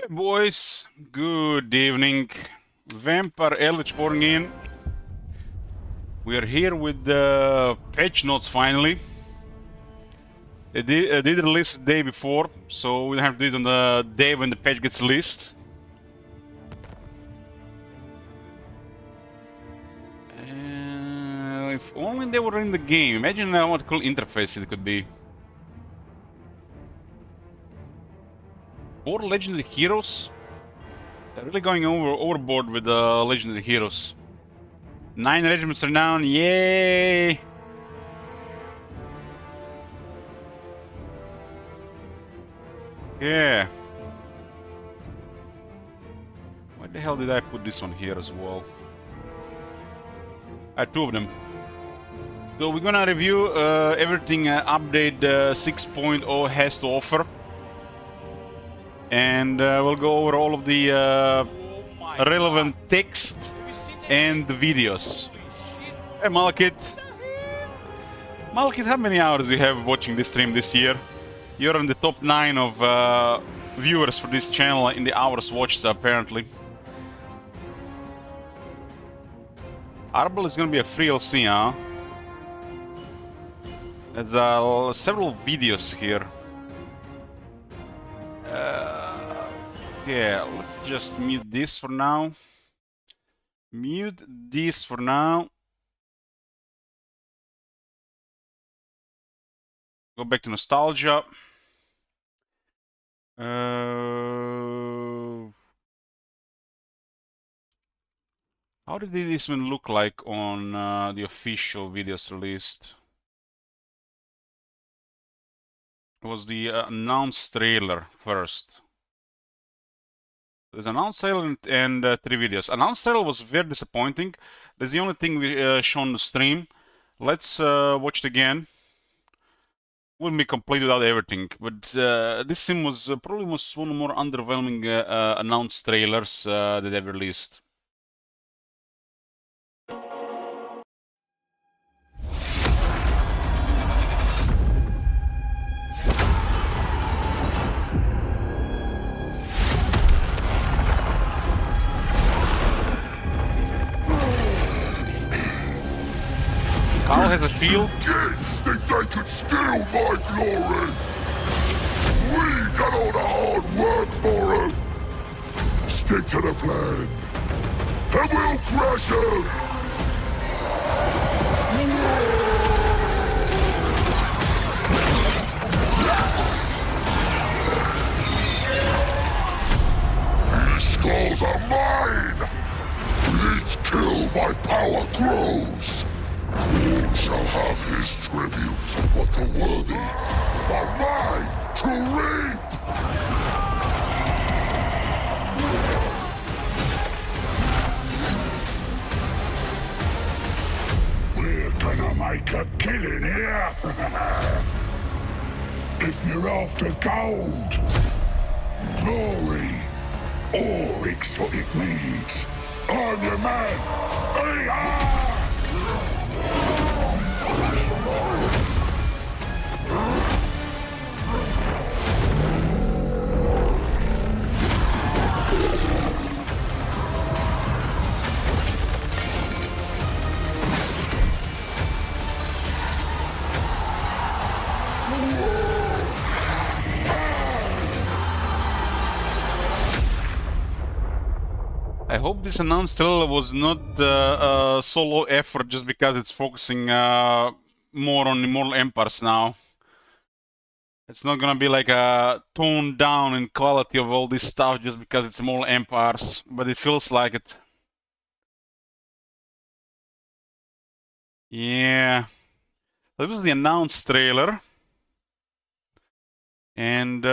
Hey boys, good evening. Vampire Eldritch pouring in. We are here with the patch notes finally. They did release the day before, so we'll have to do it on the day when the patch gets released. If only they were in the game. Imagine what cool interface it could be. 4 legendary heroes? They're really going overboard with the legendary heroes. 9 regiments are down, yay! Yeah. Why the hell did I put this one here as well? I had 2 of them. So we're gonna review everything update 6.0 has to offer. And we'll go over all of the relevant text and the videos. Hey Malkit! Malkit, how many hours you have watching this stream this year? You're in the top 9 of viewers for this channel in the hours watched apparently. Arbol is gonna be a free LC, huh? There's several videos here. Yeah, let's just mute this for now. Mute this for now. Go back to nostalgia. How did this one look like on the official videos released? It was the announced trailer first. There's an announced trailer and 3 videos. Announced trailer was very disappointing. That's the only thing we shown on the stream. Let's watch it again. Wouldn't be complete without everything, but this sim was probably one of the more underwhelming announced trailers that they've released. Carl has a shield. Kids think they could steal my glory. We done all the hard work for them. Stick to the plan, and we'll crush them. These skulls are mine. With each kill, my power grows. Who shall have his tribute, but the worthy are mine to reap! We're gonna make a killing here! If you're after gold, glory, or exotic meats, I'm your man! Hey-ah! I hope this announced trailer was not a solo effort just because it's focusing more on Immortal Empires now. It's not gonna be like a toned down in quality of all this stuff just because it's Immortal Empires, but it feels like it. Yeah. That was the announced trailer. And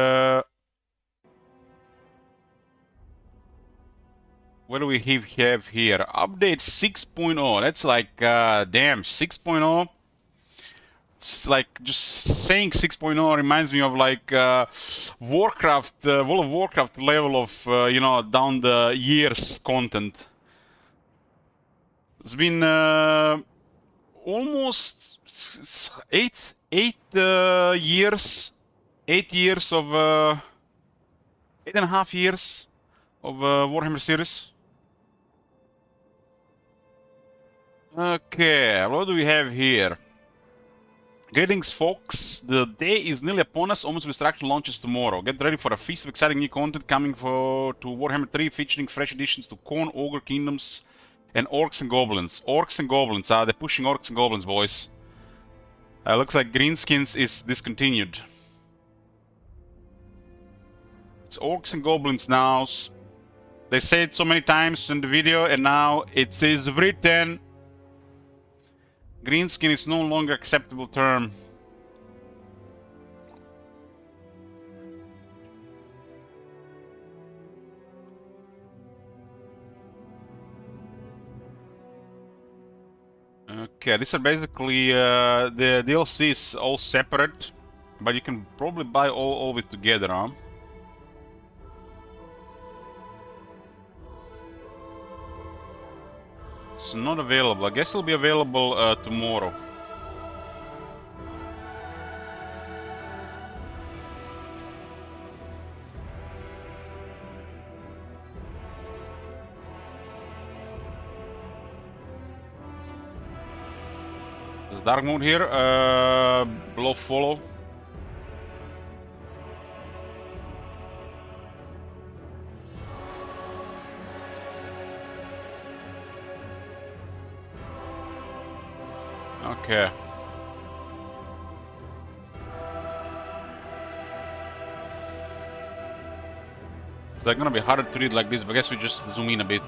what do we have here? Update 6.0. That's like, damn, 6.0. It's like just saying 6.0 reminds me of like Warcraft, World of Warcraft level of, you know, down the years content. It's been almost 8 years. 8 years of 8.5 years of Warhammer series. Okay, what do we have here? Greetings, folks. The day is nearly upon us. Omens of Destruction launches tomorrow. Get ready for a feast of exciting new content coming to Warhammer 3, featuring fresh additions to Khorne, Ogre, Kingdoms, and Orcs and Goblins. Orcs and Goblins, they're pushing Orcs and Goblins, boys. Looks like Greenskins is discontinued. It's Orcs and Goblins now. They say it so many times in the video, and now it is written. Greenskin is no longer acceptable term. Okay, these are basically the DLC is all separate, but you can probably buy all of it together, huh? It's not available. I guess it'll be available tomorrow. There's dark mode here. Below follow. Okay. It's gonna be harder to read like this, but I guess we just zoom in a bit.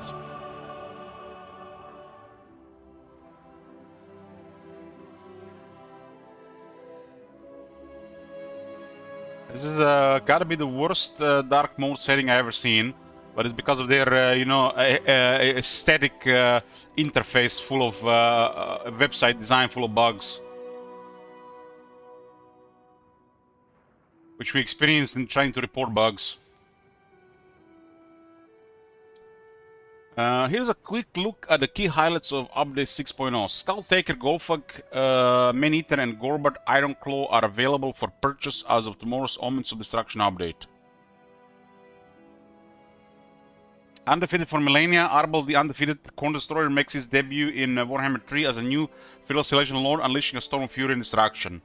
This is gotta be the worst dark mode setting I ever seen, but it's because of their, you know, aesthetic interface full of website design full of bugs, which we experienced in trying to report bugs. Here's a quick look at the key highlights of Update 6.0. Skulltaker, Golgfag Maneater, and Gorbad Ironclaw are available for purchase as of tomorrow's Omens of Destruction update. Undefeated for Millennia, Arbal the Undefeated Khorne Destroyer makes his debut in Warhammer 3 as a new Feral Celestial Lord, unleashing a storm of fury and destruction.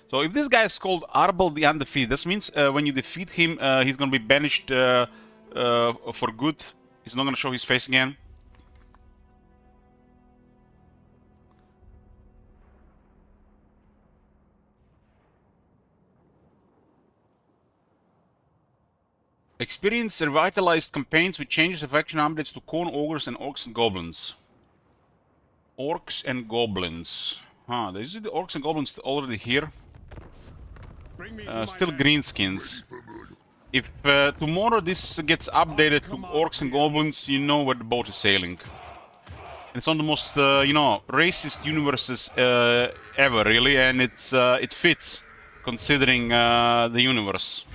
So if this guy is called Arbal the Undefeated, this means when you defeat him, he's going to be banished for good. He's not going to show his face again. Experience revitalized campaigns with changes of action updates to Khorne, Ogres, and Orcs and Goblins. Orcs and Goblins. Huh, is the Orcs and Goblins already here? Still greenskins. If tomorrow this gets updated to Orcs and Goblins, you know where the boat is sailing. It's one of the most, you know, racist universes ever, really, and it fits, considering the universe.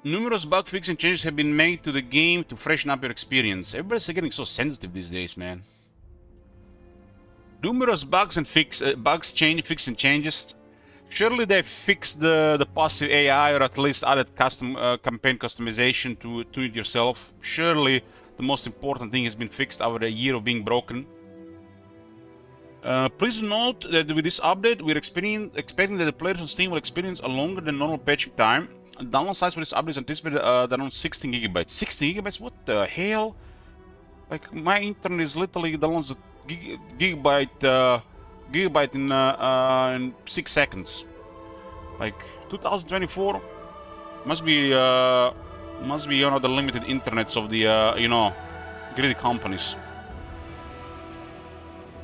Numerous bug fixing changes have been made to the game to freshen up your experience. Everybody's getting so sensitive these days, man. Numerous bugs and fixing changes. Surely they fixed the passive AI, or at least added custom campaign customization to tune it yourself. Surely the most important thing has been fixed after a year of being broken. Please note that with this update, we're expecting that the players on Steam will experience a longer than normal patching time. Download size for this update is anticipated around 16 gigabytes. 16 gigabytes? What the hell? Like, my internet is literally downloads a gigabyte in 6 seconds. Like, 2024 must be you know, the limited internets of the you know, greedy companies.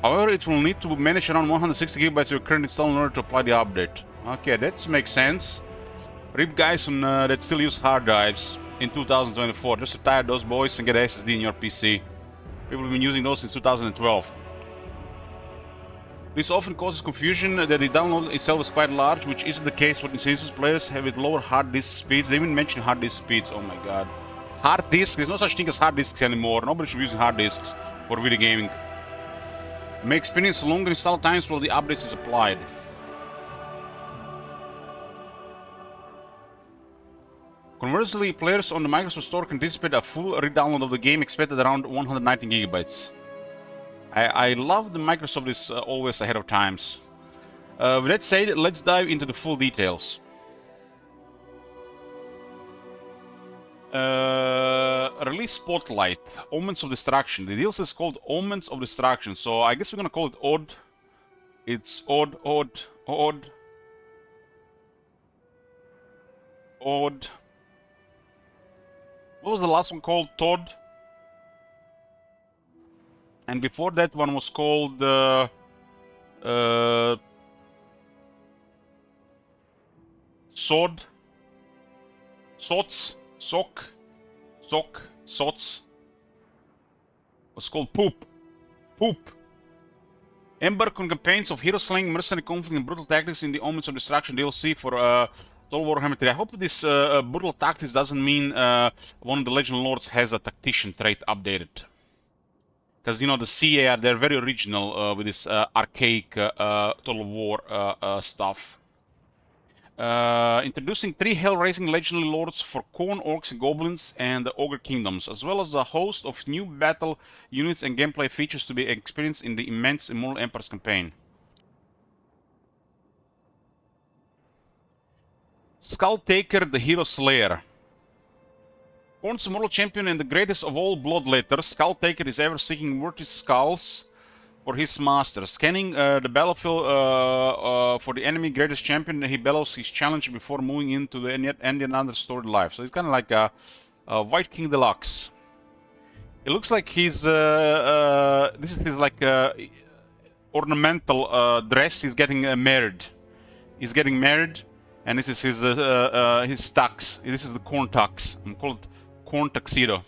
However, it will need to manage around 160 gigabytes of your current install in order to apply the update. Okay, that makes sense. RIP guys on, that still use hard drives in 2024. Just retire those boys and get SSD in your PC. People have been using those since 2012. This often causes confusion that the download itself is quite large, which isn't the case for instances players have with lower hard disk speeds. They even mention hard disk speeds. Oh my god. Hard disk? There's no such thing as hard disks anymore. Nobody should be using hard disks for video gaming. may experience longer install times while the updates is applied. Conversely, players on the Microsoft Store can anticipate a full re-download of the game expected around 190 gigabytes. I love the Microsoft is always ahead of times. With that said, let's dive into the full details. Release Spotlight, Omens of Destruction. The DLC is called Omens of Destruction, so I guess we're gonna call it Odd. It's Odd. What was the last one called? Todd. And before that one was called Sod. Sots. Sots. Was called Poop. Embark on campaigns of hero slaying, mercenary conflict, and brutal tactics in the Omens of Destruction DLC for Total Warhammer 3. I hope this brutal tactics doesn't mean one of the Legend Lords has a tactician trait updated. Because, you know, the CA, they're very original with this archaic Total War stuff. Introducing 3 hell-raising legendary lords for Khorne, Orcs, and Goblins, and the Ogre Kingdoms, as well as a host of new battle units and gameplay features to be experienced in the immense Immortal Empires campaign. Skulltaker, the Hero Slayer. Khorne's immortal champion and the greatest of all bloodletters, Skulltaker is ever seeking worthy skulls for his master. Scanning the battlefield for the enemy greatest champion, he bellows his challenge before moving into the end another stored life. So it's kind of like a White King Deluxe. It looks like he's this is his like ornamental dress. He's getting married. He's getting married, and this is his tux. This is the Khorne tux. I'm called Khorne tuxedo.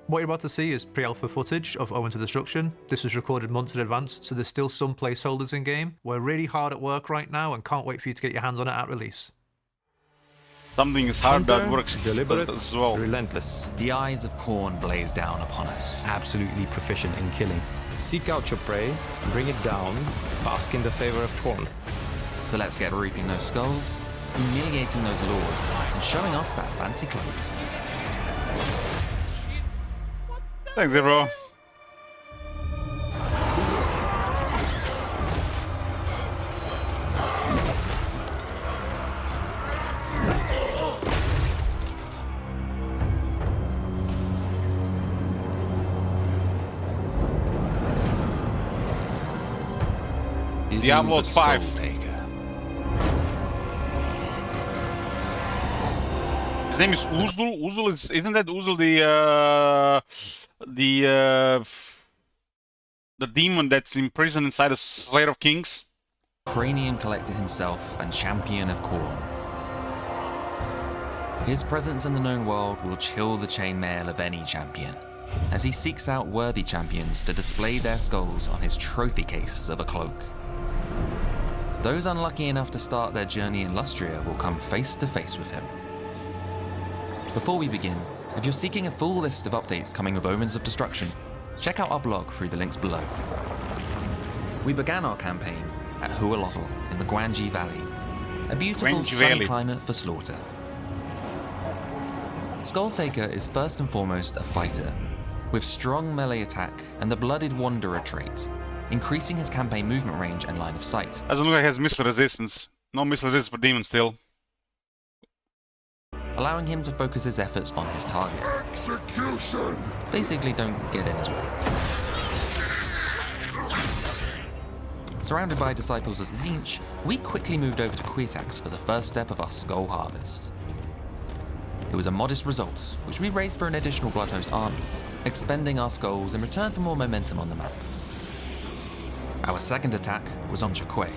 What you're about to see is pre-alpha footage of Omens of Destruction. This was recorded months in advance, so there's still some placeholders in game. We're really hard at work right now and can't wait for you to get your hands on it at release. Something is hard that works deliberate, as well. Relentless. The eyes of Khorne blaze down upon us. Absolutely proficient in killing. Seek out your prey, bring it down, bask in the favor of Khorne. So let's get reaping those skulls, humiliating those lords, and showing off that fancy clothes. Thanks, bro. Diablo 5. His name is Uzul. Uzul isn't that Uzul the demon that's imprisoned inside the Slayer of Kings? Cranium Collector himself and champion of Khorne. His presence in the known world will chill the chainmail of any champion, as he seeks out worthy champions to display their skulls on his trophy case of a cloak. Those unlucky enough to start their journey in Lustria will come face to face with him. Before we begin, if you're seeking a full list of updates coming with Omens of Destruction, check out our blog through the links below. We began our campaign at Hualotl in the Guanji Valley, a beautiful sunny climate for slaughter. Skulltaker is first and foremost a fighter, with strong melee attack and the Blooded Wanderer trait, increasing his campaign movement range and line of sight. Doesn't look like he has missile resistance. No missile resistance for demons still. Allowing him to focus his efforts on his target. Execution! Basically, don't get in his way. Surrounded by disciples of Tzeentch, we quickly moved over to Queertax for the first step of our skull harvest. It was a modest result, which we raised for an additional Bloodhost army, expending our skulls in return for more momentum on the map. Our second attack was on Chakwe,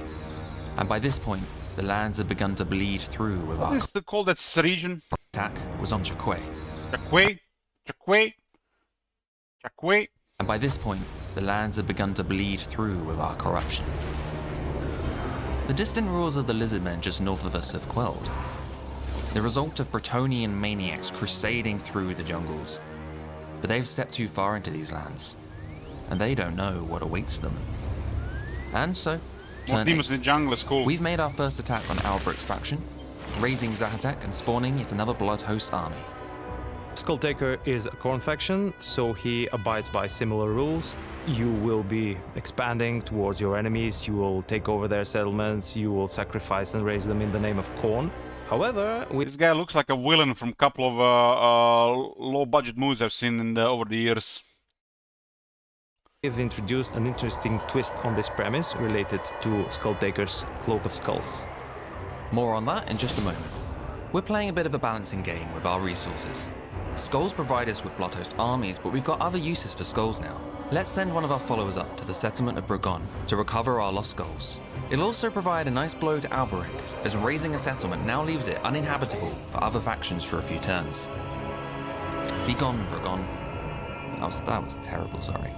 and by this point, the lands had begun to bleed through with our... What is it called, that region? Attack was on Chakwe. Chakwe. And by this point, the lands had begun to bleed through with our corruption. The distant roars of the lizardmen just north of us have quelled, the result of Bretonnian maniacs crusading through the jungles. but they've stepped too far into these lands, and they don't know what awaits them. And so, More turn demons in 8. the jungle is cool. We've made our first attack on Albrecht's faction, raising Zahatek and spawning yet another Blood Host army. Skulltaker is a Khorne faction, so he abides by similar rules. You will be expanding towards your enemies, you will take over their settlements, you will sacrifice and raise them in the name of Khorne. However, This guy looks like a villain from a couple of low-budget movies I've seen over the years. we've introduced an interesting twist on this premise related to Skulltaker's Cloak of Skulls. More on that in just a moment. We're playing a bit of a balancing game with our resources. Skulls provide us with Bloodhost armies, but we've got other uses for skulls now. Let's send one of our followers up to the settlement of Bragon to recover our lost skulls. It'll also provide a nice blow to Albrecht, as raising a settlement now leaves it uninhabitable for other factions for a few turns. Be gone, Bragon. That was terrible, sorry.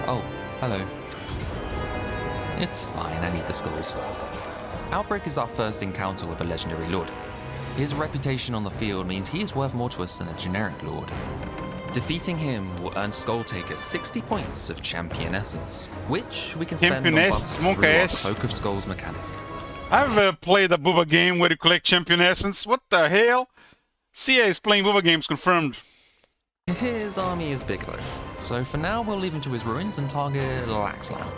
Oh, hello. It's fine, I need the skulls. Outbreak is our first encounter with a legendary lord. His reputation on the field means he is worth more to us than a generic lord. Defeating him will earn Skulltaker 60 points of champion essence, which we can spend on Champion buffs essence, through Monka our S. Cloak of Skulls mechanic. I've played a Booba game where you collect champion essence. What the hell? CA is playing Booba games, confirmed. His army is big though, so for now we'll leave him to his ruins and target Laxland.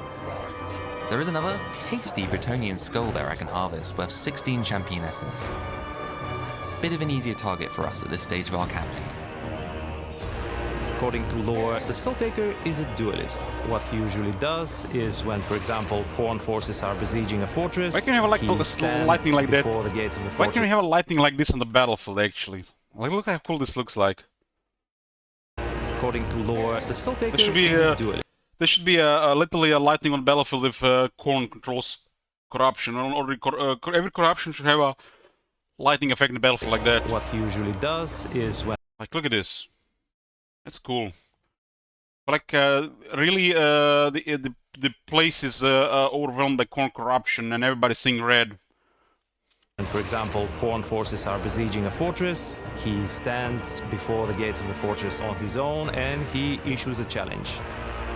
There is another tasty Bretonian skull there I can harvest, worth 16 champion essence. Bit of an easier target for us at this stage of our campaign. According to lore, the Skulltaker is a duelist. What he usually does is when, for example, Khorne forces are besieging a fortress, Why can't you have he a stands lightning like that? before the gates of the Why fortress. can't we have a lighting like this on the battlefield, actually? Like, look how cool this looks like. According to lore, the Skulltaker There should be is a duelist. There should be literally a lighting on the battlefield if Khorne controls corruption. Every corruption should have a lighting effect in the battlefield like that. What he usually does is when Like, look at this. That's cool. Like, really, the place is overwhelmed by Khorne corruption and everybody's seeing red. for example, Khorne forces are besieging a fortress, he stands before the gates of the fortress on his own and he issues a challenge.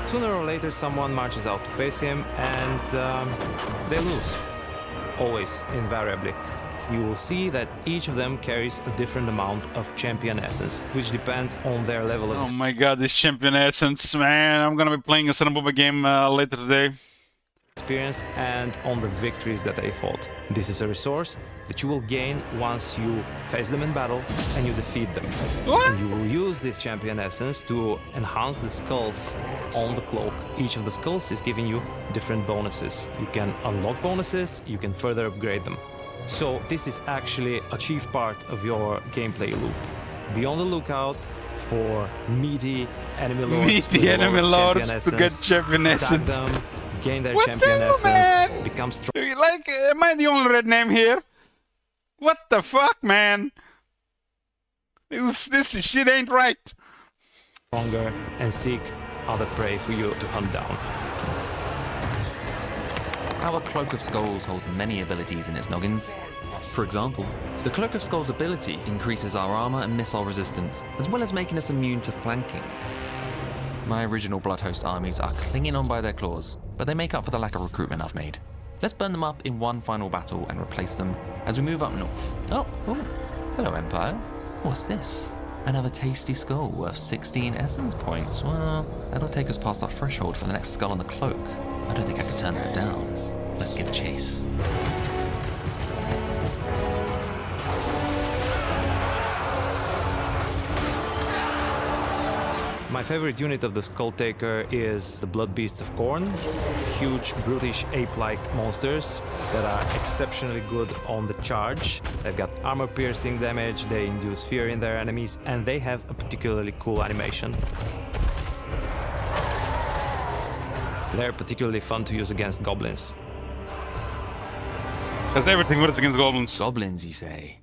Sooner or later, someone marches out to face him and they lose. Always, invariably. You will see that each of them carries a different amount of champion essence, which depends on their level of Oh my god, this champion essence, man. I'm gonna be playing a Booba game later today. experience and on the victories that they fought. This is a resource that you will gain once you face them in battle and you defeat them. What? And you will use this champion essence to enhance the skulls on the cloak. Each of the skulls is giving you different bonuses. You can unlock bonuses, you can further upgrade them. So this is actually a chief part of your gameplay loop. Be on the lookout for meaty enemy lords. Meet with the a lot enemy of lords champion to get essence. champion Attack essence. them, gain their What champion the hell, essence, man? become Like, am I the only red name here? What the fuck, man? This shit ain't right. stronger, and seek other prey for you to hunt down. Our Cloak of Skulls holds many abilities in its noggins. For example, the Cloak of Skulls ability increases our armor and missile resistance, as well as making us immune to flanking. My original Bloodhost armies are clinging on by their claws, but they make up for the lack of recruitment I've made. Let's burn them up in one final battle and replace them as we move up north. Oh, hello Empire. What's this? Another tasty skull worth 16 essence points. Well, that'll take us past our threshold for the next skull on the cloak. I don't think I can turn that down. Let's give chase. My favorite unit of the Skulltaker is the Blood Beasts of Khorne. Huge, brutish, ape-like monsters that are exceptionally good on the charge. They've got armor-piercing damage, they induce fear in their enemies, and they have a particularly cool animation. They're particularly fun to use against goblins. Because everything works against goblins. Goblins, you say?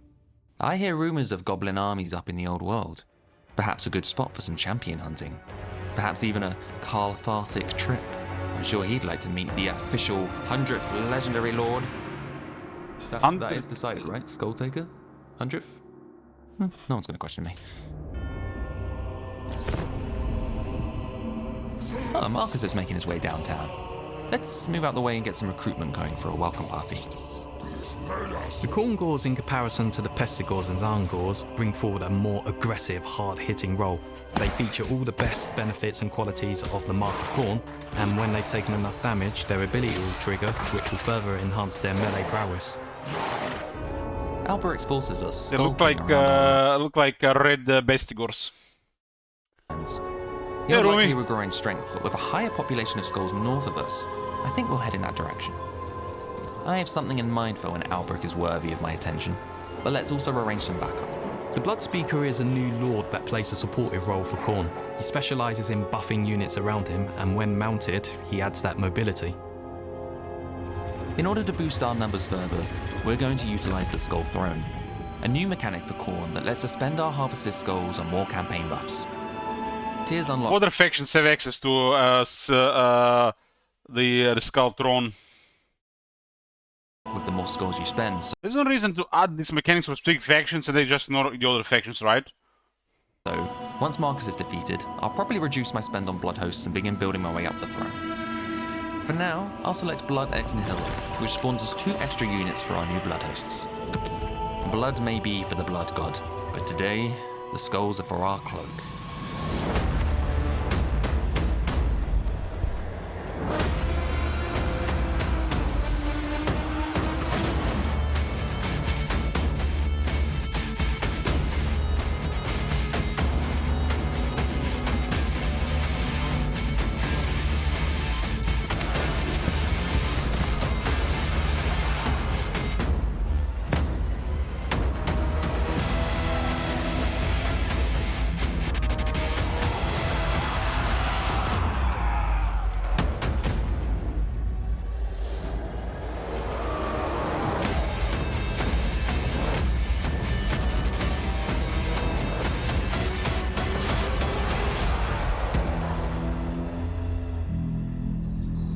I hear rumors of goblin armies up in the old world. Perhaps a good spot for some champion hunting. Perhaps even a cathartic trip. I'm sure he'd like to meet the official 100th legendary lord. That is decided, right? Skulltaker? 100th? No one's going to question me. Oh, Marcus is making his way downtown. Let's move out the way and get some recruitment going for a welcome party. The Khorngors, in comparison to the Pestigors and Zangors, bring forward a more aggressive, hard-hitting role. They feature all the best benefits and qualities of the Mark of Khorne, and when they've taken enough damage, their ability will trigger, which will further enhance their melee prowess. Alberic's forces are They look like red Bestigors. He'll Yeah, likely Rumi. regrow in strength, but with a higher population of skulls north of us, I think we'll head in that direction. I have something in mind for when Alberic is worthy of my attention, but let's also arrange some backup. The Bloodspeaker is a new lord that plays a supportive role for Khorne. He specialises in buffing units around him, and when mounted, he adds that mobility. In order to boost our numbers further, we're going to utilise the Skull Throne, a new mechanic for Khorne that lets us spend our harvested skulls on more campaign buffs. Tiers unlock. Other factions have access to the Skull Throne. With the more skulls you spend, There's no reason to add these mechanics for specific factions and they just ignore the other factions, right? so once Marcus is defeated, I'll probably reduce my spend on Blood Hosts and begin building my way up the throne. For now, I'll select Blood Ex Nihilo, which spawns us 2 extra units for our new Blood Hosts. Blood may be for the Blood God, but today, the skulls are for our cloak.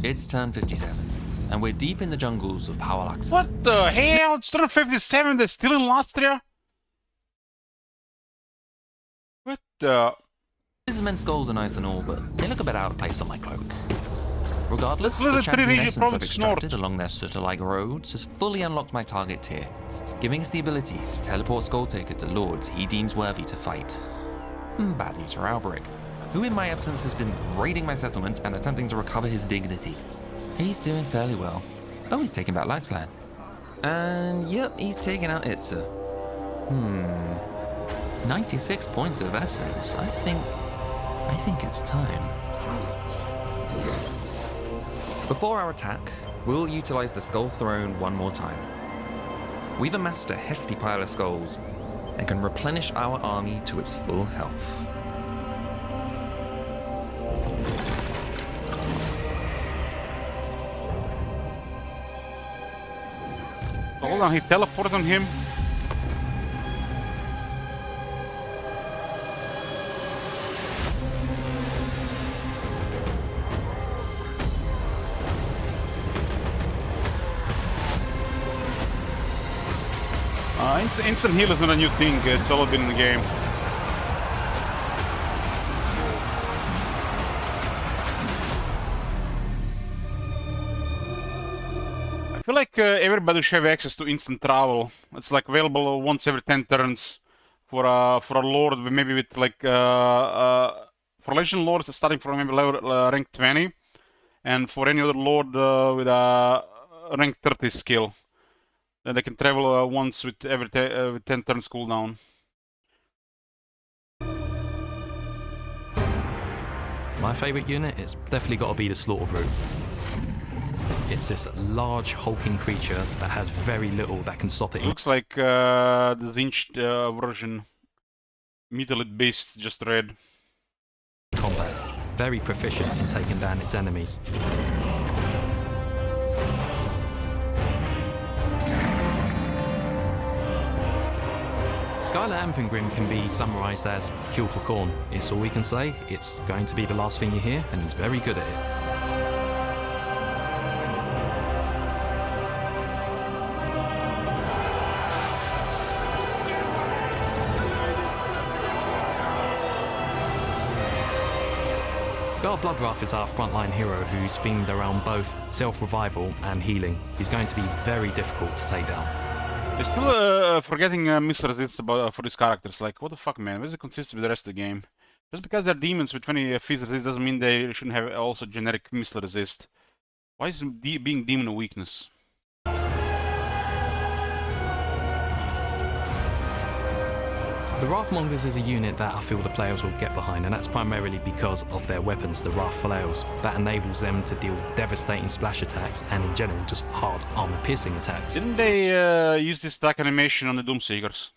It's turn 57, and we're deep in the jungles of Powerlax. What the hell? It's turn 57, they're still in Lastria? What the... These immense skulls are nice and all, but they look a bit out of place on my cloak. Regardless, Let's the let the three champion region essence I've provinces north. extracted along their Sutter-like roads has fully unlocked my target tier, giving us the ability to teleport Skulltaker to lords he deems worthy to fight. Bad news for Alberic, who in my absence has been raiding my settlements and attempting to recover his dignity. He's doing fairly well. Oh, he's taking back Laxland. And yep, he's taking out Itza. 96 points of essence. I think it's time. Before our attack, we'll utilize the Skull Throne one more time. We've amassed a hefty pile of skulls and can replenish our army to its full health. Hold on, he teleported on him. Instant heal is not a new thing, it's all been in the game. I feel like everybody should have access to instant travel. It's like available once every 10 turns for a lord, maybe with like for legend lords starting from maybe level rank 20, and for any other lord with a rank 30 skill. Then they can travel once with every 10 turns cooldown. My favourite unit is definitely got to be the Slaughter Brute. It's this large hulking creature that has very little that can stop it. It looks like the Zinch version. Mutilate Beast, just red. Combat. Very proficient in taking down its enemies. Skylar Anthengrim can be summarised as kill for Khorne. It's all we can say. It's going to be the last thing you hear, and he's very good at it. Scar Bloodwrath is our frontline hero who's themed around both self-revival and healing. He's going to be very difficult to take down. They're still forgetting missile resist about, for these characters. Like, what the fuck, man? Where's the consistency with the rest of the game? Just because they're demons with 20 physical resist doesn't mean they shouldn't have also generic missile resist. Why is being demon a weakness? The Wrathmongers is a unit that I feel the players will get behind, and that's primarily because of their weapons, the Wrath Flails. That enables them to deal devastating splash attacks and in general just hard armor-piercing attacks. Didn't they use this attack animation on the Doomseekers?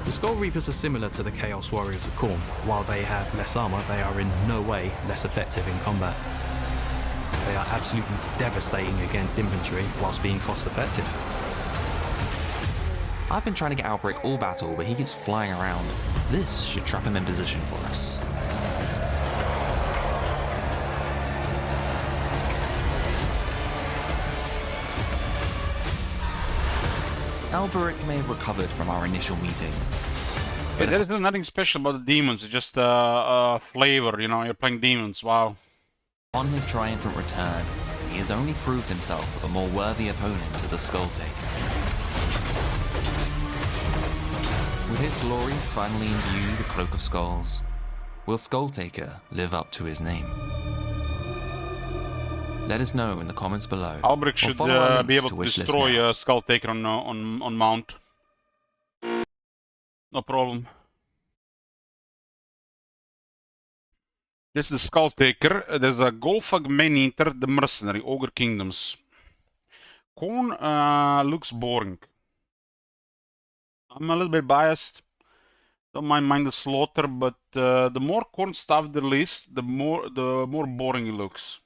The Skull Reapers are similar to the Chaos Warriors of Khorne. While they have less armor, they are in no way less effective in combat. They are absolutely devastating against infantry whilst being cost effective. I've been trying to get Outbreak all battle, but he keeps flying around. This should trap him in position for us. Alberic may have recovered from our initial meeting. Yeah, there is nothing special about the demons, it's just flavor, you know, you're playing demons, wow. On his triumphant return, he has only proved himself a more worthy opponent to the Skulltaker. With his glory finally in view, the Cloak of Skulls, will Skulltaker live up to his name? Let us know in the comments below. Albrecht should be able to destroy Skulltaker on Mount. No problem. This is the Skulltaker. There's a Golgfag Maneater, the mercenary, Ogre Kingdoms. Khorne looks boring. I'm a little bit biased. Don't mind the slaughter, but the more Khorne stuff they list, the more boring it looks.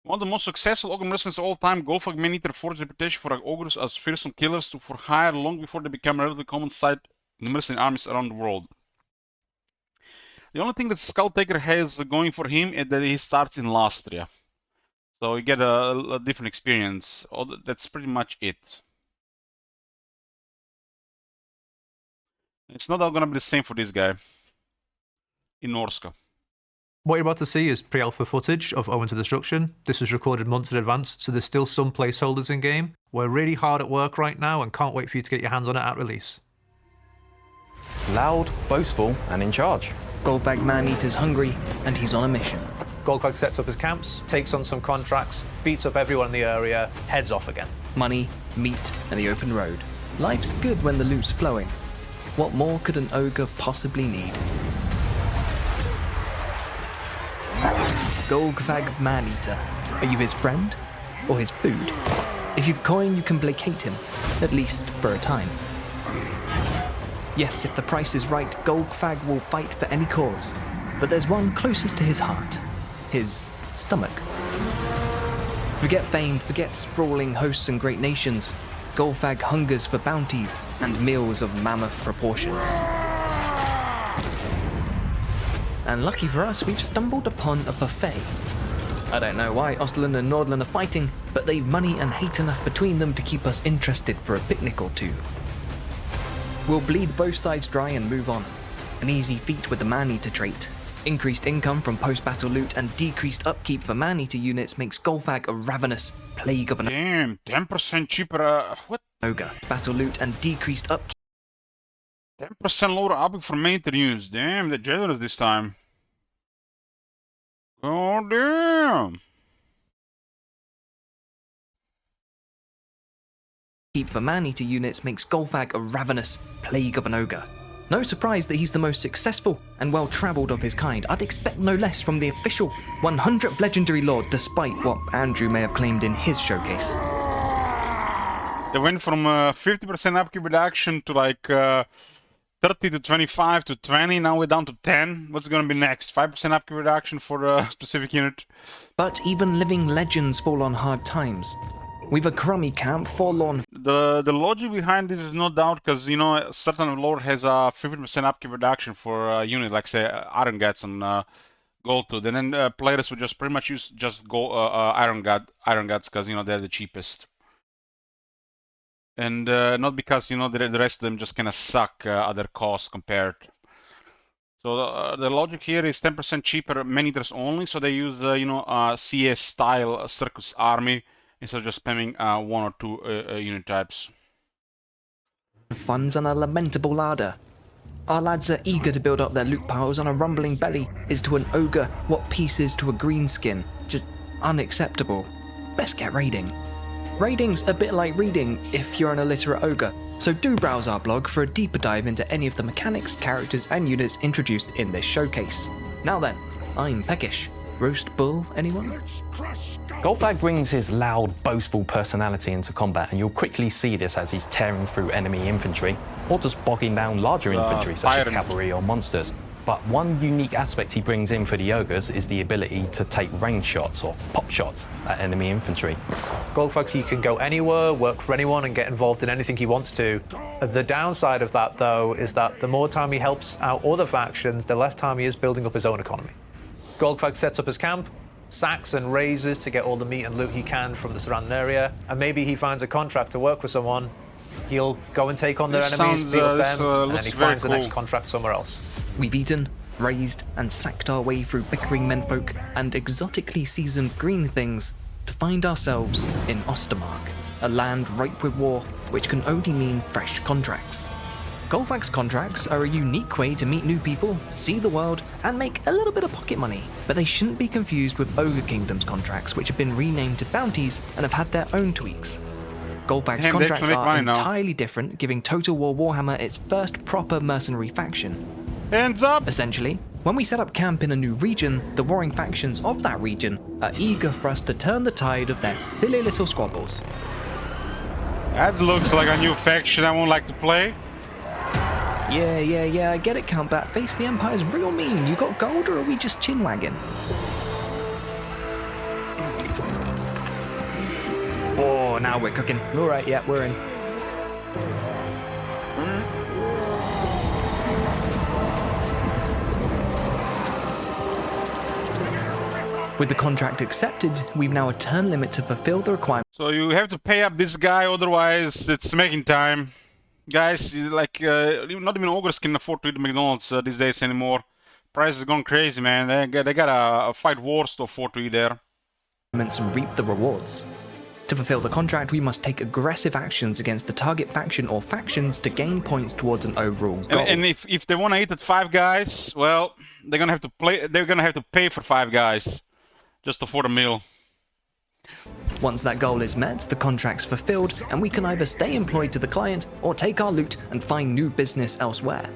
One of the most successful Ogre mercenaries of all time, Golgfag Maneater forged a reputation for ogres as fearsome killers for hire long before they became a relatively common sight in the mercenary armies around the world. The only thing that Skulltaker has going for him is that he starts in Lastria. So you get a different experience. That's pretty much it. It's not all gonna be the same for this guy in Norska. What you're about to see is pre-alpha footage of Owen to Destruction. This was recorded months in advance, so there's still some placeholders in game. We're really hard at work right now and can't wait for you to get your hands on it at release. Loud, boastful, and in charge. Golgfag Maneater's hungry, and he's on a mission. Golgfag sets up his camps, takes on some contracts, beats up everyone in the area, heads off again. Money, meat, and the open road. Life's good when the loot's flowing. What more could an ogre possibly need? Golgfag Maneater. Are you his friend? Or his food? If you've coin, you can placate him, at least for a time. Yes, if the price is right, Golgfag will fight for any cause. But there's one closest to his heart. His stomach. Forget fame, forget sprawling hosts and great nations. Golgfag hungers for bounties and meals of mammoth proportions. And lucky for us, we've stumbled upon a buffet. I don't know why Ostlund and Nordland are fighting, but they've money and hate enough between them to keep us interested for a picnic or two. We'll bleed both sides dry and move on. An easy feat with the Maneater trait. Increased income from post-battle loot and decreased upkeep for Maneater units makes Golgfag a ravenous plague of an Damn, 10% cheaper, what? ogre. Battle loot and decreased upkeep. 10% lower upkeep for Maneater units. Damn, they're generous this time. Oh, damn! Keep for Maneater units makes Golgfag a ravenous plague of an ogre. No surprise that he's the most successful and well-travelled of his kind. I'd expect no less from the official 100th Legendary Lord, despite what Andrew may have claimed in his showcase. They went from 50% upkeep reduction to like 30 to 25 to 20, now we're down to 10. What's gonna be next? 5% upkeep reduction for a specific unit? But even living legends fall on hard times. We've a crummy camp, forlorn. The logic behind this is no doubt because, you know, a certain lord has a 50% upkeep reduction for a unit, like say Iron Guts on Gold Tooth, and then players would just pretty much use just Iron Guts because, you know, they're the cheapest. And not because, you know, the rest of them just kind of suck at their cost compared. So the logic here is 10% cheaper Maneaters only, so they use, you know, CS-style circus army instead of just spamming 1 or 2 unit types. Funds on a lamentable larder. Our lads are eager to build up their loot piles on a rumbling belly is to an ogre what peace is to a greenskin. Just unacceptable. Best get raiding. Raiding's a bit like reading if you're an illiterate ogre, so do browse our blog for a deeper dive into any of the mechanics, characters and units introduced in this showcase. Now then, I'm peckish. Roast bull, anyone? Golgfag brings his loud, boastful personality into combat, and you'll quickly see this as he's tearing through enemy infantry, or just bogging down larger infantry such as cavalry or monsters. But one unique aspect he brings in for the ogres is the ability to take range shots or pop shots at enemy infantry. Golgfag, you can go anywhere, work for anyone, and get involved in anything he wants to. The downside of that, though, is that the more time he helps out other factions, the less time he is building up his own economy. Golgfag sets up his camp, sacks and raises to get all the meat and loot he can from the surrounding area, and maybe he finds a contract to work for someone. He'll go and take on their enemies, beat up them, and then he finds the next contract somewhere else. We've eaten, raised, and sacked our way through bickering menfolk and exotically seasoned green things to find ourselves in Ostermark, a land ripe with war, which can only mean fresh contracts. Golgfag's contracts are a unique way to meet new people, see the world, and make a little bit of pocket money, but they shouldn't be confused with Ogre Kingdom's contracts, which have been renamed to bounties and have had their own tweaks. Golgfag's contracts are entirely different, giving Total War Warhammer its first proper mercenary faction. Hands up! Essentially, when we set up camp in a new region, the warring factions of that region are eager for us to turn the tide of their silly little squabbles. That looks like a new faction I won't like to play. Yeah, I get it, Countbat. Face the Empire's real mean. You got gold, or are we just chinwagging? Oh, now we're cooking. Alright, yeah, we're in. With the contract accepted, we've now a turn limit to fulfill the requirement. So you have to pay up this guy, otherwise it's making time. Guys, like, not even ogres can afford to eat McDonald's these days anymore. Prices are going crazy, man. They gotta fight wars to afford to eat there. And reap the rewards. To fulfill the contract, we must take aggressive actions against the target faction or factions to gain points towards an overall goal. And if they want to eat at 5 guys, well, they're gonna have to play. They're gonna have to pay for 5 guys just for the meal. Once that goal is met, the contract's fulfilled, and we can either stay employed to the client or take our loot and find new business elsewhere.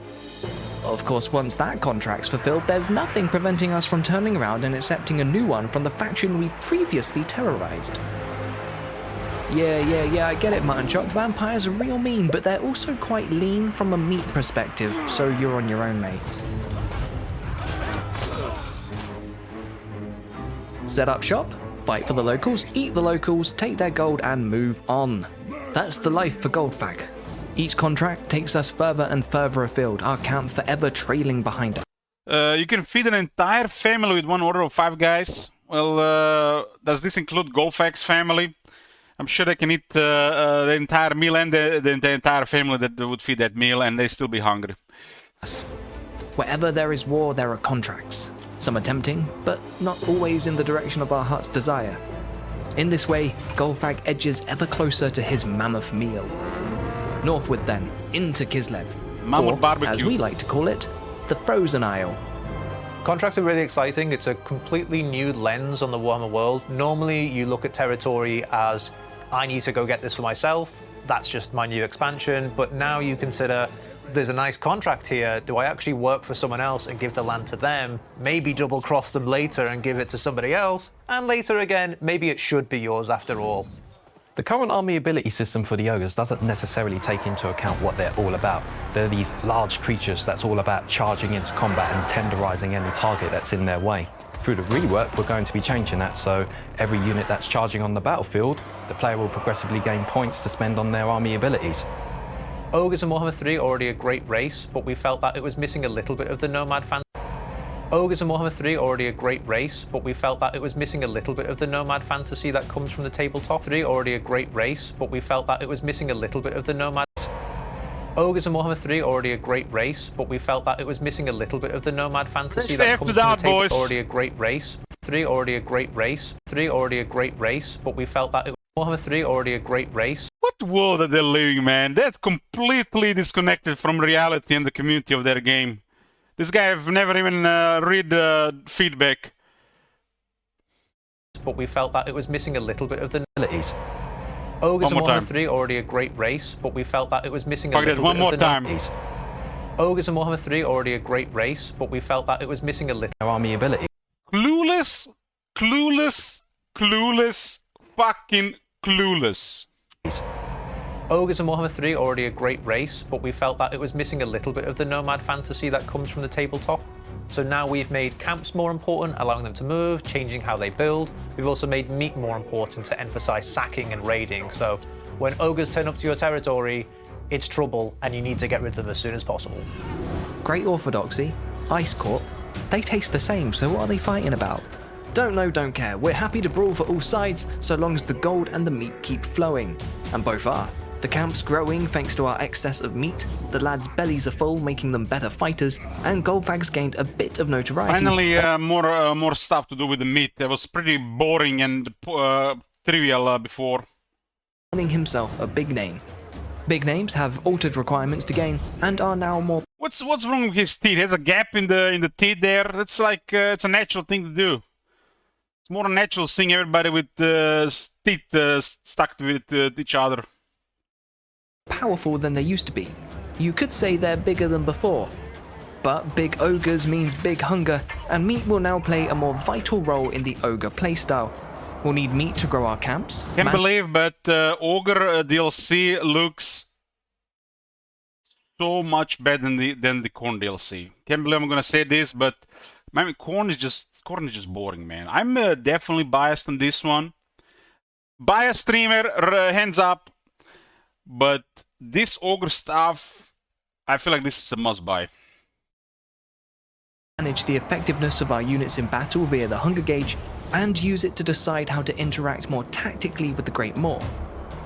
Of course, once that contract's fulfilled, there's nothing preventing us from turning around and accepting a new one from the faction we previously terrorized. Yeah, I get it, Mutton Chop. Vampires are real mean, but they're also quite lean from a meat perspective, so you're on your own, mate. Set up shop, fight for the locals, eat the locals, take their gold, and move on. That's the life for Golgfag. Each contract takes us further and further afield, our camp forever trailing behind us. You can feed an entire family with one order of 5 guys. Well, does this include Golgfag's family? I'm sure they can eat the entire meal and the entire family that would feed that meal, and they still be hungry. Wherever there is war, there are contracts. Some are tempting, but not always in the direction of our heart's desire. In this way, Golgfag edges ever closer to his mammoth meal. Northward then, into Kislev. Mammoth barbecue. As we like to call it, the Frozen Isle. Contracts are really exciting. It's a completely new lens on the Warhammer world. Normally, you look at territory as, I need to go get this for myself. That's just my new expansion. But now you consider, there's a nice contract here. Do I actually work for someone else and give the land to them? Maybe double cross them later and give it to somebody else. And later again, maybe it should be yours after all. The current army ability system for the ogres doesn't necessarily take into account what they're all about. They're these large creatures that's all about charging into combat and tenderizing any target that's in their way. Through the rework, we're going to be changing that, so every unit that's charging on the battlefield, the player will progressively gain points to spend on their army abilities. Ogres in Warhammer 3 are already a great race, but we felt that it was missing a little bit of the nomad fan. Ogres in Warhammer 3 are already a great race, but we felt that it was missing a little bit of the nomad fantasy that comes from the tabletop. 3 already a great race, but we felt that it was missing a little bit of the nomad. Ogres in Warhammer 3 already a great race, but we felt that it was missing a little bit of the nomad fantasy that comes from the table. Already a great race. 3 already a great race. 3 already a great race, but we felt that it was Warhammer 3 already a great race. What world are they living, man? That's completely disconnected from reality and the community of their game. This guy have never even read feedback. But we felt that it was missing a little bit of the abilities. Ogres in Warhammer 3 already a great race, but we felt that it was missing a little bit of the one more time. Ogres in Warhammer 3 already a great race, but we felt that it was missing a little army ability. Clueless, clueless, clueless, fucking clueless. Ogres in Warhammer 3 already a great race, but we felt that it was missing a little bit of the nomad fantasy that comes from the tabletop. So now we've made camps more important, allowing them to move, changing how they build. We've also made meat more important to emphasize sacking and raiding. So when ogres turn up to your territory, it's trouble and you need to get rid of them as soon as possible. Great Orthodoxy, Ice Court, they taste the same, so what are they fighting about? Don't know, don't care. We're happy to brawl for all sides, so long as the gold and the meat keep flowing. And both are. The camp's growing thanks to our excess of meat, the lads' bellies are full, making them better fighters, and Golgfag's gained a bit of notoriety. Finally, more stuff to do with the meat. It was pretty boring and trivial before. Earning himself a big name. Big names have altered requirements to gain, and are now more... What's wrong with his teeth? He has a gap in the teeth there. That's like, it's a natural thing to do. It's more a natural thing, everybody with teeth stuck with each other. Powerful than they used to be. You could say they're bigger than before. But big ogres means big hunger, and meat will now play a more vital role in the ogre playstyle. We'll need meat to grow our camps. Can't believe, but Ogre DLC looks so much better than the Corn DLC. Can't believe I'm gonna say this, but man, Corn is just boring, man. I'm definitely biased on this one. Biased streamer, hands up. But this Ogre stuff, I feel like this is a must-buy. Manage the effectiveness of our units in battle via the hunger gauge, and use it to decide how to interact more tactically with the Great Maw.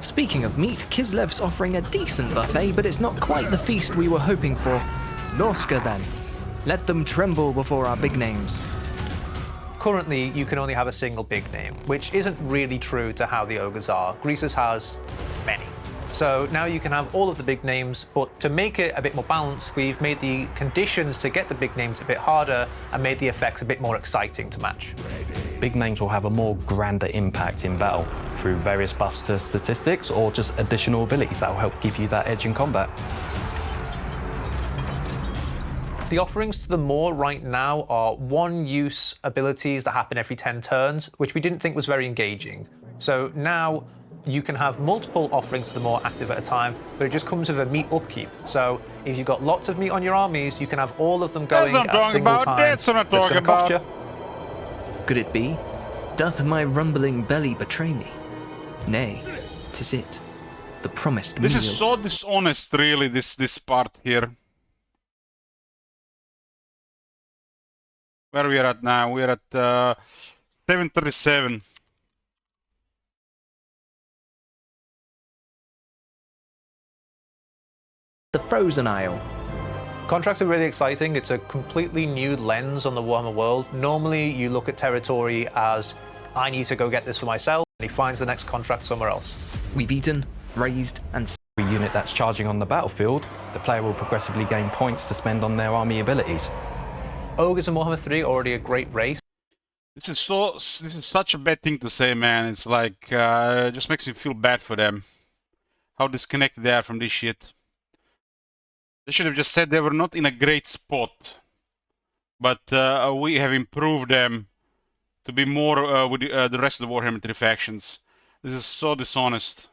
Speaking of meat, Kislev's offering a decent buffet, but it's not quite the feast we were hoping for. Norska then. Let them tremble before our big names. Currently, you can only have a single big name, which isn't really true to how the ogres are. Greasus has many. So now you can have all of the big names, but to make it a bit more balanced, we've made the conditions to get the big names a bit harder and made the effects a bit more exciting to match. Big names will have a more grander impact in battle through various buffs to statistics or just additional abilities that will help give you that edge in combat. The offerings to the Maw right now are one-use abilities that happen every 10 turns, which we didn't think was very engaging. So now you can have multiple offerings to the Maw active at a time, but it just comes with a meat upkeep. So if you've got lots of meat on your armies, you can have all of them going at a single time. That's what I'm talking about. Could it be? Doth my rumbling belly betray me? Nay, 'tis it, the promised meal. This is so dishonest, really, this part here. Where are we at now? We're at 737. The Frozen Isle. Contracts are really exciting. It's a completely new lens on the Warhammer world. Normally, you look at territory as, I need to go get this for myself, and he finds the next contract somewhere else. We've eaten, raised, and... Every unit that's charging on the battlefield, the player will progressively gain points to spend on their army abilities. Ogres in Warhammer 3 are already a great race. This is such a bad thing to say, man. It's like, it just makes me feel bad for them. How disconnected they are from this shit. They should have just said they were not in a great spot, but we have improved them to be more with the rest of the Warhammer 3 factions. This is so dishonest.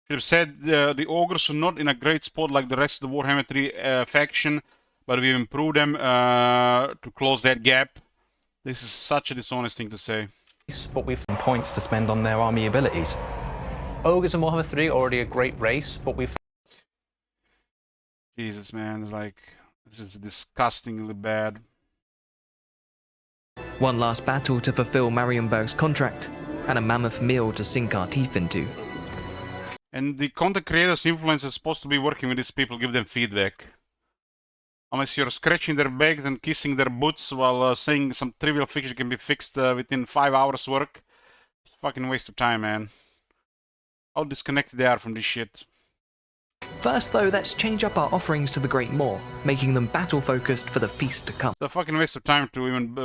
Should have said the Ogres are not in a great spot like the rest of the Warhammer 3 faction, but we've improved them to close that gap. This is such a dishonest thing to say. But we've points to spend on their army abilities. Ogres in Warhammer 3 are already a great race, but we've... Jesus, man, it's like, This is disgustingly bad. One last battle to fulfill Marienberg's contract, and a mammoth meal to sink our teeth into. And the content creators, influencers, supposed to be working with these people, give them feedback. Unless you're scratching their backs and kissing their boots while saying some trivial fiction can be fixed within 5 hours work, it's a fucking waste of time, man. How disconnected they are from this shit. First though, let's change up our offerings to the Great Maw, making them battle-focused for the feast to come. It's a fucking waste of time to even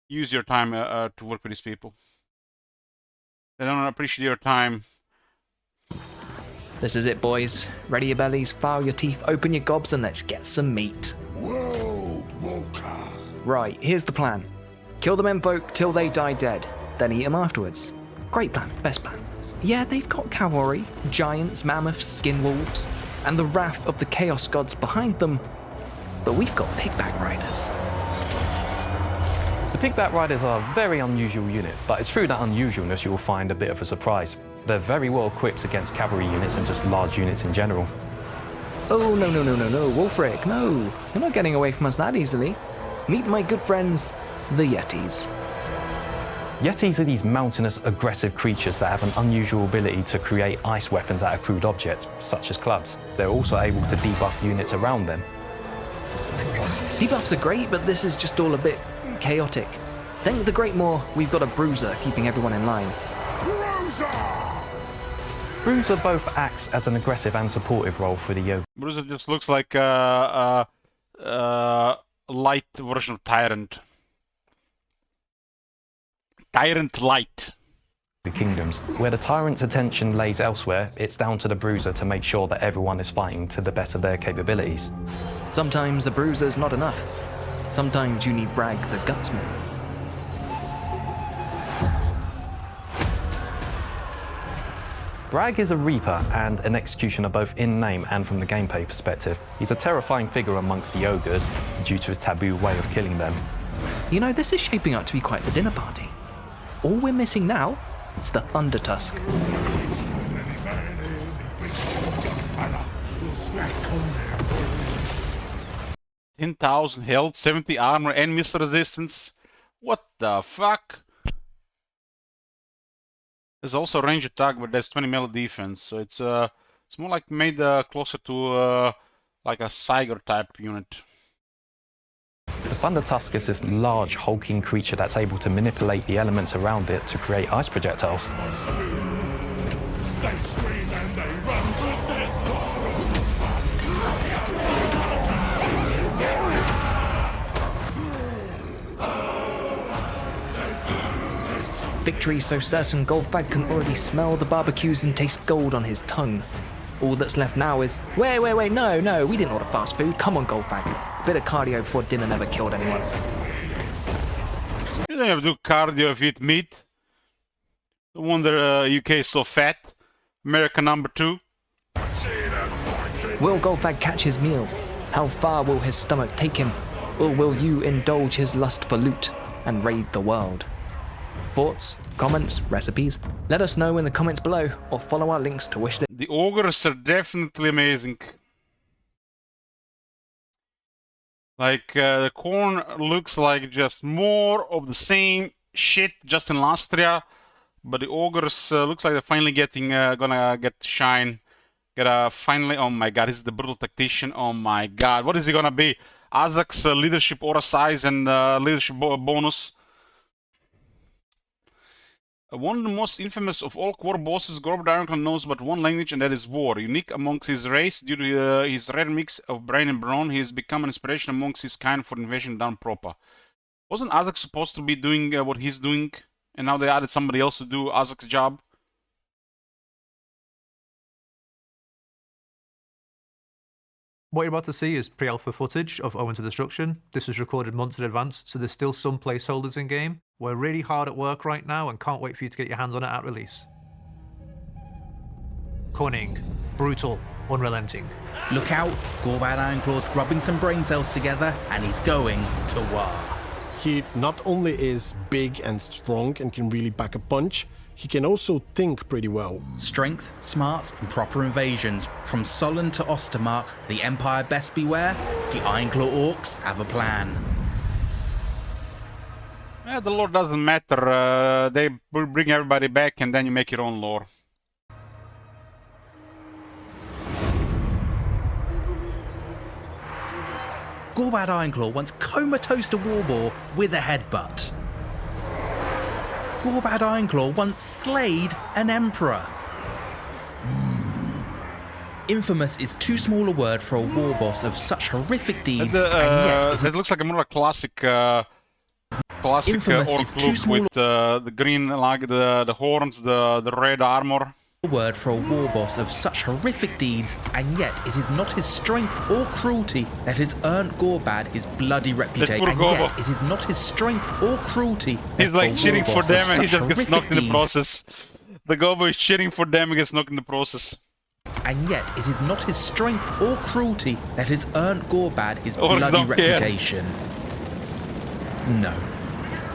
use your time to work with these people. They don't appreciate your time. This is it, boys. Ready your bellies, file your teeth, open your gobs, and let's get some meat. World Walker. Right, here's the plan. Kill the menfolk till they die dead, then eat them afterwards. Great plan, best plan. Yeah, they've got cavalry, giants, mammoths, skinwolves, and the wrath of the chaos gods behind them, but we've got pigback riders. The Pigback Riders are a very unusual unit, but it's through that unusualness you'll find a bit of a surprise. They're very well equipped against cavalry units and just large units in general. Oh, no, Wolfric, no. You're not getting away from us that easily. Meet my good friends, the Yetis. Yetis are these mountainous, aggressive creatures that have an unusual ability to create ice weapons out of crude objects, such as clubs. They're also able to debuff units around them. Debuffs are great, but this is just all a bit chaotic. Thank the Great Maw, we've got a bruiser keeping everyone in line. Bruiser both acts as an aggressive and supportive role for the Yoga. Bruiser just looks like a light version of Tyrant. Tyrant Light. The kingdoms. Where the Tyrant's attention lays elsewhere, it's down to the Bruiser to make sure that everyone is fighting to the best of their capabilities. Sometimes the bruiser's not enough. Sometimes you need Bragg the Gutsman. Bragg is a Reaper and an Executioner both in name and from the gameplay perspective. He's a terrifying figure amongst the Ogres due to his taboo way of killing them. You know, this is shaping up to be quite the dinner party. All we're missing now is the Thunder Tusk. 10,000 health, 70 armor, and missile resistance. What the fuck? There's also range attack, but there's 20 melee defense, so it's more like made closer to like a Siger type unit. The Thunder Tusk is this large, hulking creature that's able to manipulate the elements around it to create ice projectiles. They scream and they run with their Victory so certain, Golgfag can already smell the barbecues and taste gold on his tongue. All that's left now is, wait, no, we didn't order fast food. Come on, Golgfag. A bit of cardio before dinner never killed anyone. You don't have to do cardio if you eat meat. No wonder UK is so fat. America #2. Will Golgfag catch his meal? How far will his stomach take him? Or will you indulge his lust for loot and raid the world? Thoughts, comments, recipes? Let us know in the comments below or follow our links to wishlist. The ogres are definitely amazing. Like the corn looks like just more of the same shit, just in Lastria. But the ogres looks like they're finally getting gonna get shine. Finally, oh my god, this is the brutal tactician. Oh my god, what is he gonna be? Azak's leadership aura size and leadership bonus. One of the most infamous of all core bosses, Gorbad Ironclaw knows but one language, and that is war. Unique amongst his race, due to his rare mix of brain and brawn, he has become an inspiration amongst his kind for invasion down proper. Wasn't Azak supposed to be doing what he's doing, and now they added somebody else to do Azak's job? What you're about to see is pre-alpha footage of Owen to Destruction. This was recorded months in advance, so there's still some placeholders in game. We're really hard at work right now and can't wait for you to get your hands on it at release. Cunning, brutal, unrelenting. Look out, Gorbad Ironclaw's rubbing some brain cells together and he's going to war. He not only is big and strong and can really back a punch, he can also think pretty well. Strength, smarts, and proper invasions. From Solon to Ostermark, the Empire best beware. The Ironclaw Orcs have a plan. Yeah, the lore doesn't matter. They will bring everybody back and then you make your own lore. Gorbad Ironclaw once comatose a warboar with a headbutt. Gorbad Ironclaw once slayed an emperor. Infamous is too small a word for a war boss of such horrific deeds, and yet it looks like a more like classic orc look with the green, like the horns, the red armor. Word for a war boss of such horrific deeds, and yet it is not his strength or cruelty that has earned Gorbad his bloody reputation. And yet it is not his strength or cruelty. He's like cheating for them and he just gets knocked in the process. The Gobo is cheating for them and gets knocked in the process. And yet it is not his strength or cruelty that has earned Gorbad his bloody reputation. No.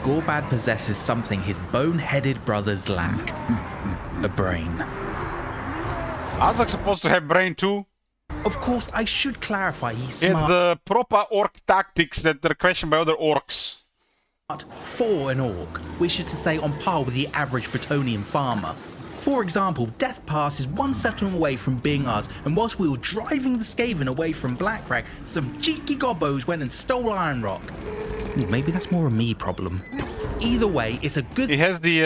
Gorbad possesses something his bone-headed brothers lack. A brain. Azak's supposed to have brain too. Of course, I should clarify he's It's smart. the proper orc tactics that are questioned by other orcs. For an orc, which is to say on par with the average Bretonnian farmer. For example, Death Pass is one settlement away from being ours, and whilst we were driving the Skaven away from Blackcrag, some cheeky gobbos went and stole Iron Rock. Maybe that's more a me problem. Either way, it's a good... He has the,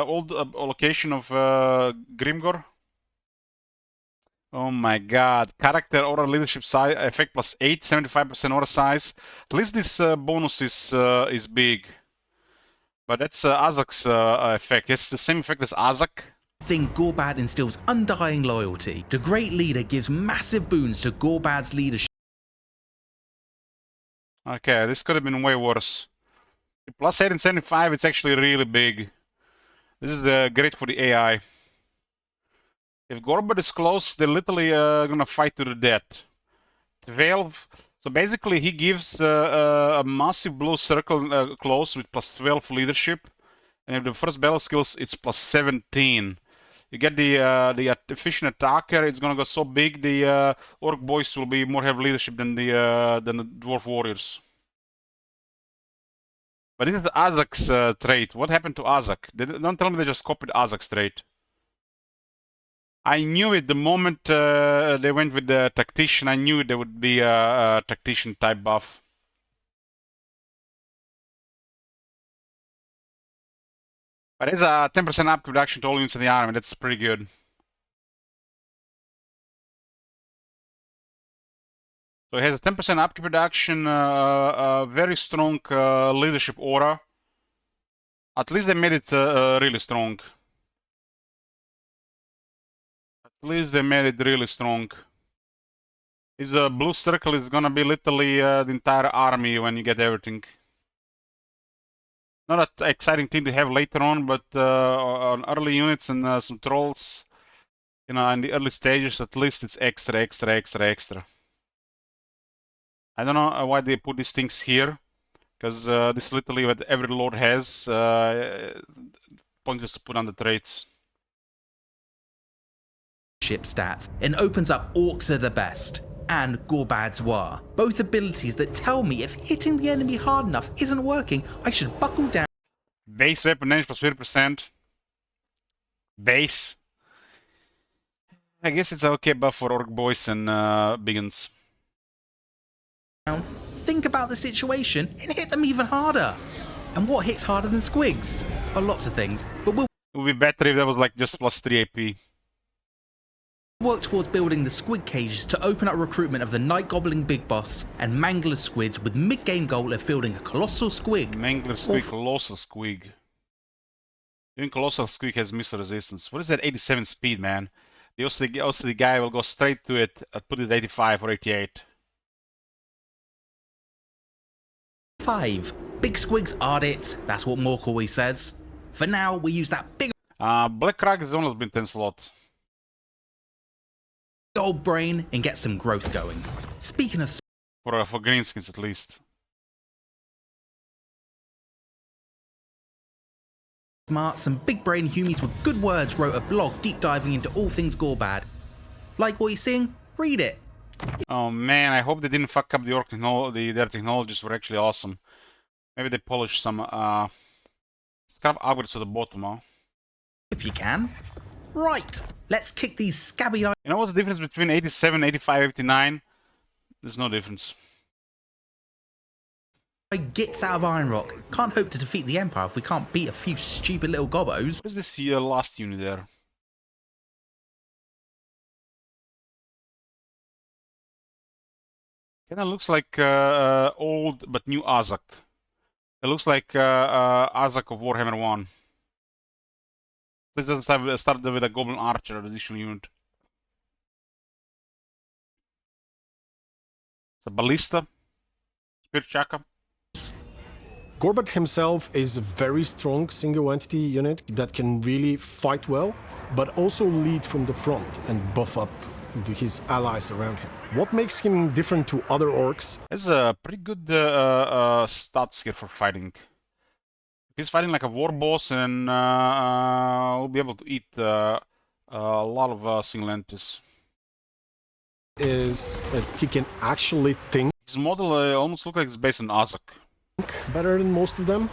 old location of Grimgor? Oh my god. Character aura leadership size effect plus 8, 75% aura size. At least this bonus is big. But that's Azak's effect. It's the same effect as Azak. Thing Gorbad instills undying loyalty. The Great Leader gives massive boons to Gorbad's leadership. Okay, this could have been way worse. Plus 8 and 75, it's actually really big. This is great for the AI. If Gorbad is close, they're literally gonna fight to the death. 12. So basically, he gives a massive blue circle close with plus 12 leadership. And if the first battle skills, it's plus 17. You get the efficient attacker. It's gonna go so big. The orc boys will be more have leadership than the dwarf warriors. But this is Azak's trait. What happened to Azak? Don't tell me they just copied Azak's trait. I knew it the moment they went with the tactician. I knew there would be a tactician type buff. But there's a 10% up reduction to all units in the army. That's pretty good. So it has a 10% upkeep reduction, a very strong leadership aura. At least they made it really strong. At least they made it really strong. This blue circle is gonna be literally the entire army when you get everything. Not an exciting thing to have later on, but on early units and some trolls, you know, in the early stages, at least it's extra. I don't know why they put these things here, because this is literally what every lord has. Pointless to put on the traits. Ship stats and opens up Orcs are the best and Gorbad's War. Both abilities that tell me if hitting the enemy hard enough isn't working, I should buckle down. Base weapon damage plus 50%. Base. I guess it's okay buff for orc boys and biggins. Think about the situation and hit them even harder. And what hits harder than squigs? Oh, lots of things, but we'll... It would be better if that was like just plus 3 AP. Work towards building the squid cages to open up recruitment of the Night Goblin Big Boss and Mangler Squids with mid-game goal of fielding a Colossal Squig. Mangler Squig, Colossal Squig. Even Colossal Squig has missile resistance. What is that 87 speed, man? Also the guy will go straight to it, put it at 85 or 88. 5. Big squigs are it. That's what Mork always says. For now, we use that big Blackcrag has almost been 10 slot. old brain and get some growth going. Speaking of... For greenskins at least. Smart, some big brain humies with good words wrote a blog deep diving into all things Gorbad. Like what you're seeing? Read it. Oh man, I hope they didn't fuck up the orc technology. Their technologies were actually awesome. Maybe they polished some scrap upgrades to the bottom, huh? If you can. Right, let's kick these scabby... You know what's the difference between 87, 85, 89? There's no difference. ...gits out of Iron Rock. Can't hope to defeat the Empire if we can't beat a few stupid little gobbos. What is this last unit there? Kinda looks like old but new Azak. It looks like Azak of Warhammer 1. This doesn't start with a Goblin Archer additional unit. It's a Ballista. Spirit Chaka. Gorbad himself is a very strong single entity unit that can really fight well, but also lead from the front and buff up his allies around him. What makes him different to other orcs? Has a pretty good stats here for fighting. If he's fighting like a war boss, and we'll be able to eat a lot of single entities. Is that he can actually think. His model almost looks like it's based on Azak. Better than most of them,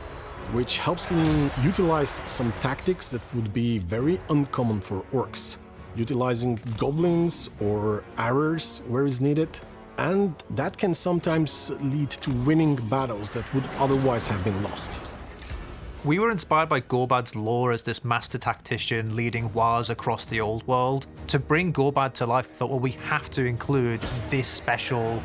which helps him utilize some tactics that would be very uncommon for orcs. Utilizing goblins or arrows where is needed, and that can sometimes lead to winning battles that would otherwise have been lost. We were inspired by Gorbad's lore as this master tactician leading wars across the old world. To bring Gorbad to life, we thought, well, we have to include this special,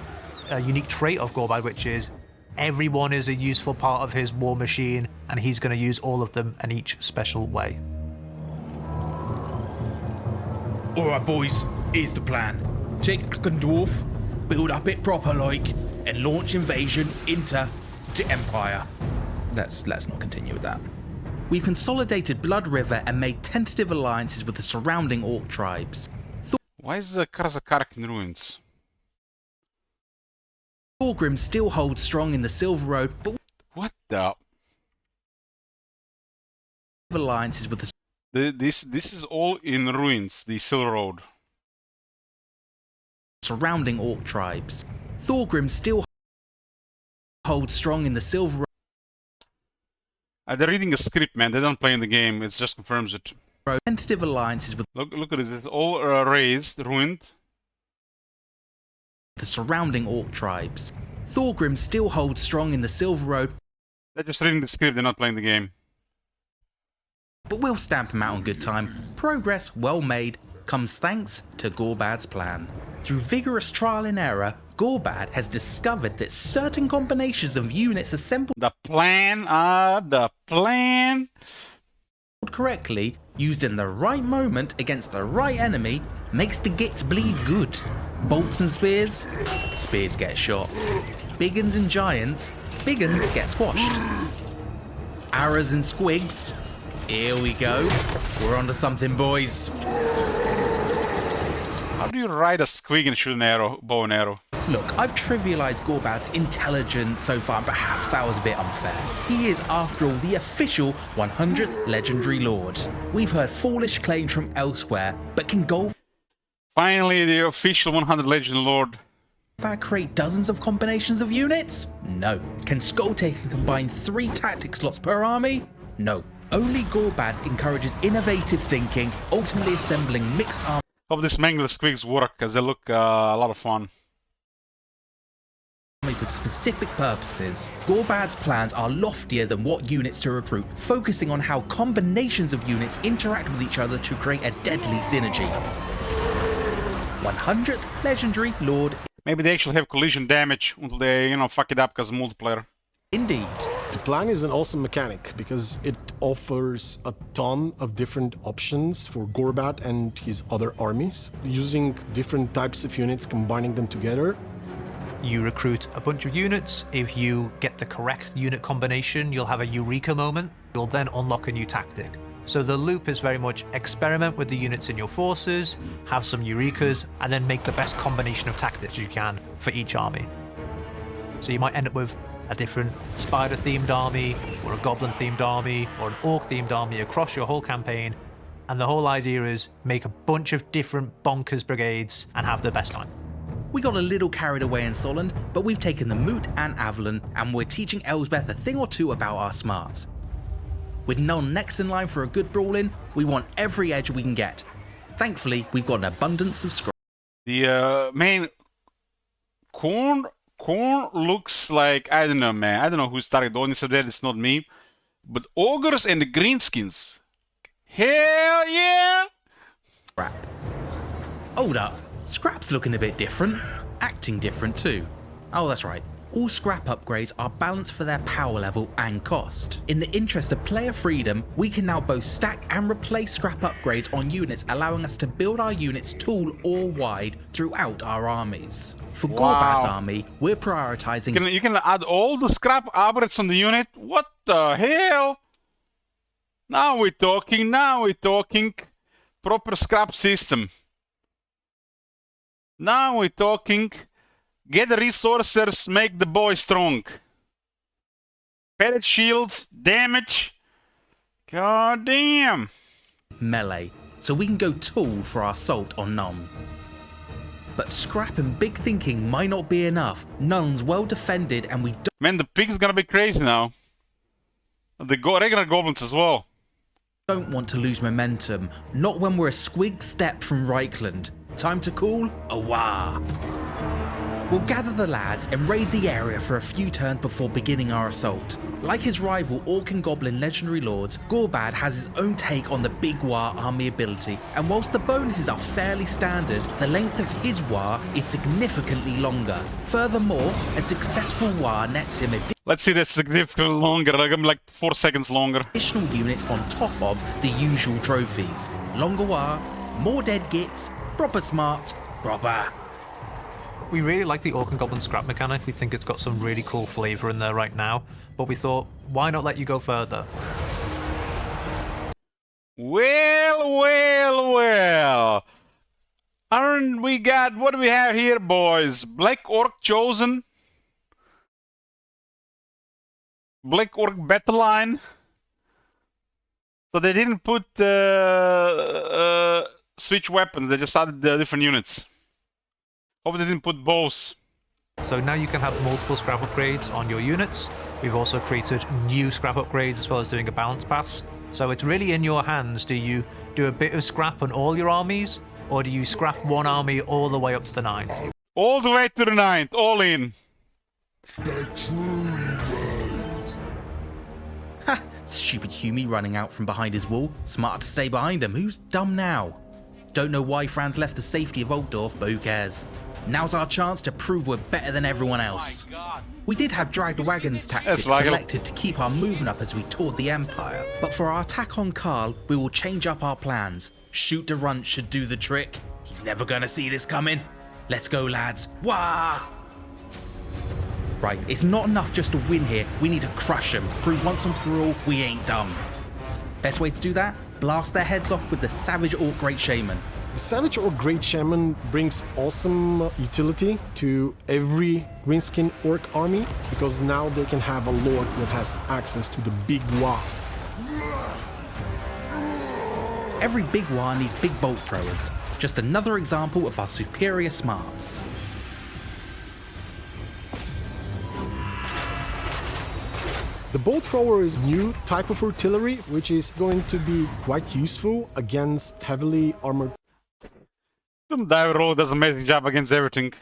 unique trait of Gorbad, which is everyone is a useful part of his war machine, and he's going to use all of them in each special way. Alright boys, here's the plan. Take Dwarf, build up it proper like, and launch invasion into the Empire. Let's not continue with that. We've consolidated Blood River and made tentative alliances with the surrounding orc tribes. Why is Karazakarak in ruins? Thorgrim still holds strong in the Silver Road, but What the? alliances with the This is all in ruins, the Silver Road. surrounding orc tribes. Thorgrim still holds strong in the Silver Road. They're reading a script, man. They don't play in the game. It just confirms it. Tentative alliances with Look at this. It's all raised, ruined. the surrounding orc tribes. Thorgrim still holds strong in the Silver Road, They're just reading the script. They're not playing the game. but we'll stamp him out on good time. Progress well made comes thanks to Gorbad's plan. Through vigorous trial and error, Gorbad has discovered that certain combinations of units assembled The plan, correctly, used in the right moment against the right enemy, makes the gits bleed good. Bolts and spears, spears get shot. Big uns and giants, big uns get squashed. Arrows and squigs, here we go. We're onto something, boys. How do you ride a squig and shoot an arrow, bow and arrow? Look, I've trivialized Gorbad's intelligence so far, and perhaps that was a bit unfair. He is, after all, the official 100th Legendary Lord. We've heard foolish claims from elsewhere, but can Golgfag Finally, the official 100 Legend Lord. create dozens of combinations of units? No. Can Skulltaker combine 3 tactic slots per army? No. Only Gorbad encourages innovative thinking, ultimately assembling mixed armies Hope this Mangler squigs work, as they look a lot of fun. with specific purposes. Gorbad's plans are loftier than what units to recruit, focusing on how combinations of units interact with each other to create a deadly synergy. 100th Legendary Lord. Maybe they actually have collision damage until they, fuck it up because of multiplayer. Indeed. The plan is an awesome mechanic because it offers a ton of different options for Gorbad and his other armies. Using different types of units, combining them together. You recruit a bunch of units. If you get the correct unit combination, you'll have a eureka moment. You'll then unlock a new tactic. So the loop is very much experiment with the units in your forces, have some eurekas, and then make the best combination of tactics you can for each army. So you might end up with a different spider-themed army, or a goblin-themed army, or an orc-themed army across your whole campaign. And the whole idea is make a bunch of different bonkers brigades and have the best time. We got a little carried away in Solent, but we've taken the Moot and Avalon, and we're teaching Elsbeth a thing or two about our smarts. With none next in line for a good brawling, we want every edge we can get. Thankfully, we've got an abundance of scrap. The main corn looks like, I don't know, man. I don't know who's target audience of that. It's not me. But ogres and the greenskins. Hell yeah! Scrap. Hold up. Scrap's looking a bit different. Acting different too. Oh, that's right. All scrap upgrades are balanced for their power level and cost. In the interest of player freedom, we can now both stack and replace scrap upgrades on units, allowing us to build our units tall or wide throughout our armies. For Gorbad's army, we're prioritizing... You can add all the scrap upgrades on the unit? What the hell? Now we're talking. Proper scrap system. Now we're talking. Get the resources, make the boy strong. Pellet shields, damage. God damn. Melee, so we can go tall for our assault on Nuln. But scrap and big thinking might not be enough. Nuln's well defended and we Man, the pig's gonna be crazy now. The regular goblins as well. Don't want to lose momentum. Not when we're a squig step from Reichland. Time to call Awa. We'll gather the lads and raid the area for a few turns before beginning our assault. Like his rival Orc and Goblin legendary lords, Gorbad has his own take on the big War army ability, and whilst the bonuses are fairly standard, the length of his War is significantly longer. Furthermore, a successful War nets him Let's see this significantly longer, like 4 seconds longer. Additional units on top of the usual trophies. Longer War, more dead gits, proper smart, proper. We really like the Orc and Goblin scrap mechanic. We think it's got some really cool flavour in there right now. But we thought, why not let you go further? Well. Aren't we got, what do we have here, boys? Black Orc Chosen. Black Orc Battle Line. So they didn't put switch weapons, they just added the different units. Hope they didn't put bows. So now you can have multiple scrap upgrades on your units. We've also created new scrap upgrades as well as doing a balance pass. So it's really in your hands. Do you do a bit of scrap on all your armies, or do you scrap one army all the way up to the 9th? All the way to the 9th, all in. Ha! Stupid Humie running out from behind his wall. Smart to stay behind him. Who's dumb now? Don't know why Franz left the safety of Altdorf, but who cares? Now's our chance to prove we're better than everyone else. We did have dragged wagons tactics selected to keep our movement up as we toured the Empire, but for our attack on Karl, we will change up our plans. Shoot to run should do the trick. He's never gonna see this coming. Let's go, lads. Wah! Right, it's not enough just to win here. We need to crush them. Prove once and for all we ain't dumb. Best way to do that? Blast their heads off with the Savage Orc Great Shaman. The Savage Orc Great Shaman brings awesome utility to every Greenskin Orc army, because now they can have a lord that has access to the big wasp. Every big war needs big bolt throwers. Just another example of our superior smarts. The bolt thrower is a new type of artillery, which is going to be quite useful against heavily armored Dive Roll does an amazing job against everything.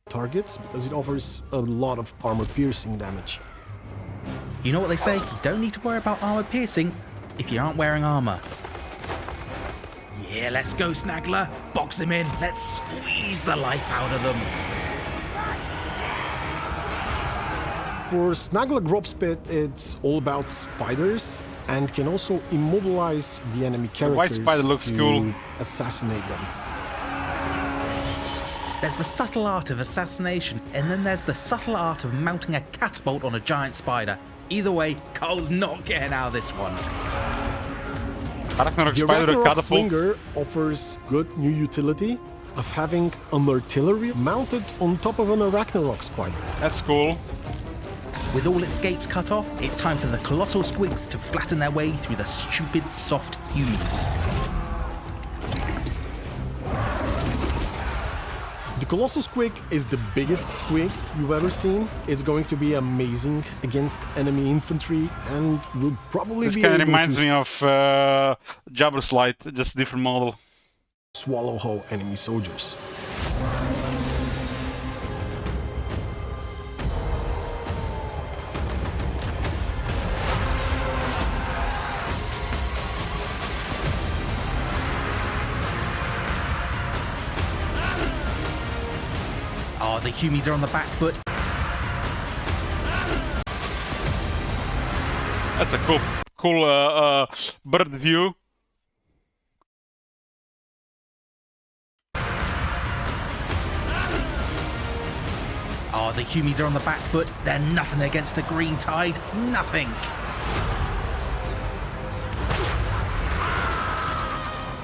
Targets, because it offers a lot of armor piercing damage. You know what they say? You don't need to worry about armor piercing if you aren't wearing armor. Yeah, let's go, Snaggler. Box them in. Let's squeeze the life out of them. For Snaggler Grobspit, it's all about spiders and can also immobilize the enemy characters white spider looks to cool. assassinate them. There's the subtle art of assassination, and then there's the subtle art of mounting a catapult on a giant spider. Either way, Carl's not getting out of this one. Ragnarok The Spider Ragnarok Catapult. Flinger offers good new utility of having an artillery mounted on top of an Ragnarok Spider. That's cool. With all escapes cut off, it's time for the colossal squigs to flatten their way through the stupid, soft humies. The Colossal Squig is the biggest squig you've ever seen. It's going to be amazing against enemy infantry and will probably This be kind of able reminds to me of Jabber Slide, just different model. swallow whole enemy soldiers. Oh, the humies are on the back foot. That's a cool bird view. Oh, the humies are on the back foot. They're nothing against the green tide. Nothing.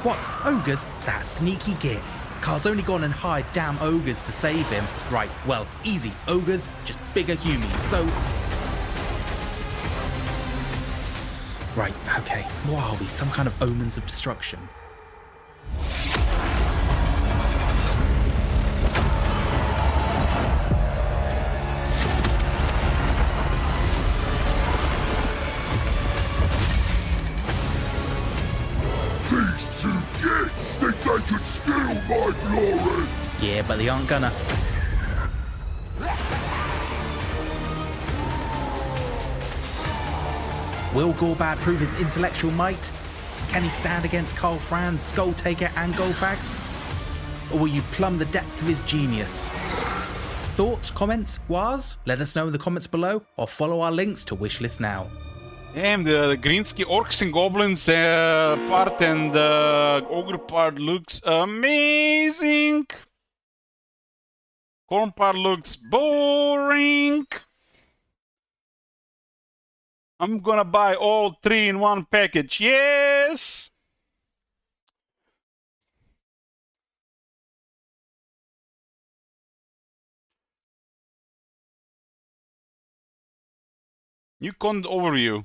What? Ogres? That sneaky git. Carl's only gone and hired damn ogres to save him. Right, well, easy. Ogres, just bigger humies, so... Right, okay. What are we? Some kind of omens of destruction? These two gits think they could steal my glory! Yeah, but they aren't gonna. Will Gorbad prove his intellectual might? Can he stand against Karl Franz, Skulltaker and Golgfag? Or will you plumb the depth of his genius? Thoughts, comments, whas? Let us know in the comments below or follow our links to wishlist now. Damn, the Greensky Orcs and Goblins part and the Ogre part looks amazing! Corn part looks boring! I'm gonna buy all three in one package, yes! New content overview.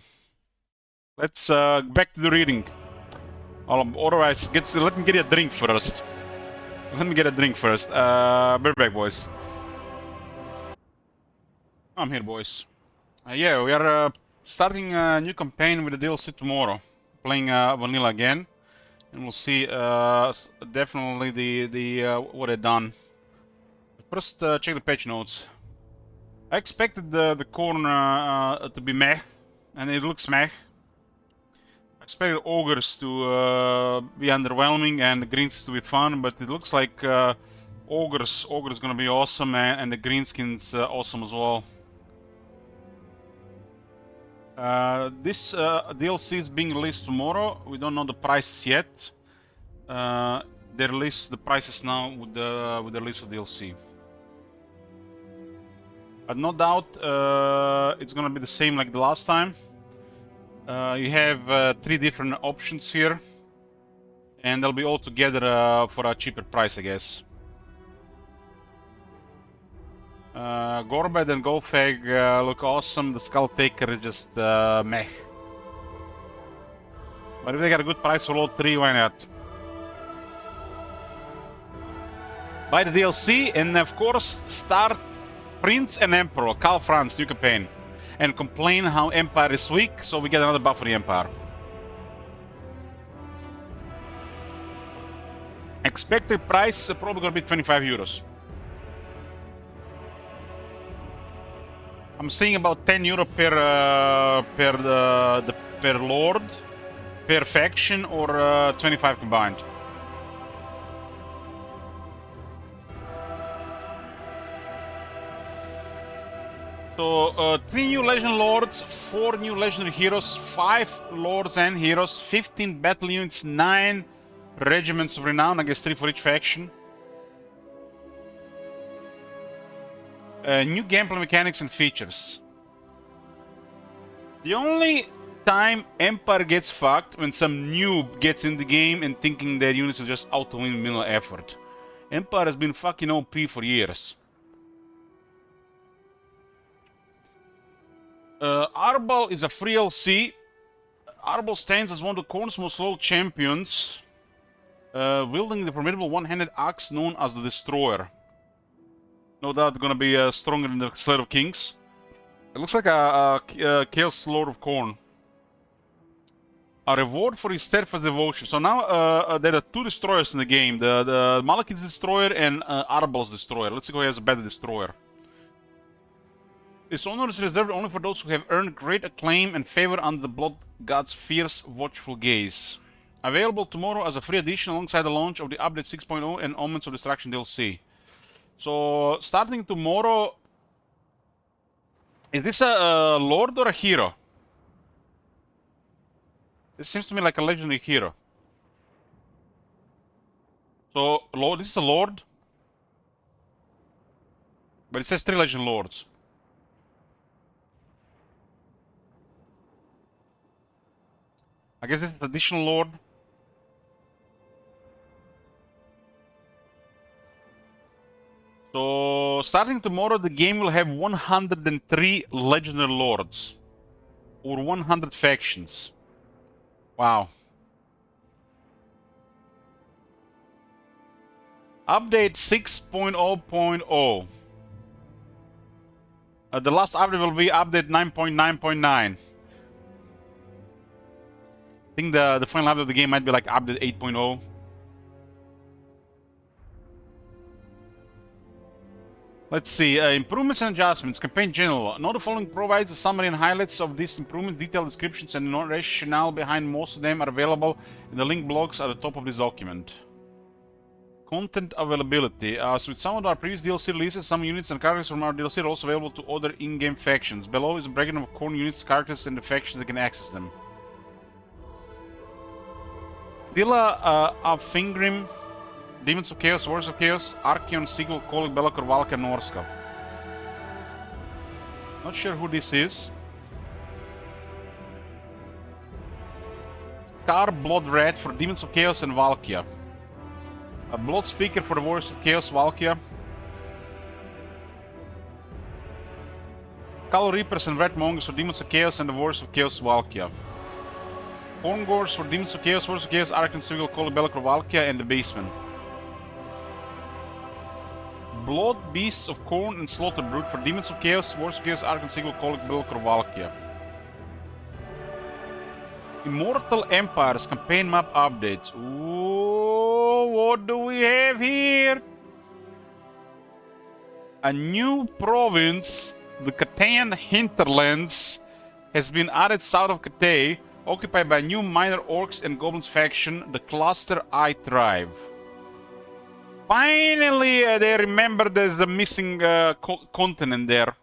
Let's back to the reading. Otherwise, let me get a drink first. Let me get a drink first. Be back, boys. I'm here, boys. Yeah, we are starting a new campaign with the DLC tomorrow. Playing vanilla again, and we'll see definitely the what they've done. First, check the patch notes. I expected the corn to be meh, and it looks meh. I expected ogres to be underwhelming and the greens to be fun, but it looks like ogres gonna be awesome, and the greenskins awesome as well. This DLC is being released tomorrow. We don't know the prices yet. They release the prices now with the release of DLC. But no doubt it's gonna be the same like the last time. You have 3 different options here, and they'll be all together for a cheaper price, I guess. Gorbad and Golgfag look awesome. The Skulltaker just meh. But if they got a good price for all 3, why not? Buy the DLC and of course start Prince and Emperor, Karl Franz, new campaign. And complain how Empire is weak, so we get another buff for the Empire. Expected price probably gonna be 25 euros. I'm seeing about 10 euro per lord, per faction, or 25 combined. So 3 new legend lords, 4 new legendary heroes, 5 lords and heroes, 15 battle units, 9 regiments of renown, I guess 3 for each faction. New gameplay mechanics and features. The only time Empire gets fucked when some noob gets in the game and thinking their units will just auto-win minimal effort. Empire has been fucking OP for years. Arbal is a free LC. Arbal stands as one of the Khorne's most loyal champions, wielding the formidable one-handed axe known as the Destroyer. No doubt gonna be stronger than the Slayer of Kings. It looks like a Chaos Lord of Khorne. A reward for his steadfast devotion. So now there are two destroyers in the game. The Malekith's Destroyer and Arbal's Destroyer. Let's see who has a better Destroyer. This honor is reserved only for those who have earned great acclaim and favor under the Blood God's fierce, watchful gaze. Available tomorrow as a free addition alongside the launch of the update 6.0 and Omens of Destruction DLC. So, starting tomorrow... Is this a Lord or a hero? This seems to me like a legendary hero. So, Lord, this is a Lord. But it says 3 Legend Lords. I guess it's an additional Lord. So, starting tomorrow, the game will have 103 Legendary Lords. Or 100 factions. Wow. Update 6.0.0. The last update will be update 9.9.9. I think the final update of the game might be like update 8.0. Let's see, improvements and adjustments. Campaign General. Note the following provides a summary and highlights of these improvements. Detailed descriptions and rationale behind most of them are available in the link blocks at the top of this document. Content availability. As with some of our previous DLC releases, some units and characters from our DLC are also available to other in-game factions. Below is a breakdown of Khorne units, characters, and the factions that can access them. Scylla of Fingrim, Demons of Chaos, Warriors of Chaos, Archeon, Sigil, Kolic, Be'lakor, Valka, Norska. Not sure who this is. Scar Blood Red for Demons of Chaos and Valkia. A Blood Speaker for the Warriors of Chaos, Valkia. Skull Reapers and Red Mongers for Demons of Chaos and the Warriors of Chaos, Valkia. Horngors for Demons of Chaos, Warriors of Chaos, Archeon, Sigil, Kolic, Be'lakor, Valkia, and the Baseman. Blood Beasts of Khorne and Slaughterbrute for Demons of Chaos, Warriors of Chaos, Archeon, Sigil, Kolic, Be'lakor, Valkia. Immortal Empire's campaign map updates. Ooh, what do we have here? A new province, the Cathayan Hinterlands, has been added south of Cathay, occupied by new minor orcs and goblins faction, the Cluster Eye Tribe. Finally, they remember there's the missing continent there.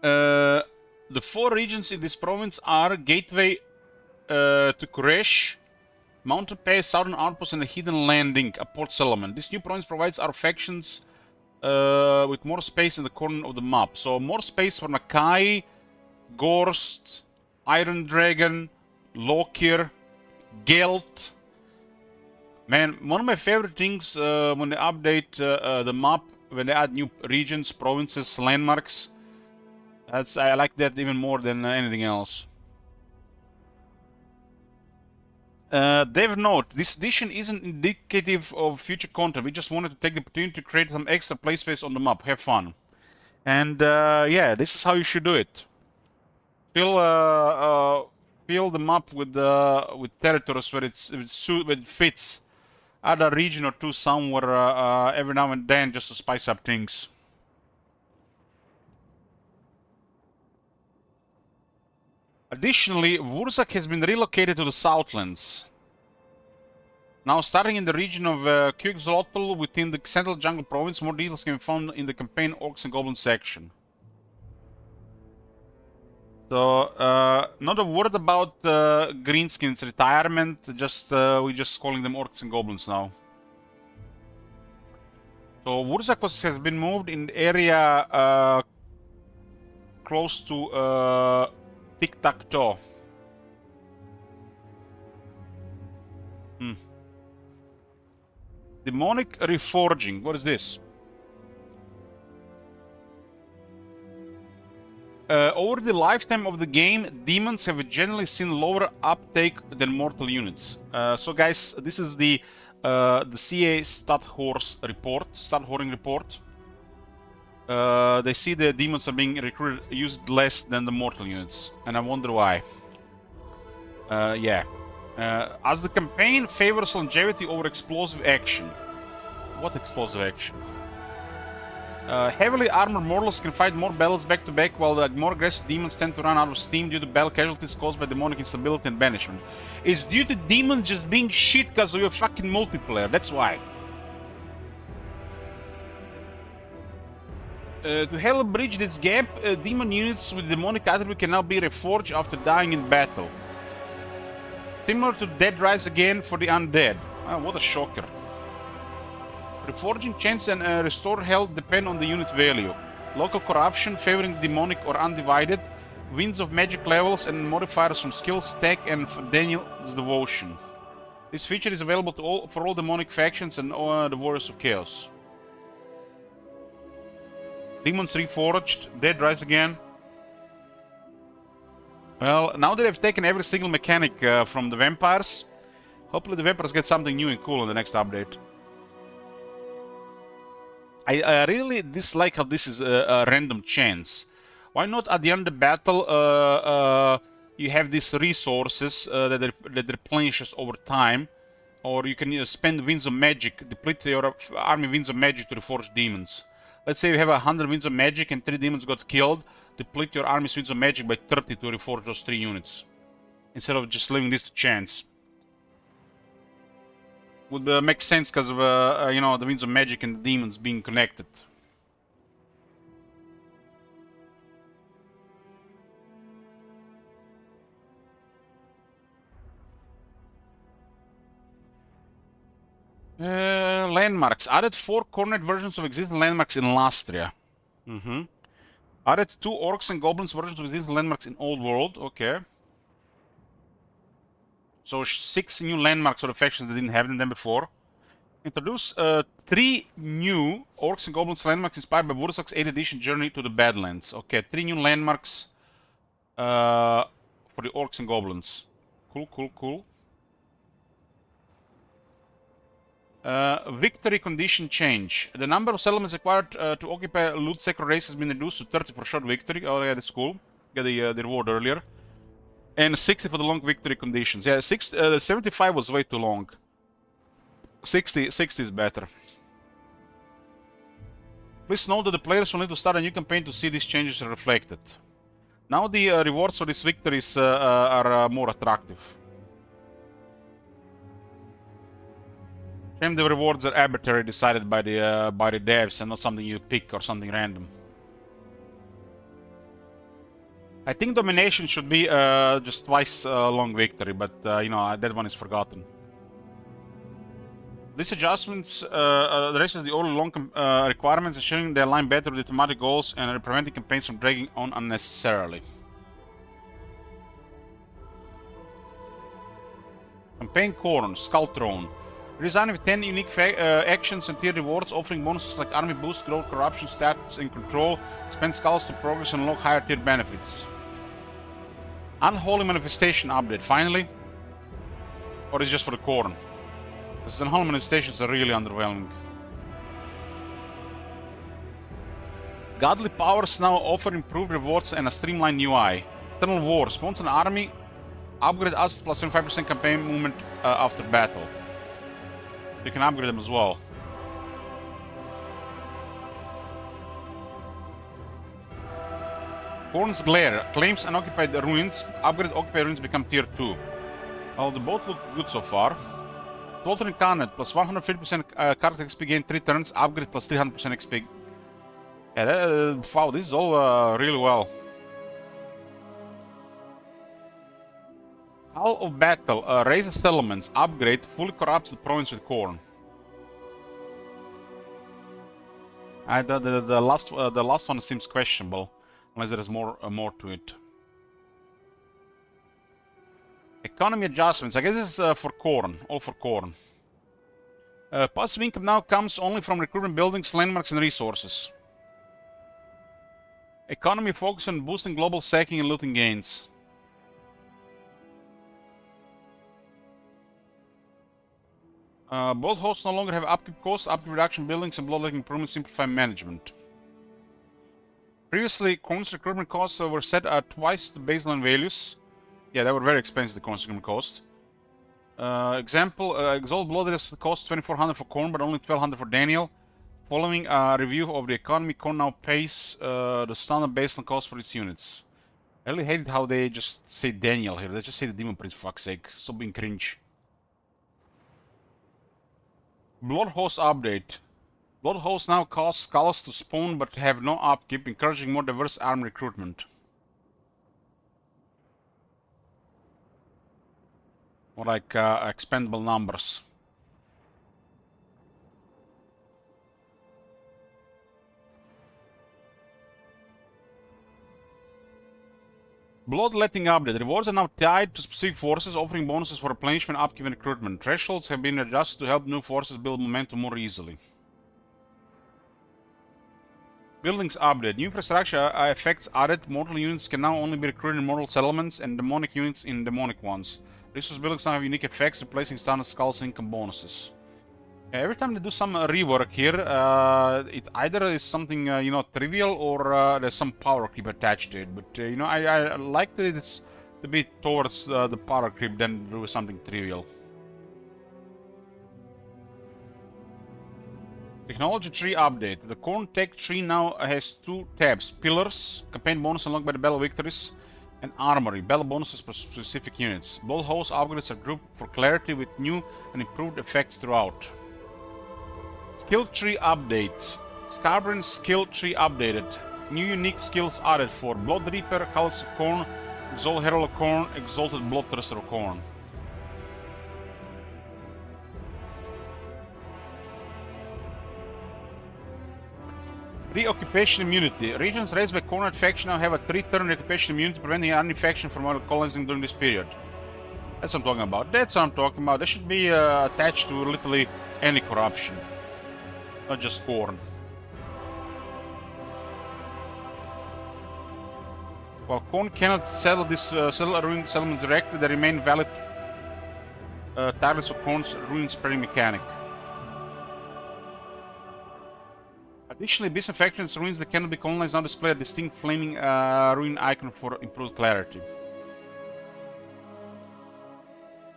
The 4 regions in this province are Gateway to Kuresh, Mountain Pass, Southern Outpost, and the Hidden Landing, a port settlement. This new province provides our factions with more space in the corner of the map. So more space for Nakai, Gorst, Iron Dragon, Lokir, Gelt. Man, one of my favorite things when they update the map, when they add new regions, provinces, landmarks, I like that even more than anything else. Dev note, this edition isn't indicative of future content. We just wanted to take the opportunity to create some extra play space on the map. Have fun. And yeah, this is how you should do it. Fill the map with territories where it fits. Add a region or two somewhere every now and then just to spice up things. Additionally, Wurzak has been relocated to the Southlands. Now, starting in the region of Kyrgyzlotl within the Central Jungle Province, more details can be found in the campaign Orcs and Goblins section. So, not a word about Greenskin's retirement, we're just calling them Orcs and Goblins now. So, Wurzak has been moved in the area close to Tic-Tac-Toe. Demonic Reforging, what is this? Over the lifetime of the game, demons have generally seen lower uptake than mortal units. So guys, this is the CA stat hoarding report. They see the demons are being used less than the mortal units, and I wonder why. Yeah. As the campaign favors longevity over explosive action. What explosive action? Heavily armored mortals can fight more battles back to back, while the more aggressive demons tend to run out of steam due to battle casualties caused by demonic instability and banishment. It's due to demons just being shit because of your fucking multiplayer, that's why. To help bridge this gap, demon units with demonic attribute can now be reforged after dying in battle. Similar to Dead Rise Again for the undead. Oh, what a shocker. Reforging chance and restore health depend on the unit value. Local corruption favoring demonic or undivided, winds of magic levels and modifiers from skill stack and Daniel's devotion. This feature is available for all demonic factions and the Warriors of Chaos. Demons Reforged, Dead Rise Again. Well, now that they've taken every single mechanic from the vampires, hopefully the vampires get something new and cool in the next update. I really dislike how this is a random chance. Why not at the end of the battle you have these resources that replenishes over time, or you can spend winds of magic, deplete your army winds of magic to reforge demons. Let's say you have 100 winds of magic and 3 demons got killed, deplete your army's winds of magic by 30 to reforge those 3 units. Instead of just leaving this to chance. Would make sense because of, you know, the winds of magic and the demons being connected. Landmarks. Added 4 coordinate versions of existing landmarks in Lastria. Added 2 orcs and goblins versions of existing landmarks in Old World. Okay. So 6 new landmarks for the factions that didn't have them before. Introduce 3 new orcs and goblins landmarks inspired by Wurzak's 8th edition Journey to the Badlands. Okay, 3 new landmarks for the orcs and goblins. Cool, cool, cool. Victory condition change. The number of settlements required to occupy a loot sacred race has been reduced to 30 for short victory. Oh yeah, that's cool. Got the reward earlier. And 60 for the long victory conditions. Yeah, 75 was way too long. 60 is better. Please note that the players will need to start a new campaign to see these changes reflected. Now the rewards for these victories are more attractive. Shame the rewards are arbitrarily decided by the devs and not something you pick or something random. I think domination should be just twice long victory, but you know, that one is forgotten. These adjustments addresses the old long requirements, ensuring they align better with the thematic goals and preventing campaigns from dragging on unnecessarily. Campaign Corn, Skull Throne. Redesign with 10 unique actions and tier rewards, offering bonuses like army boost, growth, corruption, stats, and control. Spend skulls to progress and unlock higher tier benefits. Unholy Manifestation update, finally? Or is it just for the Corn? Because Unholy Manifestations are really underwhelming. Godly Powers now offer improved rewards and a streamlined UI. Eternal War, spawns an army, upgrade us plus 25% campaign movement after battle. You can upgrade them as well. Corn's Glare. Claims unoccupied ruins. Upgrade occupied ruins become tier 2. Well, the both look good so far. Slaughter Incarnate. Plus 150% card XP gain 3 turns. Upgrade plus 300% XP. Yeah, wow, this is all really well. Hall of Battle, raises settlements, upgrade, fully corrupts the province with corn. The last one seems questionable, unless there is more to it. Economy adjustments, I guess this is for corn, all for corn. Passive income now comes only from recruitment buildings, landmarks, and resources. Economy focus on boosting global sacking and looting gains. Both hosts no longer have upkeep costs, upkeep reduction buildings, and bloodletting improvements simplify management. Previously, Khorne's recruitment costs were set at twice the baseline values. Yeah, they were very expensive, the Khorne's recruitment cost. Example, Exalt Bloodless cost 2400 for Khorne, but only 1200 for Daniel. Following a review of the economy, Khorne now pays the standard baseline cost for its units. I really hated how they just say Daniel here. They just say the Demon Prince, for fuck's sake. Stop being cringe. Blood Host update. Blood Hosts now cost skulls to spawn but have no upkeep, encouraging more diverse arm recruitment. Or like expendable numbers. Bloodletting update. Rewards are now tied to specific forces, offering bonuses for replenishment, upkeep, and recruitment. Thresholds have been adjusted to help new forces build momentum more easily. Buildings update. New infrastructure effects added. Mortal units can now only be recruited in mortal settlements and demonic units in demonic ones. Resource buildings now have unique effects, replacing standard skulls and income bonuses. Every time they do some rework here, it either is something, you know, trivial or there's some power creep attached to it. But, you know, I like that it's to be towards the power creep than do something trivial. Technology tree update. The Khorne Tech tree now has 2 tabs. Pillars, campaign bonus unlocked by the Battle Victories, and Armory, battle bonuses for specific units. Both host upgrades are grouped for clarity with new and improved effects throughout. Skill tree updates. Scarbrand's skill tree updated. New unique skills added for Blood Reaper, Colors of Khorne, Exalt Herald of Khorne, Exalted Bloodthirster of Khorne. Reoccupation immunity. Regions raised by Khorne faction now have a 3-turn reoccupation immunity, preventing any faction from colonizing during this period. That's what I'm talking about. That's what I'm talking about. They should be attached to literally any corruption. Not just Khorne. While Khorne cannot settle ruined settlements directly, they remain valid targets of Khorne's ruin spreading mechanic. Additionally, Beast Faction's ruins that cannot be colonized now display a distinct flaming ruin icon for improved clarity.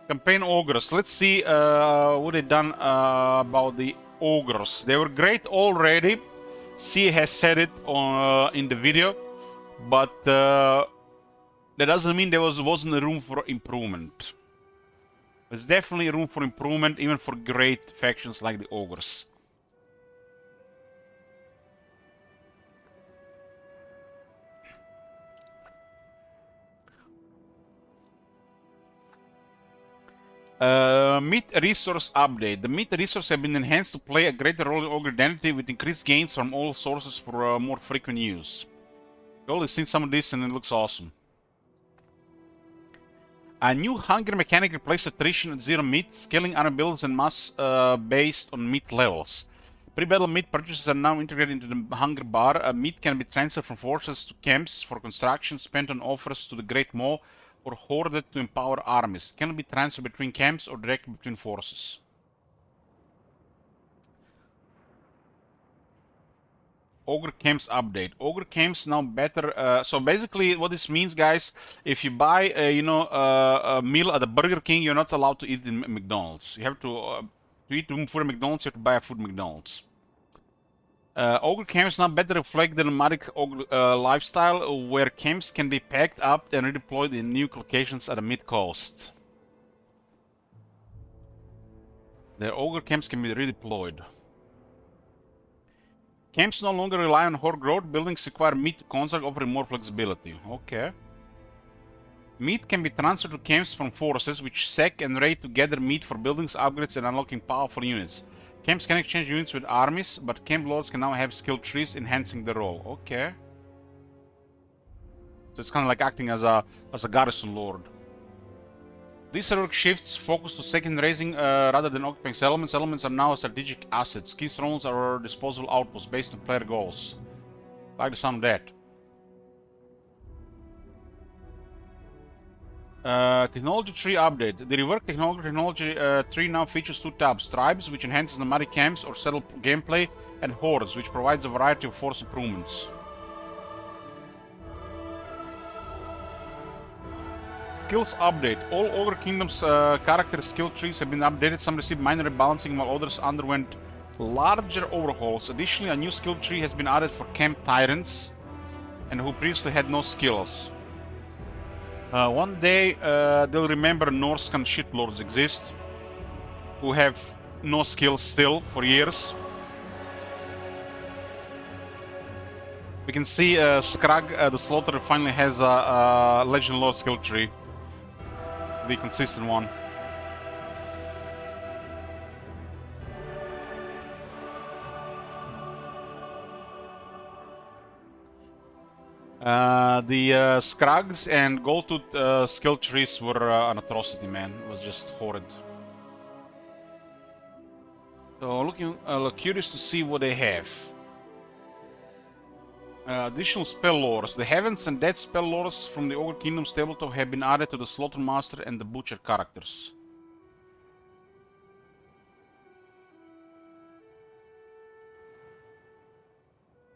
Campaign Ogres. Let's see what they've done about the Ogres. They were great already. C has said it on, in the video, but that doesn't mean there wasn't room for improvement. There's definitely room for improvement, even for great factions like the Ogres. Meat resource update. The meat resources have been enhanced to play a greater role in Ogre identity with increased gains from all sources for more frequent use. I've already seen some of this and it looks awesome. A new hunger mechanic replaced attrition at 0 meat, scaling armor builds and mass based on meat levels. Pre-battle meat purchases are now integrated into the hunger bar. Meat can be transferred from forces to camps for construction, spent on offers to the Great Maw, or hoarded to empower armies. It can be transferred between camps or directly between forces. Ogre camps update. Ogre camps now better. So basically, what this means, guys, if you buy, a meal at the Burger King, you're not allowed to eat in McDonald's. You have to eat food at McDonald's. You have to buy a food at McDonald's. Ogre camps now better reflect the nomadic ogre lifestyle, where camps can be packed up and redeployed in new locations at a mid-cost. The ogre camps can be redeployed. Camps no longer rely on horde growth. Buildings require meat to construct, offering more flexibility. Okay. Meat can be transferred to camps from forces, which sack and raid to gather meat for buildings, upgrades, and unlocking powerful units. Camps can exchange units with armies, but camp lords can now have skill trees, enhancing the role. Okay. So it's kind of like acting as a garrison lord. These rework shifts focus to second raising rather than occupying settlements. Settlements are now strategic assets. Key strongholds are disposable outposts based on player goals. Like the sound of that. Technology tree update. The reworked technology tree now features 2 tabs: Tribes, which enhances nomadic camps or settled gameplay, and Hordes, which provides a variety of force improvements. Skills update. All Ogre Kingdom's character skill trees have been updated. Some received minor rebalancing while others underwent larger overhauls. Additionally, a new skill tree has been added for Camp Tyrants and who previously had no skills. One day they'll remember Norscan shitlords exist who have no skills still for years. We can see Skrag the Slaughterer finally has a Legend Lord skill tree. The consistent one. The Skrags and Goldtooth skill trees were an atrocity, man. It was just horrid. So looking curious to see what they have. Additional spell lores. The Heavens and Death spell lores from the Ogre Kingdom's tabletop have been added to the Slaughtermaster and the Butcher characters.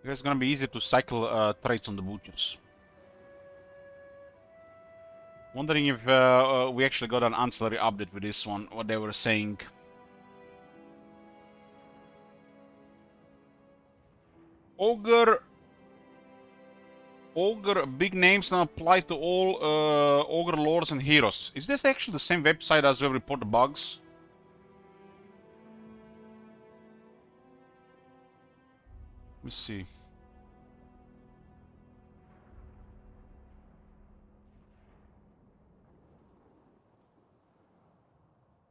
It's gonna be easier to cycle traits on the Butchers. Wondering if we actually got an ancillary update with this one, what they were saying. Ogre big names now apply to all Ogre lords and heroes. Is this actually the same website as we report the bugs? Let me see.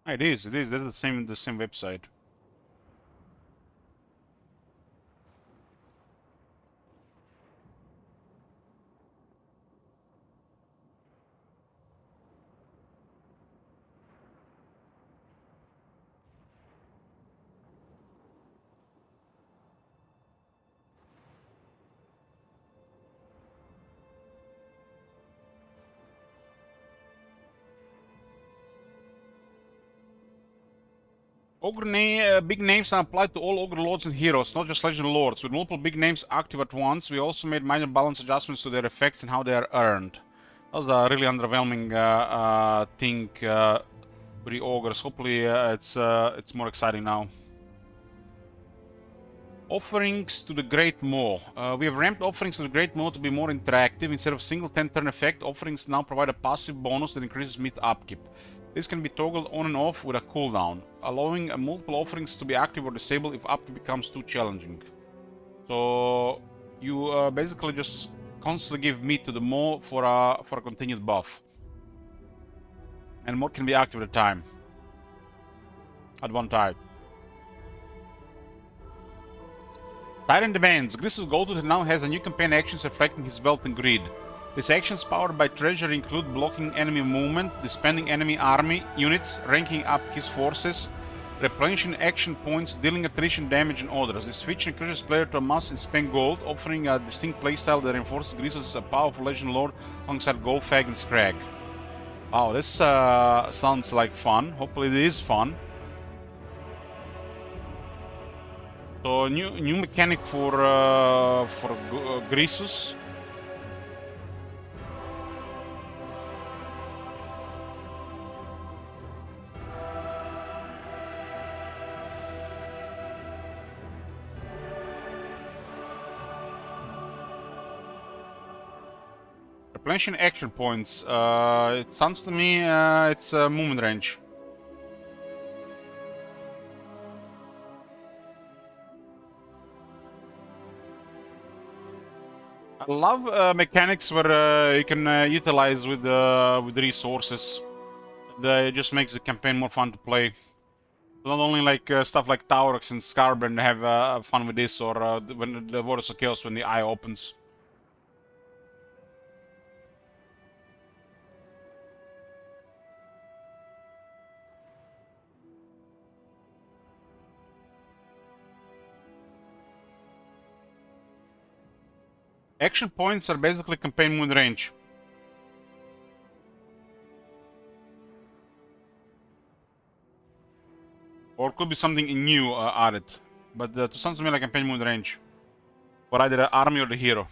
It is. That's the same website. Big names now apply to all Ogre Lords and Heroes, not just Legend Lords. With multiple big names active at once, we also made minor balance adjustments to their effects and how they are earned. That was a really underwhelming thing with the Ogres. Hopefully it's more exciting now. Offerings to the Great Maw. We have ramped offerings to the Great Maw to be more interactive. Instead of single 10-turn effect, offerings now provide a passive bonus that increases meat upkeep. This can be toggled on and off with a cooldown, allowing multiple offerings to be active or disabled if upkeep becomes too challenging. So you basically just constantly give meat to the maw for a continued buff, and more can be active at a time. At one time. Tyrant demands. Gris's Goldtooth now has a new campaign actions reflecting his wealth and greed. These actions powered by treasure include blocking enemy movement, disbanding enemy army units, ranking up his forces, replenishing action points, dealing attrition damage and others. This feature encourages player to amass and spend gold, offering a distinct playstyle that reinforces Gris as a powerful Legend Lord alongside Golgfag and Skrag. Wow, this sounds like fun. Hopefully it is fun. So new mechanic for Grisus. Replenishing action points. It sounds to me it's movement range. I love mechanics where you can utilize with resources. It just makes the campaign more fun to play. Not only like stuff like Taurox and Scarbrand have fun with this, or when the Waters of Chaos when the eye opens. Action points are basically campaign movement range. Or could be something new added. But to sound to me like campaign moon range. For either the army or the hero.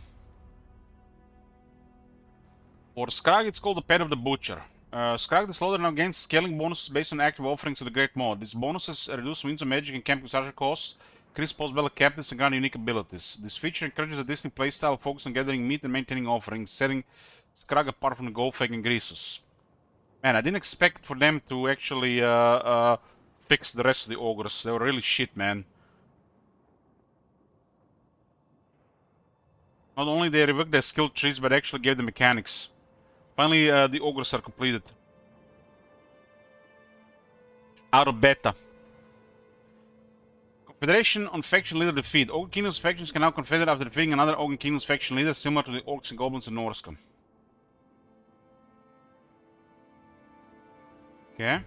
For Skrag, it's called the Pet of the Butcher. Skrag the Slaughter now gains scaling bonuses based on active offerings to the Great Mod. These bonuses reduce wins of magic and camp construction costs, increase post-battle captains, and grant unique abilities. This feature encourages a distinct playstyle focused on gathering meat and maintaining offerings, setting Skrag apart from the Golgfag and Grisus. Man, I didn't expect for them to actually fix the rest of the ogres. They were really shit, man. Not only they revoked their skill trees, but actually gave the mechanics. Finally, the ogres are completed. Out of beta. Confederation on faction leader defeat. Ogre Kingdom's factions can now confederate after defeating another Ogre Kingdom's faction leader, similar to the Orcs and Goblins in Norscom. Okay.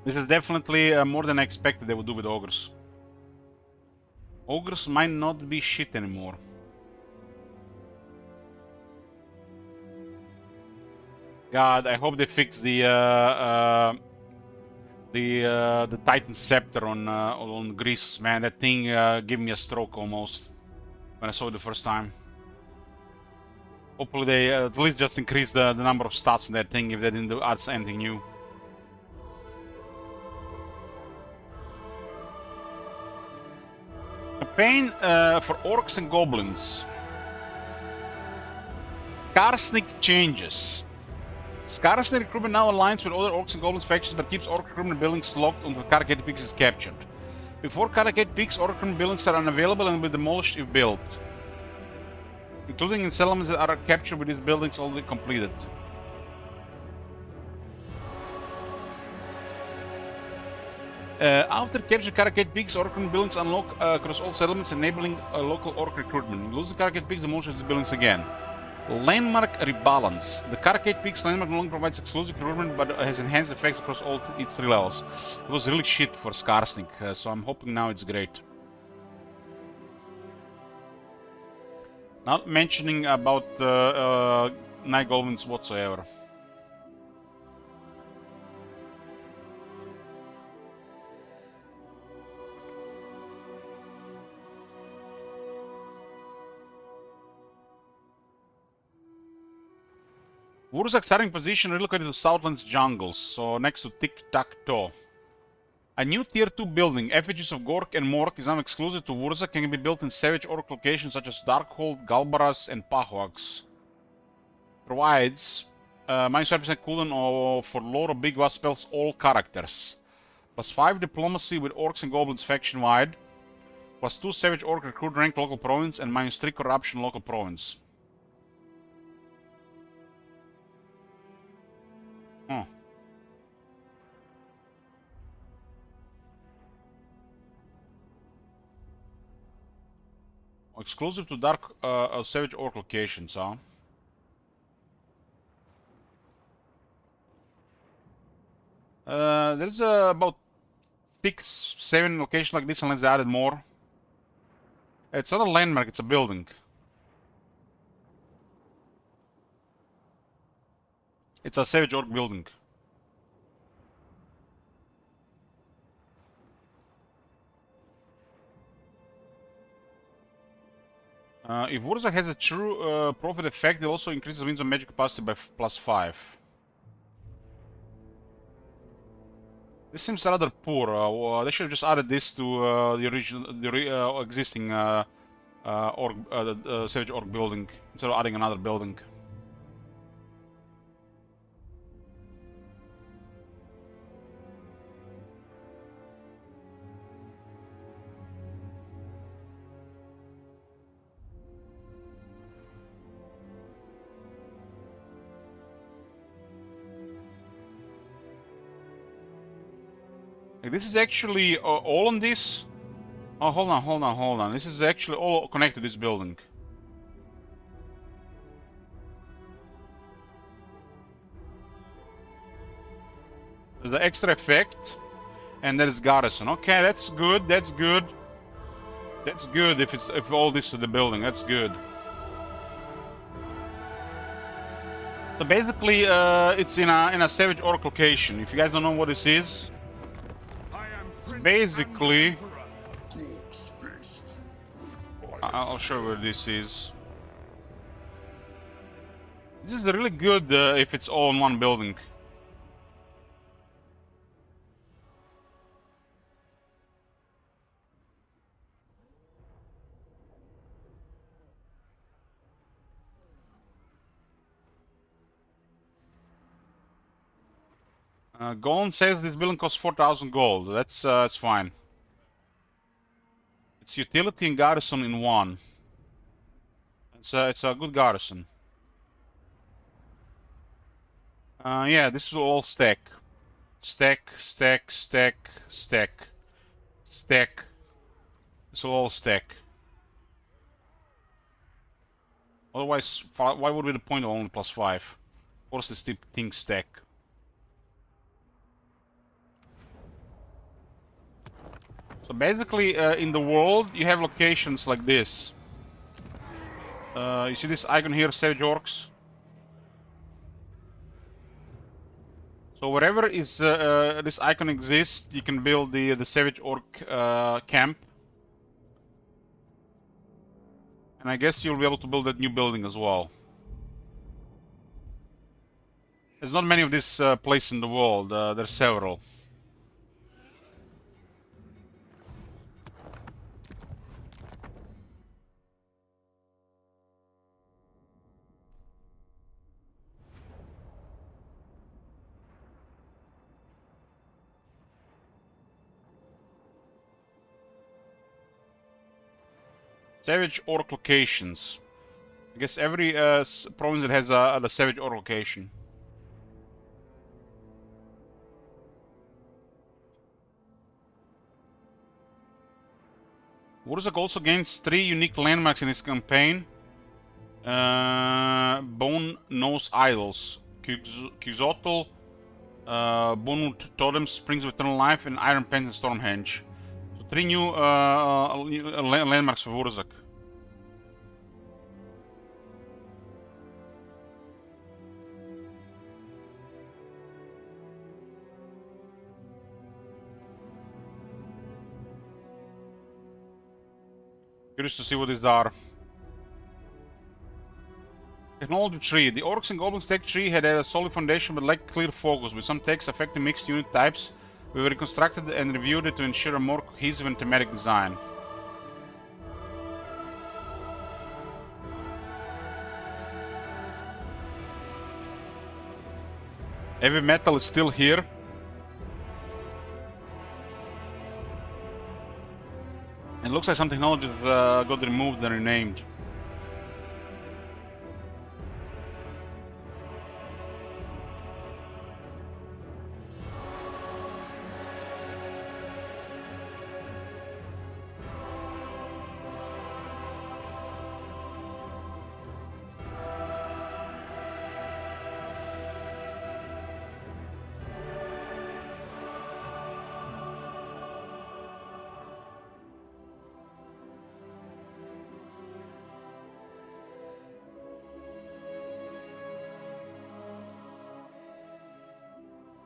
This is definitely more than I expected they would do with ogres. Ogres might not be shit anymore. God, I hope they fix the Titan Scepter on Greece, man. That thing gave me a stroke almost when I saw it the first time. Hopefully they at least just increase the number of stats on that thing if they didn't add anything new. Campaign for Orcs and Goblins. Skarsnik changes. Skarsnik recruitment now aligns with other Orcs and Goblins factions but keeps Orc recruitment buildings locked until Karagate Peaks is captured. Before Karagate Peaks, Orc recruitment buildings are unavailable and will be demolished if built. Including in settlements that are captured with these buildings already completed. After capturing Karagate Peaks, Orc recruitment buildings unlock across all settlements, enabling local Orc recruitment. Losing Karagate Peaks demolishes these buildings again. Landmark rebalance. The Karagate Peaks landmark no longer provides exclusive recruitment but has enhanced effects across all its 3 levels. It was really shit for Skarsnik, so I'm hoping now it's great. Not mentioning about Night Goblins whatsoever. Wurzak's starting position relocated to Southland's jungles, so next to Tic-Tac-Toe. A new tier 2 building, effigies of Gork and Mork, is now exclusive to Wurzak and can be built in savage orc locations such as Darkhold, Galbaras, and Pahwags. Provides minus 5% cooldown for lore of Big Boss spells all characters. Plus 5 diplomacy with Orcs and Goblins faction wide. Plus 2 savage orc recruit rank local province and minus 3 corruption local province. Huh. Exclusive to Dark Savage Orc locations, huh? There's about 6-7 locations like this unless they added more. It's not a landmark, it's a building. It's a Savage Orc building. If Wurzak has a true profit effect, it also increases wins of magic capacity by +5. This seems rather poor. They should have just added this to the existing Savage Orc building instead of adding another building. This is actually all on this? Oh, hold on. This is actually all connected to this building. There's the extra effect, and there's garrison. Okay, that's good. That's good if all this is the building. That's good. So basically, it's in a Savage Orc location. If you guys don't know what this is, basically, I'll show you where this is. This is really good if it's all in one building. Golan says this building costs 4,000 gold. That's fine. It's utility and garrison in one. It's a good garrison. Yeah, this will all stack. Stack, stack, stack, stack, stack. This will all stack. Otherwise, why would be the point of only +5? Of course, this thing stack. So basically, in the world, you have locations like this. You see this icon here, Savage Orcs? So wherever is this icon exists, you can build the Savage Orc camp. And I guess you'll be able to build that new building as well. There's not many of this place in the world. There's several. Savage Orc locations. I guess every province that has a Savage Orc location. Wurzak also gains 3 unique landmarks in his campaign. Bone Nose Idols, Quetzalcoatl, Bonwood Totem, Springs of Eternal Life, and Iron Pens and Stormhenge. So 3 new landmarks for Wurzak. Curious to see what these are. Technology tree. The Orcs and Goblins tech tree had a solid foundation but lacked clear focus, with some techs affecting mixed unit types. We reconstructed and reviewed it to ensure a more cohesive and thematic design. Heavy metal is still here. It looks like some technologies got removed and renamed.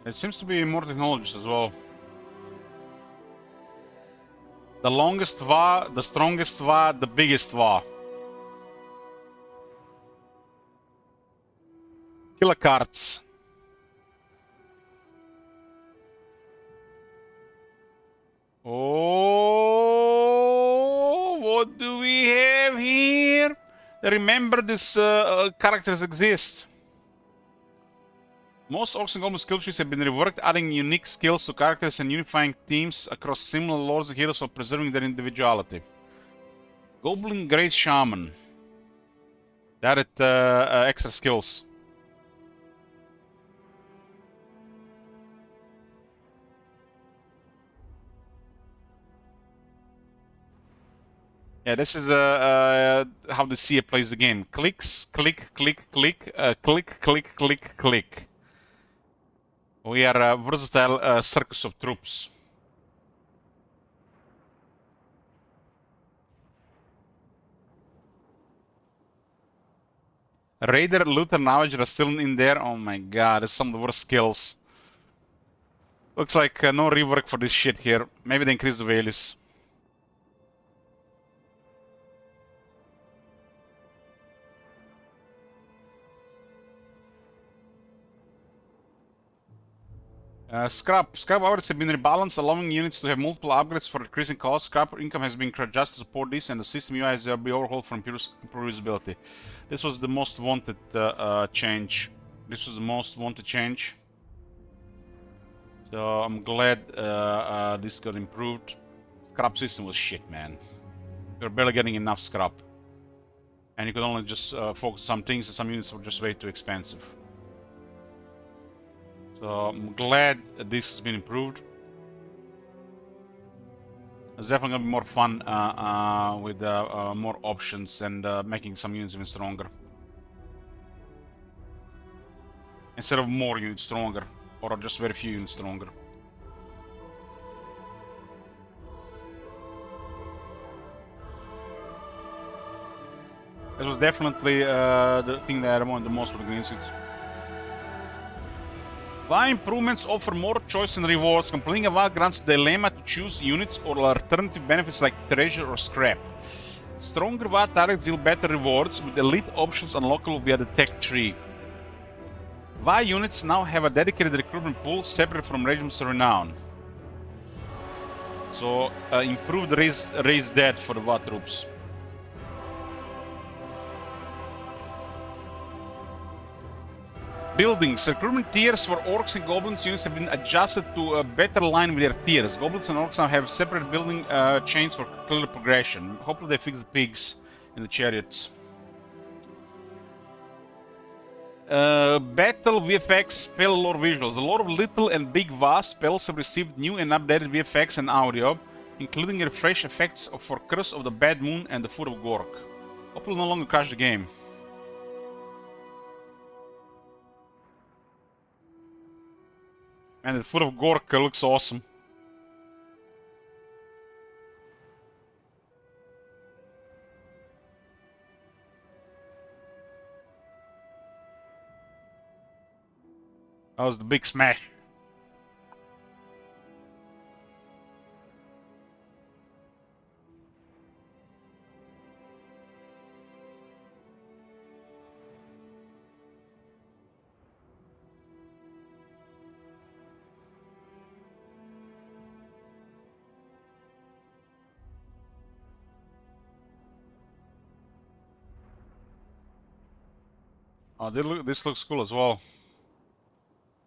There seems to be more technologies as well. The longest VA, the strongest VA, the biggest VA. Killer cards. Oh, what do we have here? Remember, these characters exist. Most Orcs and Goblins skill trees have been reworked, adding unique skills to characters and unifying teams across similar lords and heroes while preserving their individuality. Goblin Great Shaman. They added extra skills. Yeah, this is how the CA plays the game. Clicks, click, click, click, click, click, click, click. We are a versatile circus of troops. Raider, Looter, and Ravager are still in there. Oh my god, that's some of the worst skills. Looks like no rework for this shit here. Maybe they increase the values. Scrap hours have been rebalanced, allowing units to have multiple upgrades for decreasing costs. Scrap income has been adjusted to support this, and the system UI has been overhauled for improved usability. This was the most wanted change. This was the most wanted change. So I'm glad this got improved. Scrap system was shit, man. You're barely getting enough scrap. And you could only just focus on some things, and some units were just way too expensive. So I'm glad this has been improved. It's definitely gonna be more fun with more options and making some units even stronger. Instead of more units stronger, or just very few units stronger. This was definitely the thing that I wanted the most for the green suits. VA improvements offer more choice and rewards. Completing a VA grants dilemma to choose units or alternative benefits like treasure or scrap. Stronger VA targets deal better rewards, with elite options unlockable via the tech tree. VA units now have a dedicated recruitment pool separate from Regiments of Renown. So improved raise dead for the VA troops. Buildings. Recruitment tiers for Orcs and Goblins units have been adjusted to a better line with their tiers. Goblins and Orcs now have separate building chains for clear progression. Hopefully they fix the pigs in the chariots. Battle VFX spell lore visuals. A lot of little and big VA spells have received new and updated VFX and audio, including refresh effects for Curse of the Bad Moon and the Foot of Gork. Hopefully no longer crash the game. And the Foot of Gork looks awesome. That was the big smash. Oh, this looks cool as well.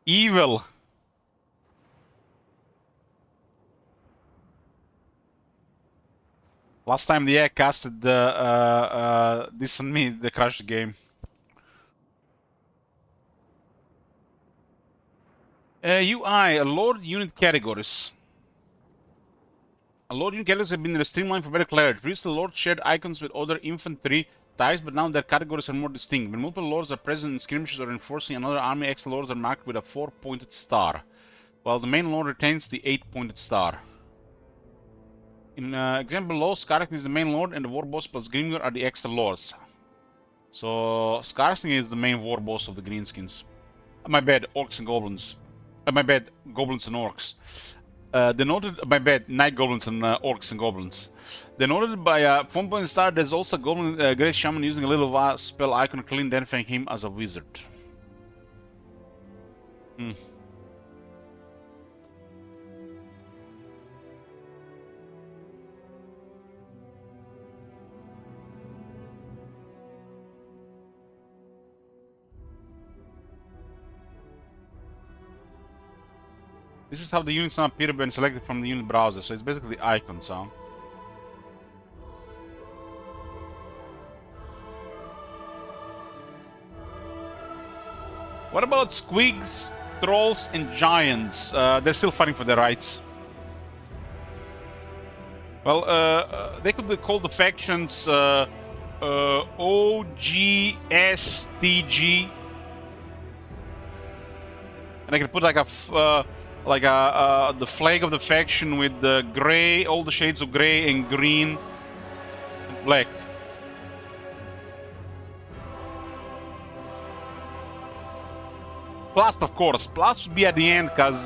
Evil. Last time the AI casted this on me, they crashed the game. UI, Lord unit categories. Lord unit categories have been streamlined for better clarity. Previously, Lord shared icons with other infantry types, but now their categories are more distinct. When multiple lords are present in skirmishes or enforcing another army, extra lords are marked with a 4-pointed star, while the main lord retains the 8-pointed star. In example below, Skarking is the main lord and the war boss plus Grimgor are the extra lords. So Skarking is the main war boss of the greenskins. My bad, orcs and goblins. My bad, goblins and orcs. Denoted, my bad, night goblins and orcs and goblins. Denoted by a 1-point star, there's also a goblin Grey Shaman using a little VA spell icon, clean identifying him as a wizard. This is how the units now appear when selected from the unit browser, so it's basically the icons, huh? What about squigs, trolls, and giants? They're still fighting for their rights. Well, they could call the factions OGSTG, and I could put like a the flag of the faction with the gray, all the shades of gray and green, and black. plus, of course. Plus would be at the end, because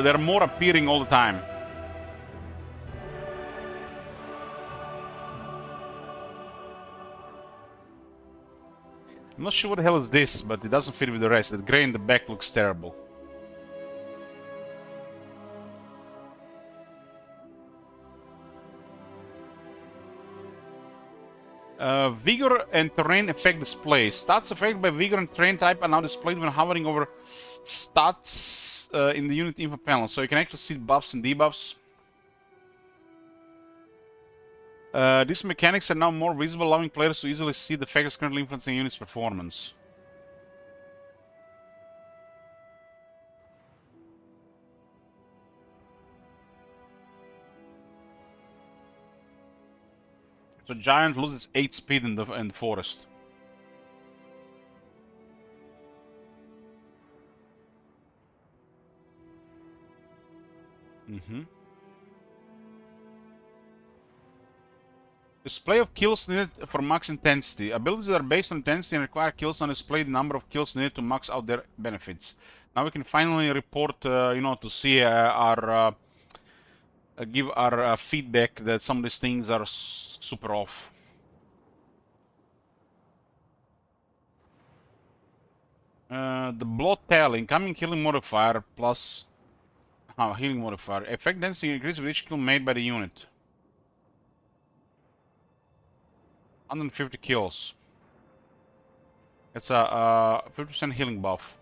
they're more appearing all the time. I'm not sure what the hell is this, but it doesn't fit with the rest. The gray in the back looks terrible. Vigor and terrain effect display. Stats affected by vigor and terrain type are now displayed when hovering over stats in the unit info panel. So you can actually see buffs and debuffs. These mechanics are now more visible, allowing players to easily see the factors currently influencing unit's performance. So Giant loses 8 speed in the forest. Display of kills needed for max intensity. Abilities that are based on intensity and require kills on display the number of kills needed to max out their benefits. Now we can finally report, you know, to see our give our feedback that some of these things are super off. The blood tell, incoming healing modifier plus healing modifier. Effect density increases with each kill made by the unit. 150 kills. It's a 50% healing buff.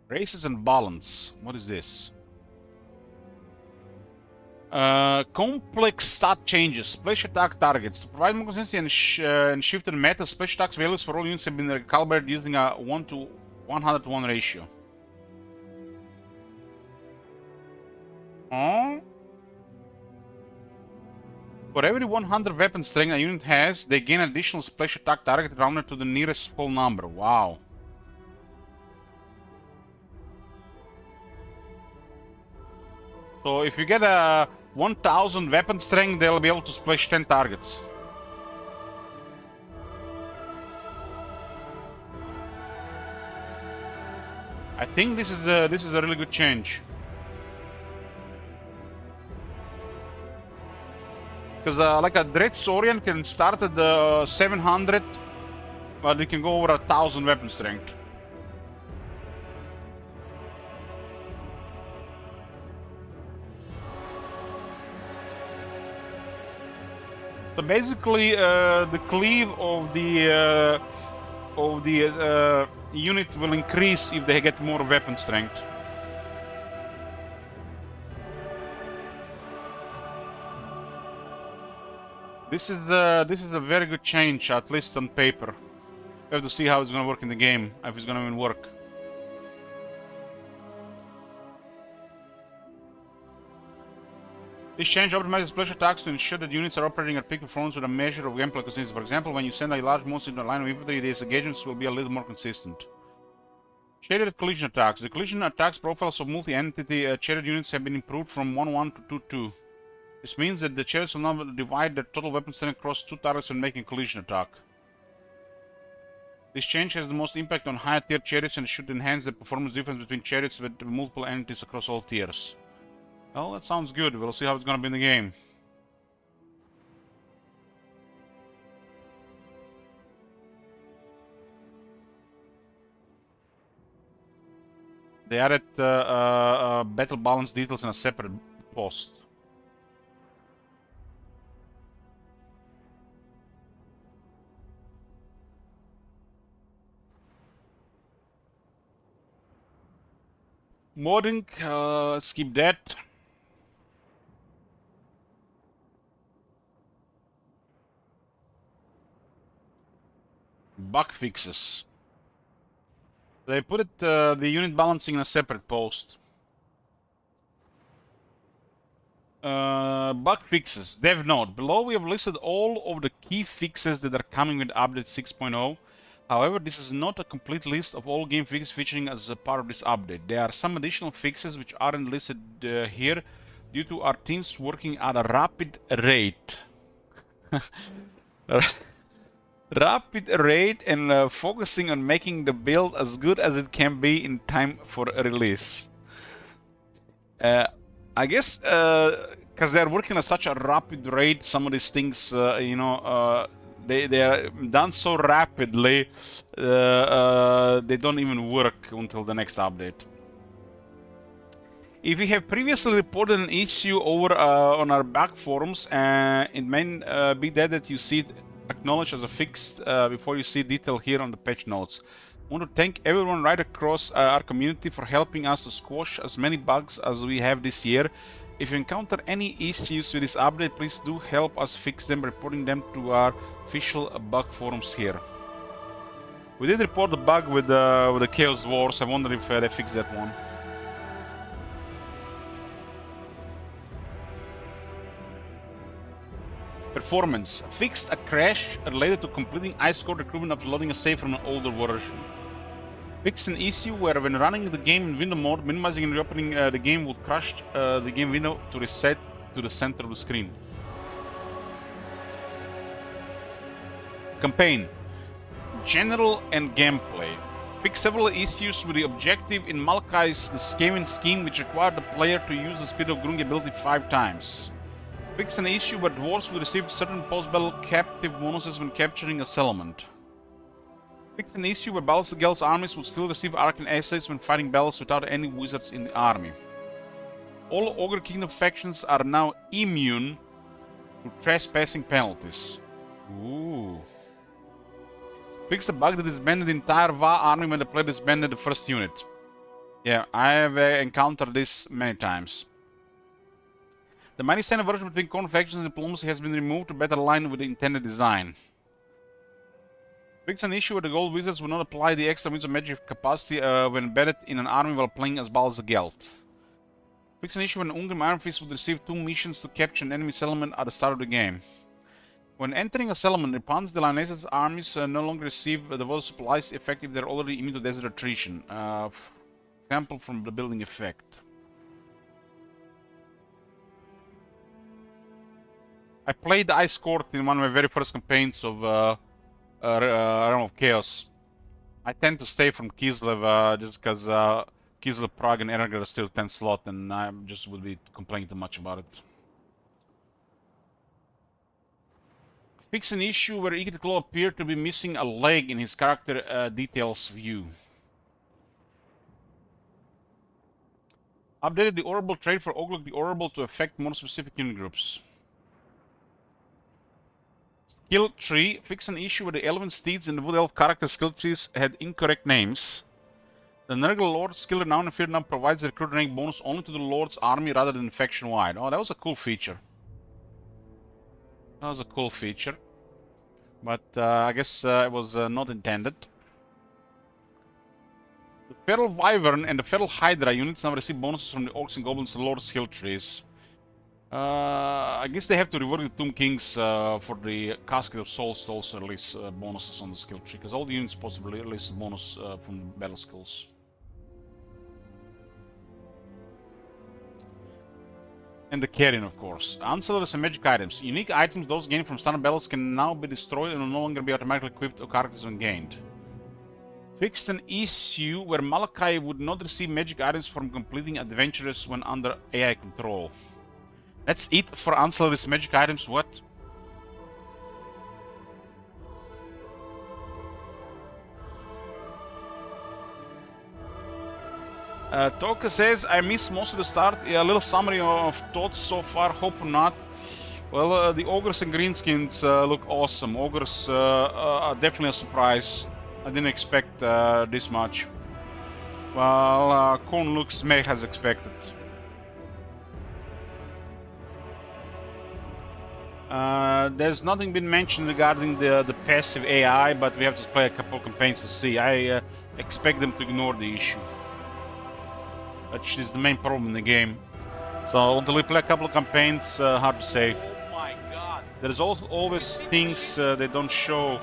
Races and balance. What is this? Complex stat changes. Splash attack targets. To provide more consistency and shifted meta, splash attacks values for all units have been recalibrated using a 1:101 ratio. For every 100 weapon strength a unit has, they gain additional splash attack target rounded to the nearest whole number. Wow. So if you get a 1000 weapon strength, they'll be able to splash 10 targets. I think this is a really good change. Because like a Dread Saurian can start at 700, but it can go over 1000 weapon strength. So basically, the cleave of the unit will increase if they get more weapon strength. This is a very good change, at least on paper. We have to see how it's gonna work in the game, if it's gonna even work. This change optimizes splash attacks to ensure that units are operating at peak performance with a measure of gameplay consistency. For example, when you send a large monster into a line of infantry, these engagements will be a little more consistent. Shaded collision attacks. The collision attacks profiles of multi-entity shaded units have been improved from 1-1 to 2-2. This means that the shaders will now divide their total weapon strength across 2 targets when making a collision attack. This change has the most impact on higher tier chariots and should enhance the performance difference between chariots with multiple entities across all tiers. Well, that sounds good. We'll see how it's gonna be in the game. They added battle balance details in a separate post. Modding, skip that. Bug fixes. They put it, the unit balancing in a separate post. Bug fixes. Dev note. Below we have listed all of the key fixes that are coming with update 6.0. However, this is not a complete list of all game fixes featuring as a part of this update. There are some additional fixes which aren't listed here due to our teams working at a rapid rate. Rapid rate and focusing on making the build as good as it can be in time for release. I guess because they're working at such a rapid rate, some of these things, you know, they are done so rapidly, they don't even work until the next update. If you have previously reported an issue over on our back forums, it may be that you see it acknowledged as a fixed before you see detail here on the patch notes. I want to thank everyone right across our community for helping us to squash as many bugs as we have this year. If you encounter any issues with this update, please do help us fix them by reporting them to our official bug forums here. We did report the bug with the Chaos Wars. I wonder if they fixed that one. Performance. Fixed a crash related to completing Ice Core recruitment after loading a save from an older version. Fixed an issue where when running the game in window mode, minimizing and reopening the game would crush the game window to reset to the center of the screen. Campaign. General and gameplay. Fix several issues with the objective in Malakai's The Skaven scheme, which required the player to use the Spirit of Grung ability 5 times. Fix an issue where dwarves will receive certain post-battle captive bonuses when capturing a settlement. Fix an issue where Balsagel's armies will still receive arcane essays when fighting battles without any wizards in the army. All Ogre Kingdom factions are now immune to trespassing penalties. Ooh. Fix the bug that disbanded the entire Va army when the player disbanded the first unit. Yeah, I have encountered this many times. The mighty standard version between Khorne factions and diplomacy has been removed to better align with the intended design. Fix an issue where the gold wizards will not apply the extra winds of magic capacity when embedded in an army while playing as Balzagelt. Fix an issue when Ungrim Iron Fist would receive 2 missions to capture an enemy settlement at the start of the game. When entering a settlement, Ripan's the Lionesses armies no longer receive the water supplies effective they're already immune to desert attrition. Example from the building effect. I played the Ice Court in one of my very first campaigns of Realm of Chaos. I tend to stay from Kislev just because Kislev, Prague, and Energrad are still 10 slot, and I just would be complaining too much about it. Fix an issue where Igit Claw appeared to be missing a leg in his character details view. Updated the Orbital trait for Ogre the Orbital to affect more specific unit groups. Skill tree. Fix an issue where the Elven Steeds and the Wood Elf character skill trees had incorrect names. The Nurgle Lord skill renown and fear now provides a recruit rank bonus only to the Lord's army rather than faction wide. Oh, that was a cool feature. That was a cool feature. But I guess it was not intended. The Feral Wyvern and the Feral Hydra units now receive bonuses from the Orcs and Goblins and Lord skill trees. I guess they have to reward the Tomb Kings for the Casket of Souls to also release bonuses on the skill tree, because all the units supposed to release a bonus from battle skills. And the Carrion, of course. Ancillaries and magic items. Unique items, those gained from standard battles, can now be destroyed and will no longer be automatically equipped or characters when gained. Fixed an issue where Malakai would not receive magic items from completing adventures when under AI control. That's it for ancillaries magic items. What? Toka says, I missed most of the start. A little summary of thoughts so far, hope not. Well, the Ogres and Greenskins look awesome. Ogres are definitely a surprise. I didn't expect this much. Well, Khorne looks meh as expected. There's nothing been mentioned regarding the passive AI, but we have to play a couple of campaigns to see. I expect them to ignore the issue, which is the main problem in the game. So until we play a couple of campaigns, hard to say. There's also always things they don't show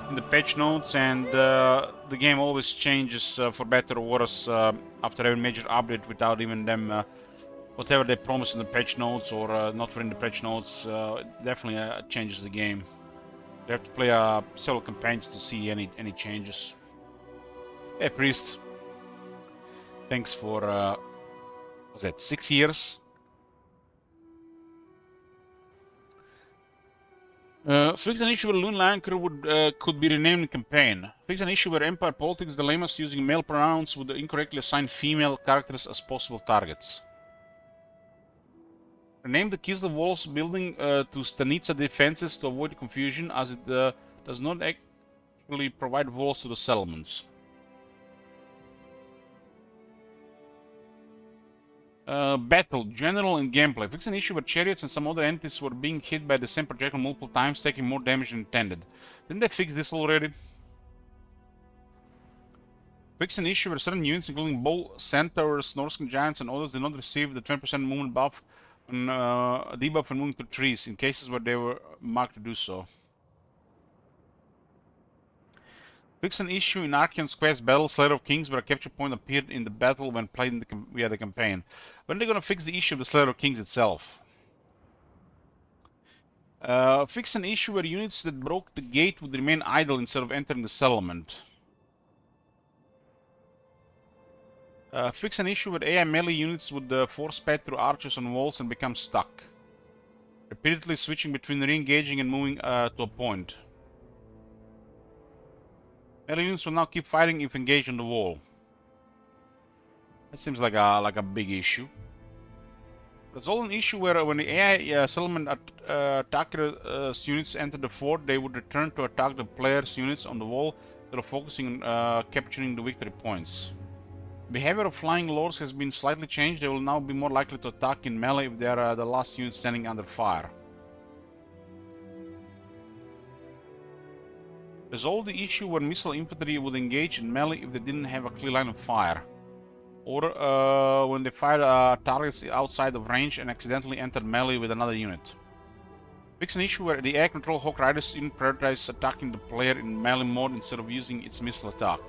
in the patch notes, and the game always changes for better or worse after every major update without even them whatever they promise in the patch notes or not in the patch notes. Definitely changes the game. You have to play several campaigns to see any changes. Hey Priest, thanks for what's that, 6 years? Fix an issue where Loon Lancer could be renamed in campaign. Fix an issue where Empire politics dilemmas using male pronouns would incorrectly assign female characters as possible targets. Rename the Kislev Walls building to Stanitsa defenses to avoid confusion, as it does not actually provide walls to the settlements. Battle, general and gameplay. Fix an issue where chariots and some other entities were being hit by the same projectile multiple times, taking more damage than intended. Didn't they fix this already? Fix an issue where certain units, including Bull, Centaurs, Norscan Giants, and others, did not receive the 20% movement buff and debuff when moving to trees, in cases where they were marked to do so. Fix an issue in Archeon's quest battle, Slayer of Kings, where a capture point appeared in the battle when played in via the campaign. When are they gonna fix the issue of the Slayer of Kings itself? Fix an issue where units that broke the gate would remain idle instead of entering the settlement. Fix an issue where AI melee units would force path through archers on walls and become stuck, repeatedly switching between re-engaging and moving to a point. Melee units will now keep fighting if engaged on the wall. That seems like a big issue. There's also an issue where when the AI settlement attackers units enter the fort, they would return to attack the players' units on the wall that are focusing on capturing the victory points. Behavior of flying lords has been slightly changed. They will now be more likely to attack in melee if they are the last unit standing under fire. Resolve the issue where missile infantry would engage in melee if they didn't have a clear line of fire, or when they fire targets outside of range and accidentally entered melee with another unit. Fix an issue where the air control Hawk Riders unit prioritizes attacking the player in melee mode instead of using its missile attack.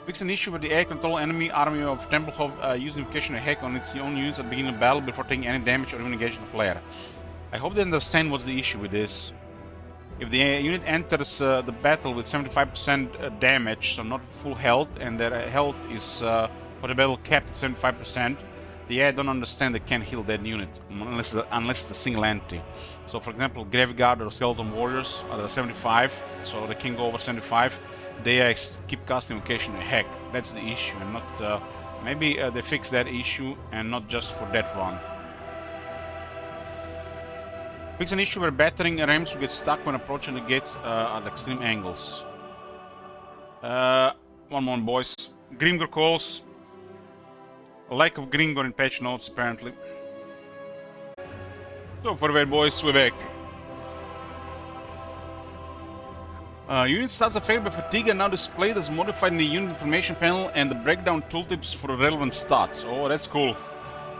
Fix an issue where the air control enemy army of Tempelhof use invocation hack on its own units at the beginning of battle before taking any damage or even engaging the player. I hope they understand what's the issue with this. If the unit enters the battle with 75% damage, so not full health, and their health is for the battle capped at 75%, the AI don't understand they can't heal that unit unless it's a single entity. So for example, Grave Guard or Skeleton Warriors are 75, so they can go over 75. They keep casting invocation hack. That's the issue, and not maybe they fix that issue and not just for that run. Fix an issue where battering rams will get stuck when approaching the gates at extreme angles. One more, boys. Grimgor calls. A lack of Grimgor in patch notes, apparently. So, for that, boys, we're back. Unit stats are favored by fatigue are now displayed as modified in the unit information panel and the breakdown tooltips for relevant stats. Oh, that's cool.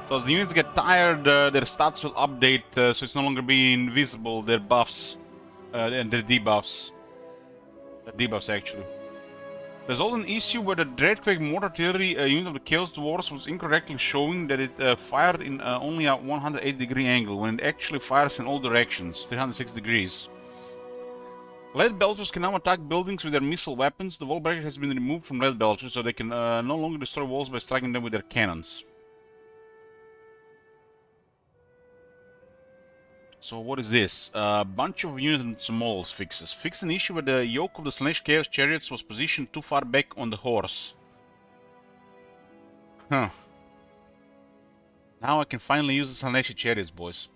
So as the units get tired, their stats will update, so it's no longer being visible, their buffs and their debuffs. Debuffs, actually. There's also an issue where the Dreadquake Mortar Artillery unit of the Chaos Dwarves was incorrectly showing that it fired in only a 180-degree angle, when it actually fires in all directions, 306 degrees. Lead Belchers can now attack buildings with their missile weapons. The wall breaker has been removed from Lead Belchers, so they can no longer destroy walls by striking them with their cannons. So what is this? A bunch of unit models fixes. Fix an issue where the yoke of the Slanesh Chaos Chariots was positioned too far back on the horse. Huh. Now I can finally use the Slanesh Chariots, boys.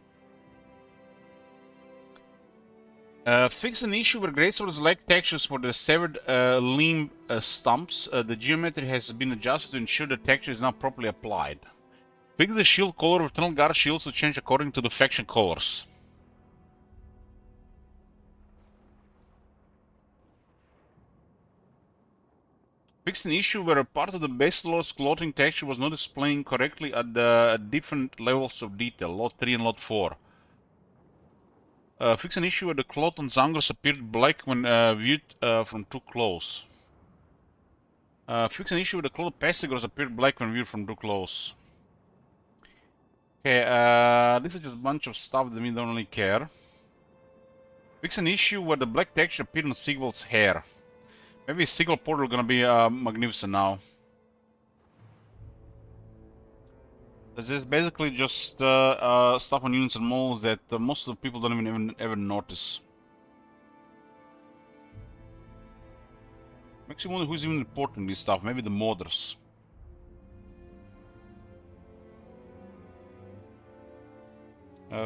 Fix an issue where Greatswords lack textures for the severed limb stumps. The geometry has been adjusted to ensure the texture is now properly applied. Fix the shield color of Eternal Guard shields to change according to the faction colors. Fixed an issue where a part of the base lord's clothing texture was not displaying correctly at the different levels of detail, lot 3 and lot 4. Fix an issue where the cloth on Zangros appeared black when viewed from too close. Fix an issue where the cloth of Pestigors appeared black when viewed from too close. Okay, this is just a bunch of stuff that we don't really care. Fix an issue where the black texture appeared on Sigvald's hair. Maybe Sigvald Portal gonna be magnificent now. This is basically just stuff on units and models that most of the people don't even ever notice. Makes you wonder who's even importing this stuff. Maybe the modders.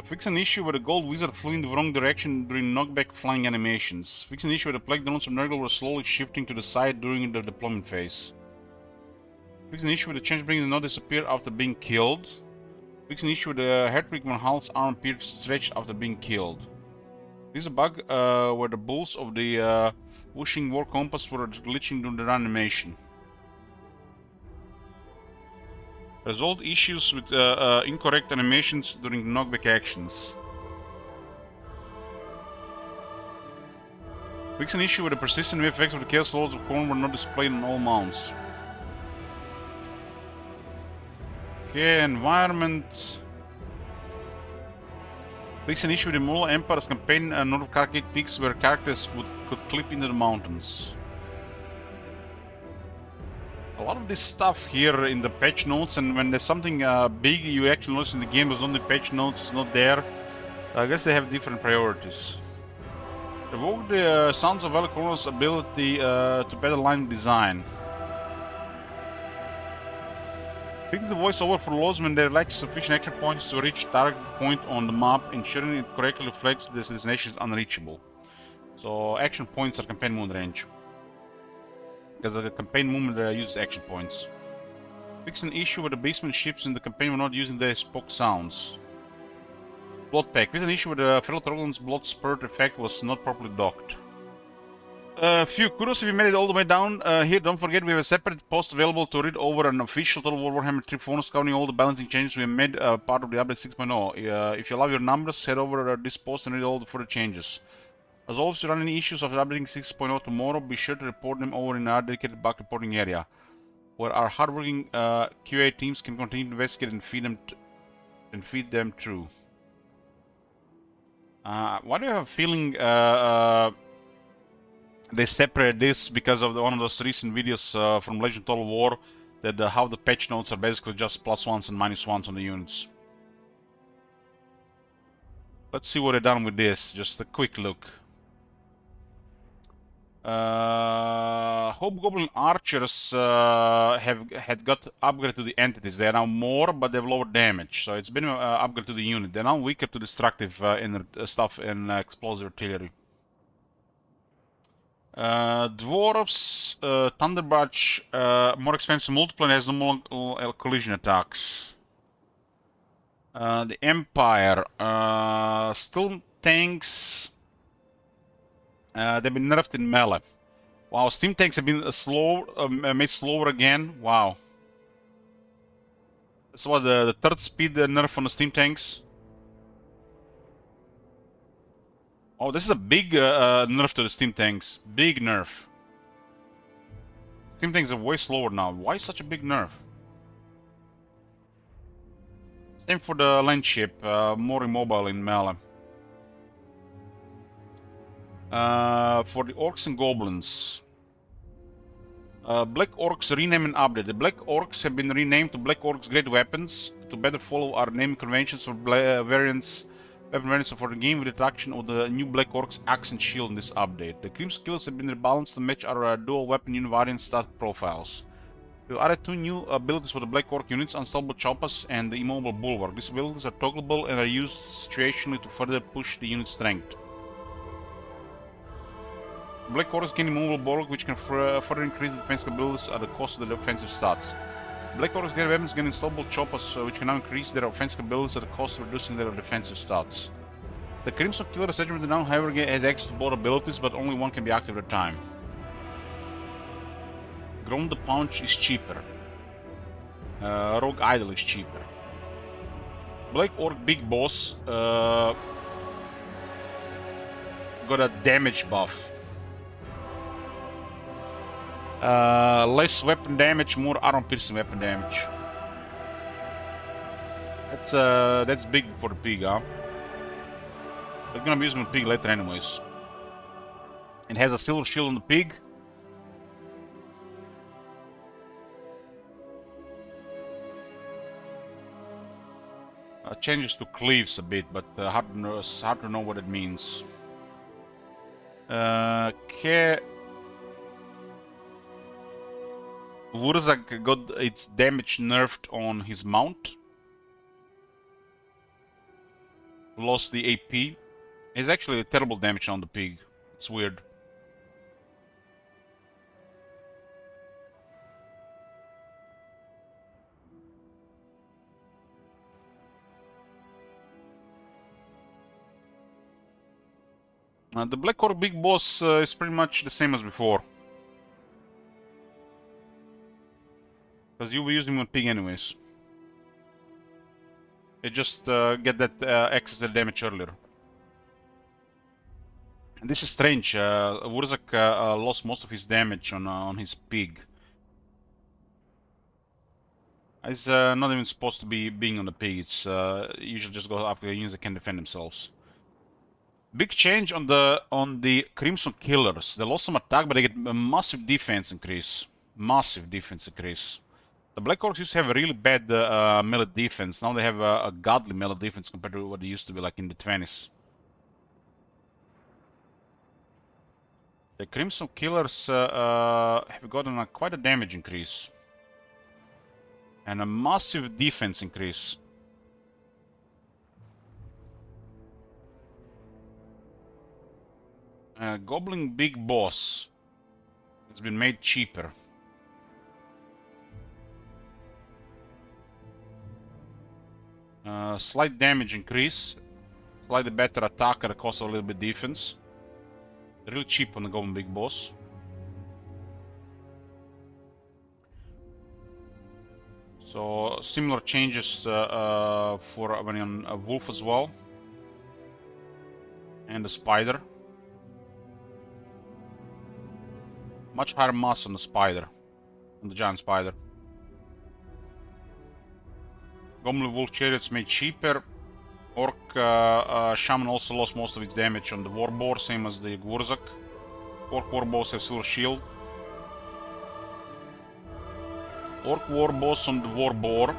Fix an issue where the gold wizard flew in the wrong direction during knockback flying animations. Fix an issue where the plague drones of Nurgle were slowly shifting to the side during the deployment phase. Fix an issue where the Changebringer did not disappear after being killed. Fix an issue where the Hertwig von Hall's arm appeared stretched after being killed. This is a bug where the bulls of the whooshing war compass were glitching during the animation. Resolved issues with incorrect animations during knockback actions. Fix an issue where the persistent wave effects of the Chaos Lords of Khorne were not displayed on all mounts. Okay, environment. Fix an issue with the Mula Empire's campaign north of Carcade Peaks where characters could clip into the mountains. A lot of this stuff here in the patch notes, and when there's something big you actually notice in the game was on the patch notes, it's not there. I guess they have different priorities. Evoke the Sounds of Valakoro's ability to better line design. Fix the voiceover for Lords when they lack sufficient action points to reach target point on the map, ensuring it correctly reflects the destination is unreachable. So action points are campaign movement range. Because the campaign movement uses action points. Fix an issue where the basement ships in the campaign were not using their spoke sounds. Blood pack. Fix an issue where the Feral Troglodyte's blood spurt effect was not properly docked. Few kudos if you made it all the way down here. Don't forget we have a separate post available to read over an official Total War Warhammer 3 bonus covering all the balancing changes we have made part of the update 6.0. If you love your numbers, head over this post and read all the further changes. As always, if you run any issues after updating 6.0 tomorrow, be sure to report them over in our dedicated bug reporting area, where our hardworking QA teams can continue to investigate and feed them through. Why do you have a feeling they separate this because of one of those recent videos from Legend Total War that how the patch notes are basically just +1s and -1s on the units. Let's see what they've done with this. Just a quick look. Hobgoblin archers had got upgraded to the entities. They are now more, but they have lower damage. So it's been an upgrade to the unit. They're now weaker to destructive stuff and explosive artillery. Dwarves, Thunderbarge, more expensive multiplayer, has no more collision attacks. The Empire, still tanks. They've been nerfed in melee. Wow, steam tanks have been made slower again. Wow. That's what the third speed nerf on the steam tanks. Oh, this is a big nerf to the steam tanks. Big nerf. Steam tanks are way slower now. Why such a big nerf? Same for the land ship, more immobile in melee. For the orcs and goblins. Black Orcs rename and update. The Black Orcs have been renamed to Black Orcs Great Weapons to better follow our naming conventions for weapon variants for the game with the introduction of the new Black Orcs Axe and Shield in this update. The Crimson skills have been rebalanced to match our dual weapon unit variant stat profiles. We've added 2 new abilities for the Black Orc units, Unstoppable Choppers and the Immobile Bulwark. These abilities are toggleable and are used situationally to further push the unit's strength. Black Orcs gain Immobile Bulwark, which can further increase the defensive abilities at the cost of the offensive stats. Black Orcs get weapons gain Unstoppable Choppers, which can now increase their offensive abilities at the cost of reducing their defensive stats. The Crimson Killer's Regiment now, however, has access to both abilities, but only one can be active at a time. Ground the Punch is cheaper. Rogue Idol is cheaper. Black Orc Big Boss got a damage buff. Less weapon damage, more armor piercing weapon damage. That's big for the pig, huh? We're gonna be using the pig later anyways. It has a silver shield on the pig. Changes to cleaves a bit, but hard to know what it means. Wurzak got its damage nerfed on his mount. Lost the AP. It's actually a terrible damage on the pig. It's weird. The Black Orc Big Boss is pretty much the same as before. Because you'll be using a pig anyways. You just get that access to damage earlier. And this is strange. Wurzak lost most of his damage on his pig. He's not even supposed to be being on the pig. It's usually just go after units that can defend themselves. Big change on the Crimson Killers. They lost some attack, but they get a massive defense increase. Massive defense increase. The Black Orcs used to have a really bad melee defense. Now they have a godly melee defense compared to what they used to be like in the 20s. The Crimson Killers have gotten quite a damage increase. And a massive defense increase. Goblin Big Boss has been made cheaper. Slight damage increase, slightly better attack at the cost of a little bit defense. Really cheap on the Goblin Big Boss. So similar changes for on a Wolf as well, and the Spider. Much higher mass on the Spider, on the Giant Spider. Goblin Wolf Chariots made cheaper. Orc Shaman also lost most of its damage on the Warboar, same as the Wurzak. Orc Warboss have Silver Shield. Orc Warboss on the Warboar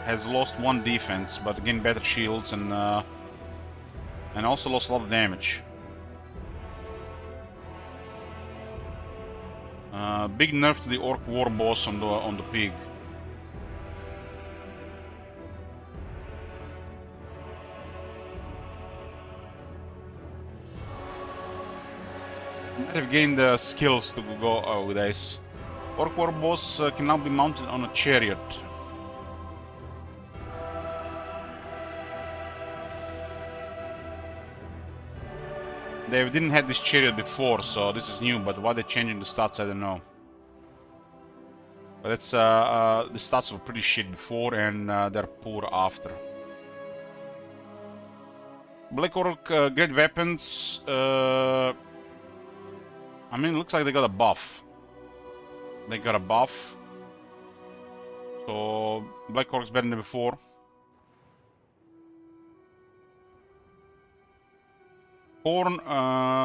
has lost 1 defense, but again better shields and also lost a lot of damage. Big nerf to the Orc Warboss on the pig. Might have gained the skills to go with this. Orc Warboss can now be mounted on a chariot. They didn't have this chariot before, so this is new, but why they're changing the stats, I don't know. But that's, the stats were pretty shit before, and they're poor after. Black Orc great weapons. I mean, it looks like they got a buff. They got a buff. So, Black Orc's better than before. Horn,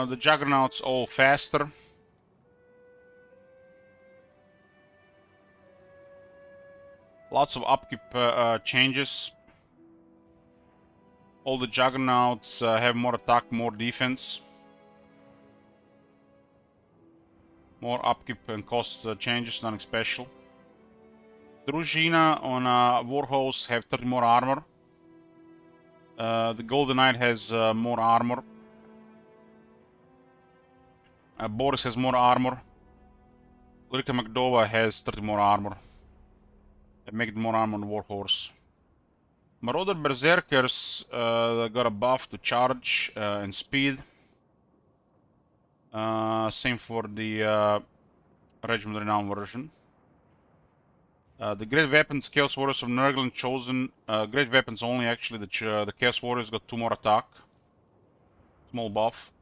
the Juggernauts all faster. Lots of upkeep changes. All the Juggernauts have more attack, more defense. More upkeep and cost changes, nothing special. Druzhina on Warhorse have 30 more armor. The Golden Knight has more armor. Boris has more armor. Ulrika Magdova has 30 more armor. They make more armor on the Warhorse. Marauder Berserkers got a buff to charge and speed. Same for the Regiment Renown version. The Great Weapons Chaos Warriors of Nurgle chosen. Great Weapons only, actually. The Chaos Warriors got 2 more attack. Small buff.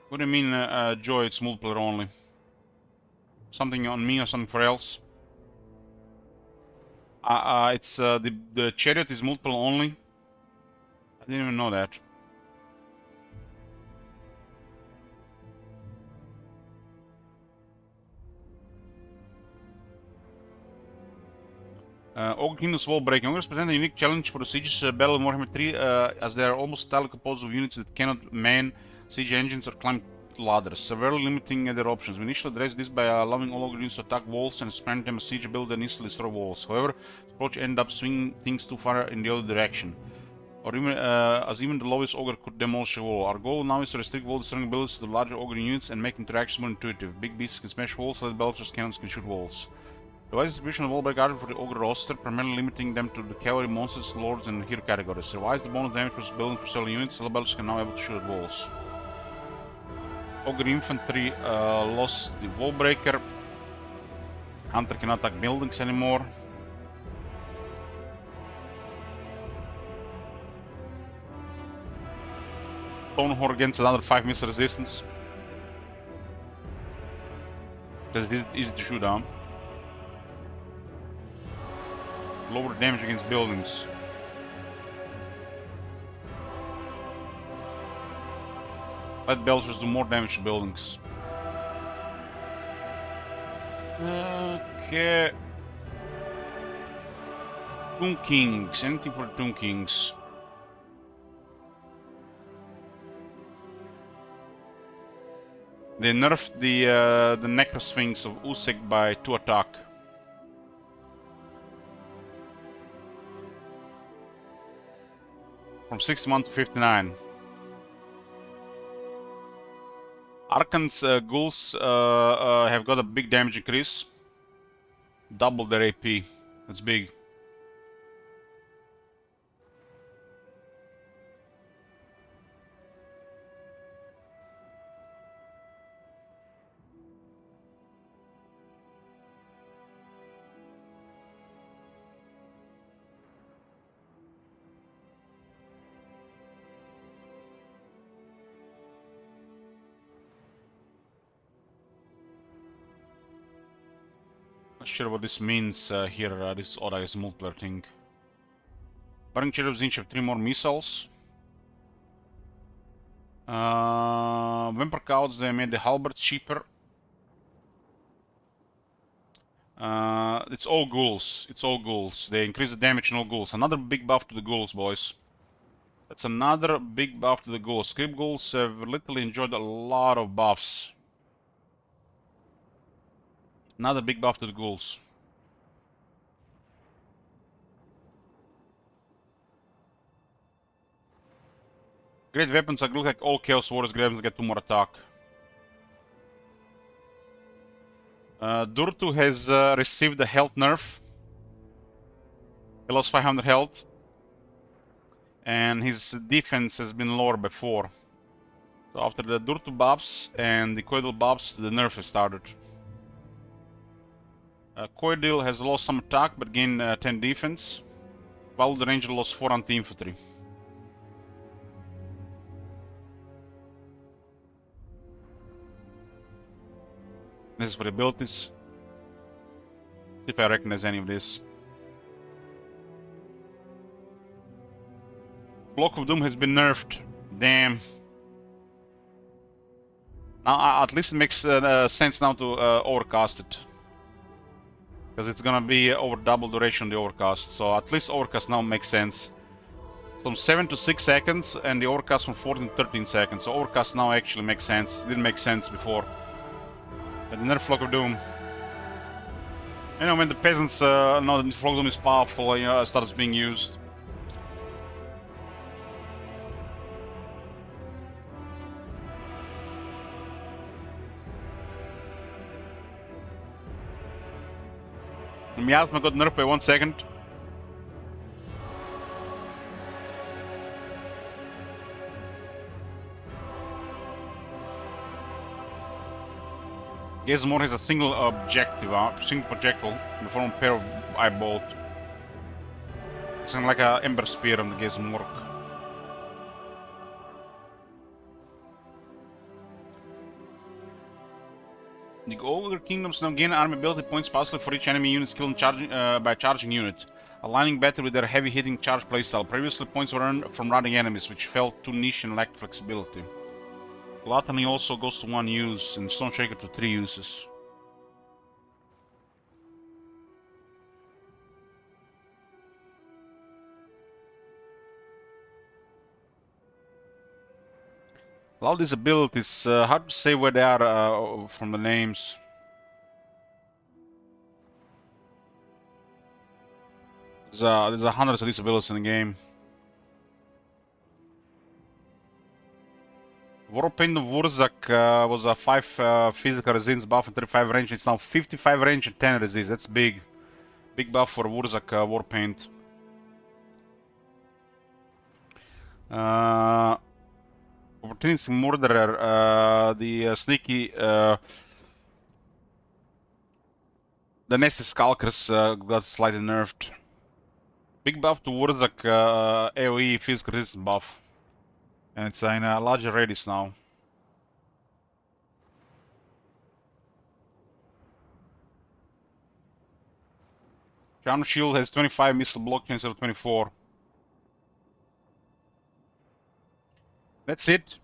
What do you mean, Joy, it's multiplayer only? Something on me or something for else? It's the Chariot is multiple only. I didn't even know that. Ogre Kingdom's wall breaking. Ogres present a unique challenge for the Siege's battle in Warhammer 3, as they are almost entirely composed of units that cannot man siege engines or climb ladders, severely limiting their options. We initially addressed this by allowing all Ogre units to attack walls and spam them a siege ability and instantly destroy walls. However, this approach ended up swinging things too far in the other direction, or even as even the lowest Ogre could demolish a wall. Our goal now is to restrict wall destroying abilities to the larger Ogre units and make interactions more intuitive. Big beasts can smash walls, little belchers cannons can shoot walls. Revise distribution of wallbreak armor for the Ogre roster, primarily limiting them to the cavalry, monsters, lords, and hero categories. Revise the bonus damage for building for several units. Little belchers can now be able to shoot at walls. Ogre infantry lost the wallbreaker. Hunter cannot attack buildings anymore. Stonehorn against another 5 missile resistance. Because it is easy to shoot down. Lower damage against buildings. Let Belchers do more damage to buildings. Okay. Tomb Kings. Anything for Tomb Kings. They nerfed the Necrosphinx of Usek by 2 attack. From 61 to 59. Arkan's ghouls have got a big damage increase. Double their AP. That's big. Not sure what this means here, this Oda's multiplayer thing. Burning Cherubs each have 3 more missiles. Vampire Cows, they made the halberds cheaper. It's all ghouls. It's all ghouls. They increase the damage in all ghouls. Another big buff to the ghouls, boys. That's another big buff to the ghouls. Script ghouls have literally enjoyed a lot of buffs. Another big buff to the ghouls. Great weapons look like all Chaos Warriors. Great weapons get 2 more attack. Durtu has received a health nerf. He lost 500 health. And his defense has been lowered by 4. So after the Durtu buffs and the Coidal buffs, the nerf has started. Coidal has lost some attack but gained 10 defense, while the Ranger lost 4 anti-infantry. This is for the abilities. See if I recognize any of this. Block of Doom has been nerfed. Damn. Now, at least it makes sense now to overcast it. Because it's gonna be over double duration the overcast. So at least overcast now makes sense. From 7 to 6 seconds and the overcast from 14 to 13 seconds. So overcast now actually makes sense. It didn't make sense before. But the nerf Flock of Doom. You know, when the peasants know that Flock of Doom is powerful, you know, it starts being used. Miasma got nerfed by 1 second. Gazemore has a single objective, single projectile in the form of a pair of eye bolt. It's kind of like an Ember Spear on the Gazemore. The Ogre Kingdoms now gain army ability points passively for each enemy unit skill and by charging unit, aligning better with their heavy-hitting charge playstyle. Previously, points were earned from routing enemies, which felt too niche and lacked flexibility. Gluttony also goes to 1 use, and Stoneshaker to 3 uses. A lot of these abilities, hard to say where they are from the names. There's hundreds of these abilities in the game. Warpaint of Wurzak was a 5 physical resistance buff and 35 range. It's now 55 range and 10 resist. That's big. Big buff for Wurzak Warpaint. Opportunistic Murderer, the sneaky, the Nasty Skulkers got slightly nerfed. Big buff to Wurzak AoE physical resistance buff. And it's in a larger radius now. Charm Shield has 25 missile block instead of 24. That's it.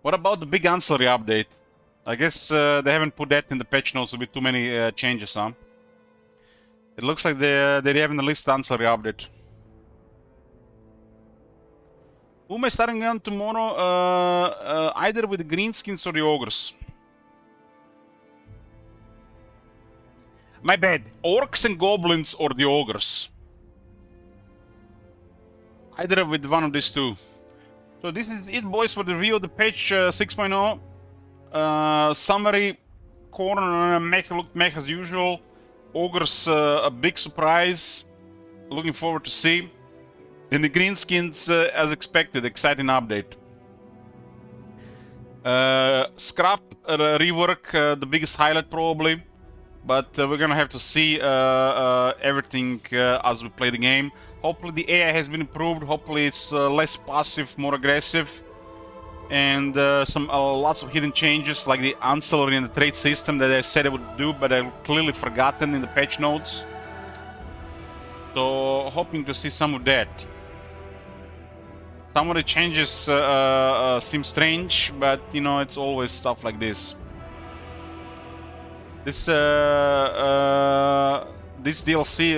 What about the big ancillary update? I guess they haven't put that in the patch notes with too many changes, huh? It looks like they haven't released the ancillary update. Who am I starting on tomorrow? Either with the greenskins or the ogres. My bad. Orcs and goblins or the ogres. Either with one of these two. So this is it, boys, for the review of the patch 6.0. Summary. Corner mech looked mech as usual. Ogres a big surprise. Looking forward to see. And the greenskins as expected. Exciting update. Scrap rework, the biggest highlight probably. But we're gonna have to see everything as we play the game. Hopefully the AI has been improved. Hopefully it's less passive, more aggressive, and some lots of hidden changes like the ancillary and the trade system that I said I would do, but I've clearly forgotten in the patch notes. So hoping to see some of that. Some of the changes seem strange, but you know, it's always stuff like this. This DLC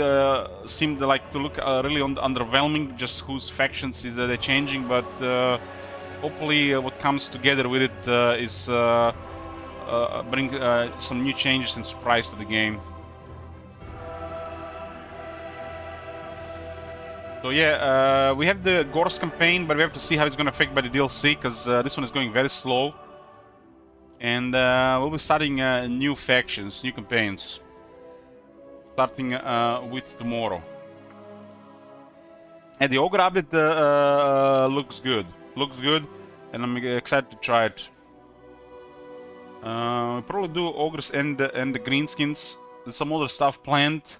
seemed like to look really underwhelming, just whose factions is that they're changing, but hopefully what comes together with it is bring some new changes and surprise to the game. So yeah, we have the Gorse campaign, but we have to see how it's going to affect by the DLC, because this one is going very slow. And we'll be starting new factions, new campaigns. Starting with tomorrow. And the Ogre update looks good. Looks good, and I'm excited to try it. We'll probably do Ogres and the greenskins. There's some other stuff planned.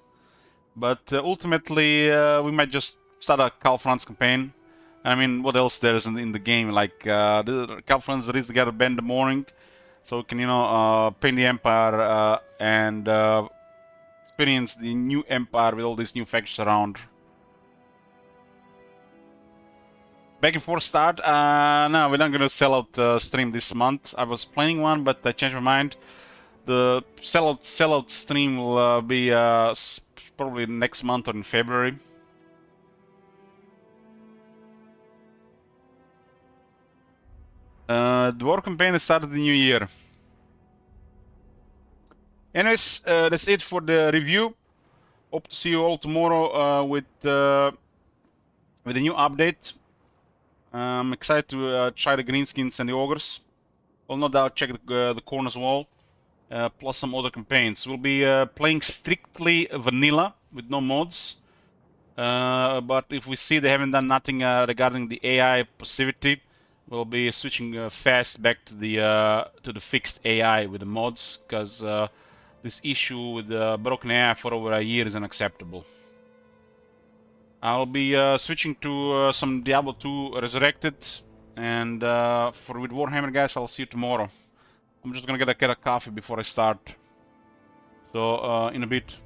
But ultimately, we might just start a Calfrance campaign. I mean, what else there is in the game? Like, the Calfrance released together Band the Morning. So we can, you know, paint the Empire and experience the new Empire with all these new factions around. Back and forth start. No, we're not gonna sell out stream this month. I was planning one, but I changed my mind. The sellout stream will be probably next month or in February. The war campaign has started the new year. Anyways, that's it for the review. Hope to see you all tomorrow with a new update. I'm excited to try the greenskins and the ogres. I'll no doubt check the corn as well, plus some other campaigns. We'll be playing strictly vanilla with no mods. But if we see they haven't done nothing regarding the AI passivity, We'll be switching fast back to the fixed AI with the mods, because this issue with broken AI for over a year is unacceptable. I'll be switching to some Diablo 2 Resurrected, and with Warhammer, guys, I'll see you tomorrow. I'm just gonna get a coffee before I start. So in a bit.